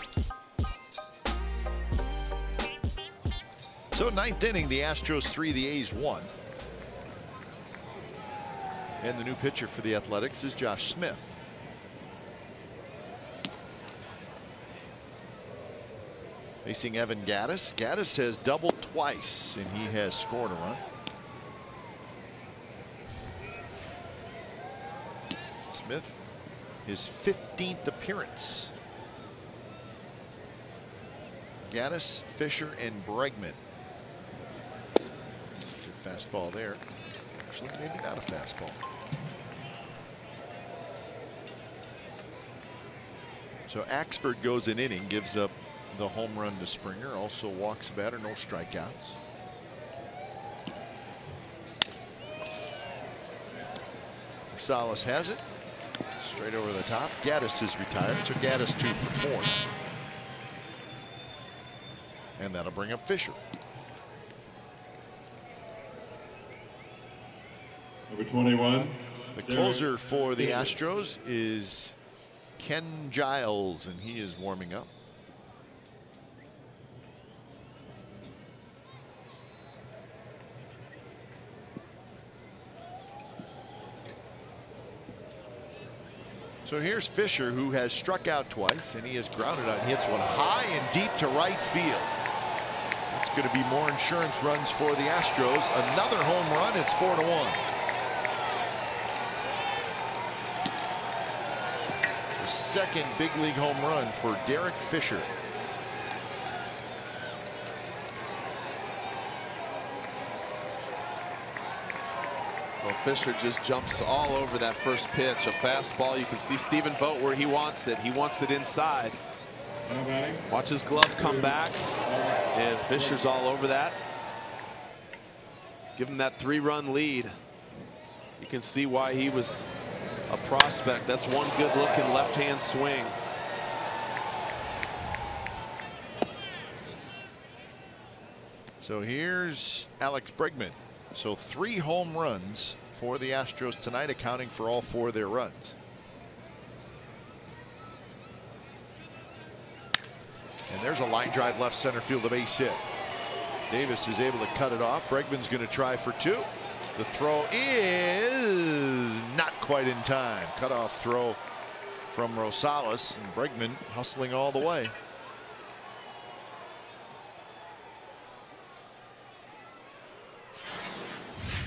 Speaker 1: So ninth inning, the Astros 3, the A's 1. And the new pitcher for the Athletics is Josh Smith. Facing Evan Gattis. Gattis has doubled twice, and he has scored a run. Smith, his 15th appearance. Gattis, Fisher, and Bregman. Good fastball there. Actually, maybe not a fastball. So Axford goes an inning, gives up the home run to Springer. Also walks the batter, no strikeouts. Rosales has it. Straight over the top. Gattis is retired, so Gattis 2 for 4. And that'll bring up Fisher.
Speaker 4: Number 21.
Speaker 1: The closer for the Astros is Ken Giles, and he is warming up. So here's Fisher, who has struck out twice, and he has grounded out. Hits one high and deep to right field. That's going to be more insurance runs for the Astros. Another home run. It's 4-1. So second big league home run for Derek Fisher.
Speaker 7: Well, Fisher just jumps all over that first pitch. A fastball. You can see Stephen Vogt where he wants it. He wants it inside. Watch his glove come back. And Fisher's all over that. Give him that 3-run lead. You can see why he was a prospect. That's one good looking left-hand swing.
Speaker 1: So here's Alex Bregman. So 3 home runs for the Astros tonight, accounting for all 4 of their runs. And there's a line drive left center field, a base hit. Davis is able to cut it off. Bregman's going to try for 2. The throw is not quite in time. Cut off throw from Rosales, and Bregman hustling all the way.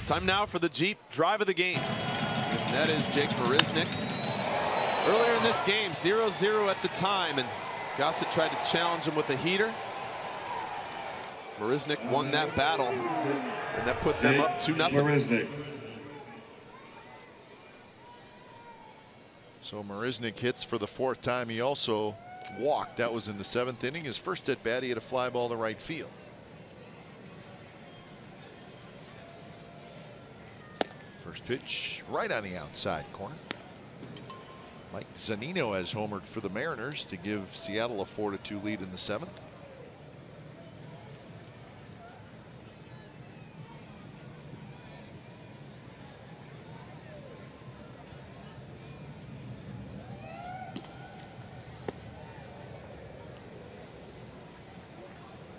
Speaker 7: Time now for the Jeep drive of the game. And that is Jake Marisnick. Earlier in this game, 0-0 at the time, and Gossett tried to challenge him with a heater. Marisnick won that battle, and that put them up 2-0.
Speaker 1: So Marisnick hits for the 4th time. He also walked. That was in the 7th inning. His first at bat, he had a fly ball to right field. First pitch right on the outside corner. Mike Zunino has homered for the Mariners to give Seattle a 4-2 lead in the 7th.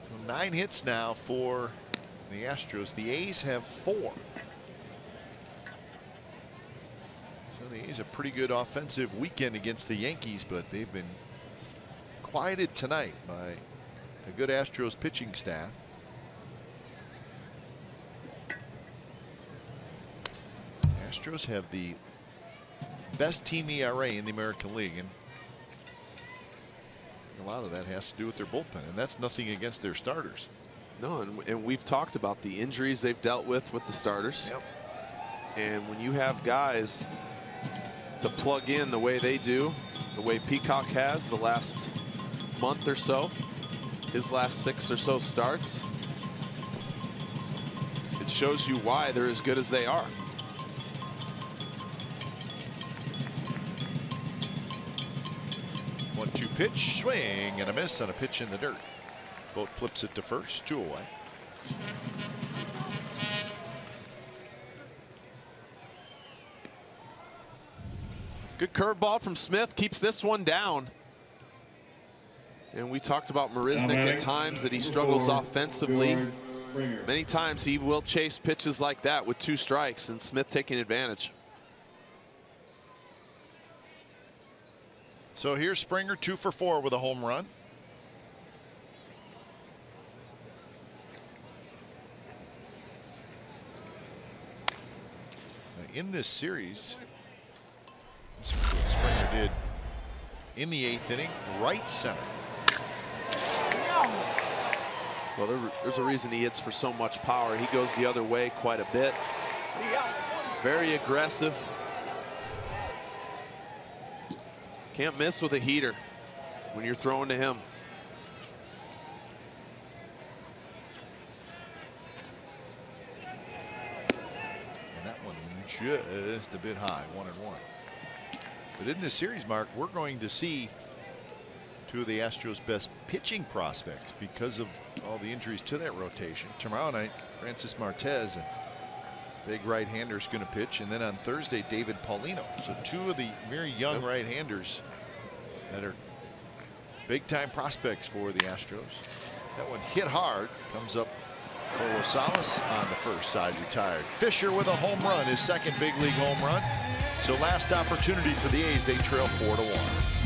Speaker 1: So 9 hits now for the Astros. The A's have 4. The A's a pretty good offensive weekend against the Yankees, but they've been quieted tonight by a good Astros pitching staff. Astros have the best team ERA in the American League, and a lot of that has to do with their bullpen, and that's nothing against their starters.
Speaker 7: No, and we've talked about the injuries they've dealt with the starters.
Speaker 1: Yep.
Speaker 7: And when you have guys to plug in the way they do, the way Peacock has the last month or so, his last 6 or so starts, it shows you why they're as good as they are.
Speaker 1: pitch, swing and a miss on a pitch in the dirt. Vogt flips it to first, 2 away.
Speaker 7: Good curveball from Smith, keeps this one down. And we talked about Marisnick at times that he struggles offensively. Many times he will chase pitches like that with 2 strikes, and Smith taking advantage.
Speaker 1: So here's Springer, 2 for 4 with a home run. In this series, Springer did in the 8th inning, right center.
Speaker 7: Well, there's a reason he hits for so much power. He goes the other way quite a bit. Very aggressive. Can't miss with a heater when you're throwing to him.
Speaker 1: And that one just a bit high, 1-1. But in this series, Mark, we're going to see 2 of the Astros' best pitching prospects because of all the injuries to that rotation. Tomorrow night, Francis Martez, a big right-hander, is going to pitch. And then on Thursday, David Paulino. So 2 of the very young right-handers that are big-time prospects for the Astros. That one hit hard, comes up for Rosales on the first side, retired. Fisher with a home run, his 2nd big league home run. So last opportunity for the A's, they trail 4-1.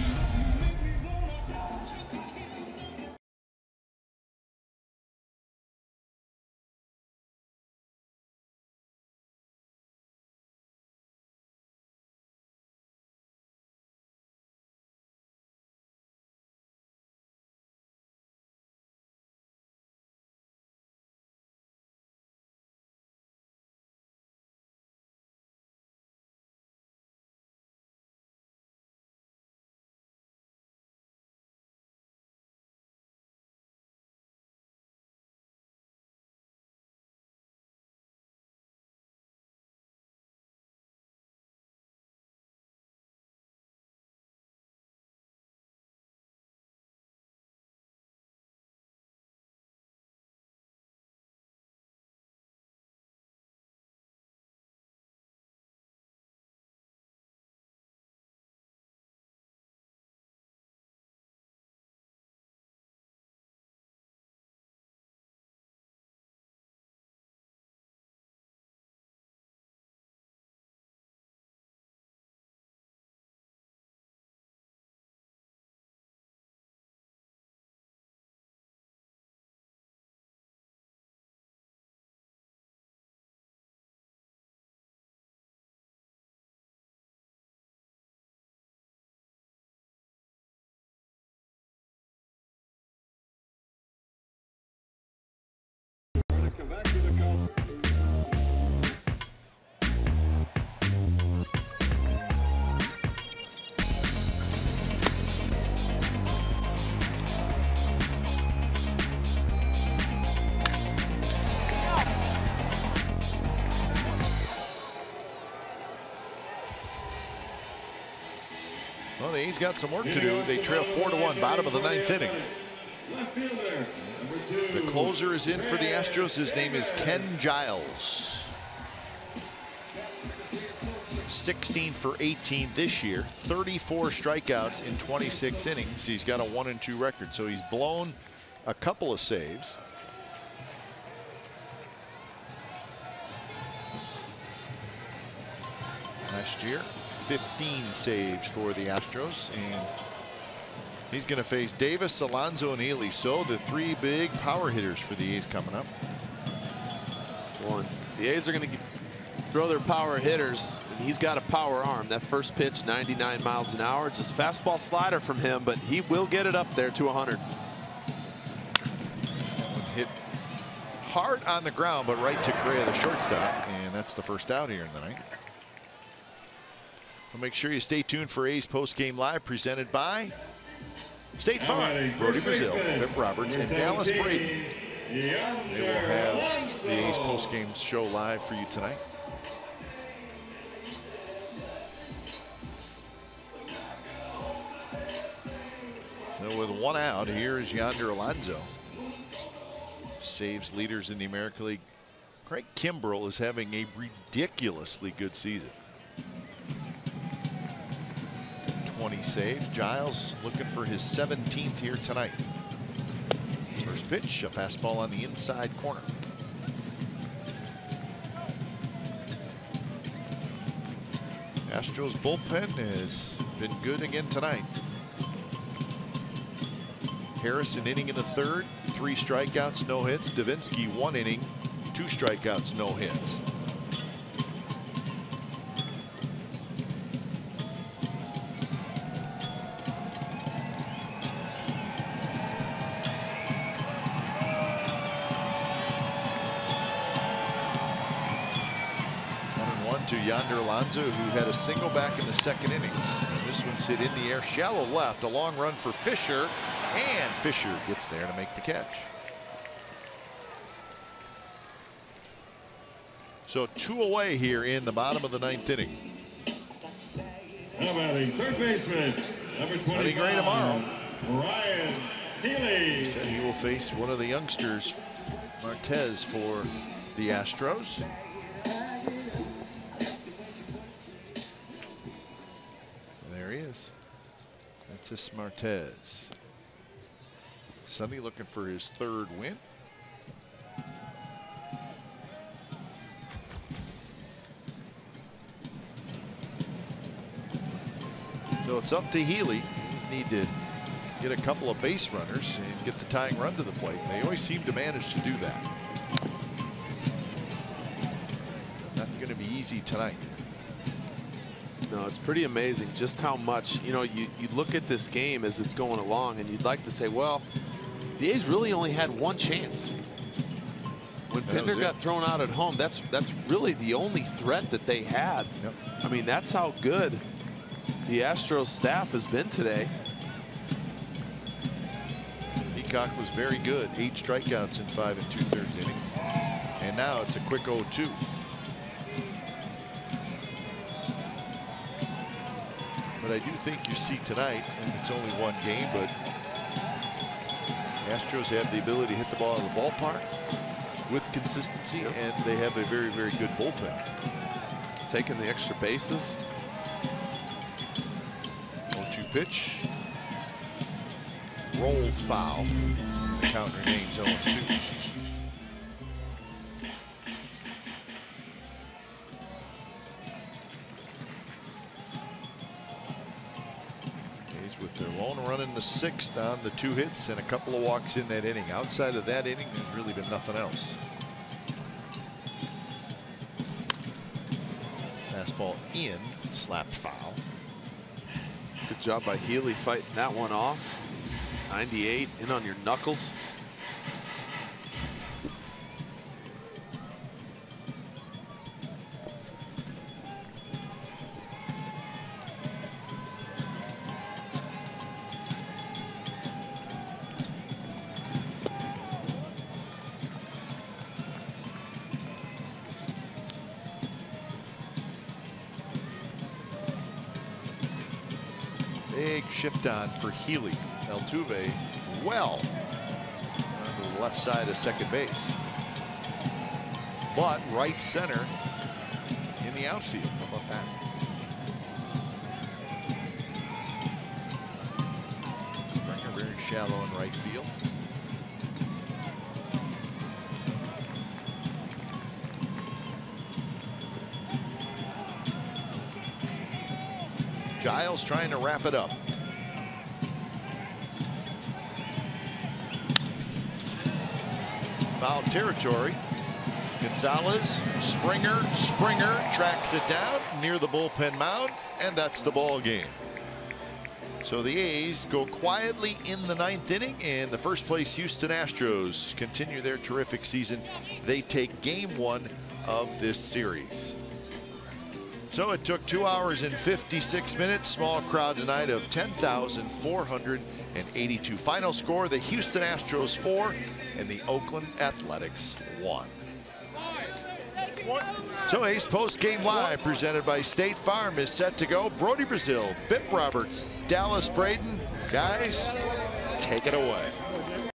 Speaker 4: Come back to the count.
Speaker 1: Well, the A's got some work to do. They trail 4-1, bottom of the 9th inning. The closer is in for the Astros. His name is Ken Giles. 16 for 18 this year, 34 strikeouts in 26 innings. He's got a 1-2 record, so he's blown a couple of saves. Last year, 15 saves for the Astros, and he's going to face Davis, Alonso, and Ely. So the 3 big power hitters for the A's coming up.
Speaker 7: Well, the A's are going to throw their power hitters, and he's got a power arm. That first pitch, 99 miles an hour. It's just fastball slider from him, but he will get it up there to 100.
Speaker 1: Hit hard on the ground, but right to Correa, the shortstop, and that's the first out here in the night. Well, make sure you stay tuned for A's Postgame Live, presented by State Farm, Brody Brazil, Pip Roberts, and Dallas Braden. They will have the A's postgame show live for you tonight. with 1 out. Here's Yonder Alonso. Saves leaders in the American League. Craig Kimbrell is having a ridiculously good season. 20 saves. Giles looking for his 17th here tonight. First pitch, a fastball on the inside corner. Astros bullpen has been good again tonight. Harris an inning in the third, 3 strikeouts, no hits. Divinsky 1 inning, 2 strikeouts, no hits. To Yonder Alonso, who had a single back in the 2nd inning. And this one's hit in the air, shallow left. A long run for Fisher, and Fisher gets there to make the catch. So 2 away here in the bottom of the 9th inning.
Speaker 4: How about a third baseman, number 25,
Speaker 1: Sunny Gray tomorrow.
Speaker 4: Ryan Healy.
Speaker 1: Said he will face one of the youngsters, Martez, for the Astros. That's Martez. Sonny looking for his 3rd win. So it's up to Healy. He just need to get a couple of base runners and get the tying run to the plate. They always seem to manage to do that. Not going to be easy tonight.
Speaker 7: No, it's pretty amazing just how much, you know, you look at this game as it's going along and you'd like to say, well, the A's really only had 1 chance. When Pinder got thrown out at home, that's really the only threat that they had.
Speaker 1: Yep.
Speaker 7: I mean, that's how good the Astros staff has been today.
Speaker 1: Peacock was very good. 8 strikeouts in 5 2/3 innings. And now it's a quick 0-2. But I do think you see tonight, and it's only 1 game, but Astros have the ability to hit the ball in the ballpark with consistency, and they have a very, very good bullpen.
Speaker 7: Taking the extra bases.
Speaker 1: 0-2 pitch. Rolled foul. The count remains 0-2. With their lone run in the 6th on the 2 hits and a couple of walks in that inning. Outside of that inning, there's really been nothing else. Fastball in, slapped foul.
Speaker 7: Good job by Healy fighting that one off. 98 in on your knuckles.
Speaker 1: Big shift on for Healy. Altuve well on the left side of second base. But right center in the outfield. How about that? Springer very shallow in right field. Giles trying to wrap it up. Foul territory. Gonzalez, Springer tracks it down near the bullpen mound, and that's the ball game. So the A's go quietly in the 9th inning, and the first place Houston Astros continue their terrific season. They take game 1 of this series. So it took 2 hours and 56 minutes. Small crowd tonight of 10,482. Final score, the Houston Astros 4 and the Oakland Athletics 1. So A's post-game live presented by State Farm is set to go. Brody Brazil, Bip Roberts, Dallas Braden. Guys, take it away.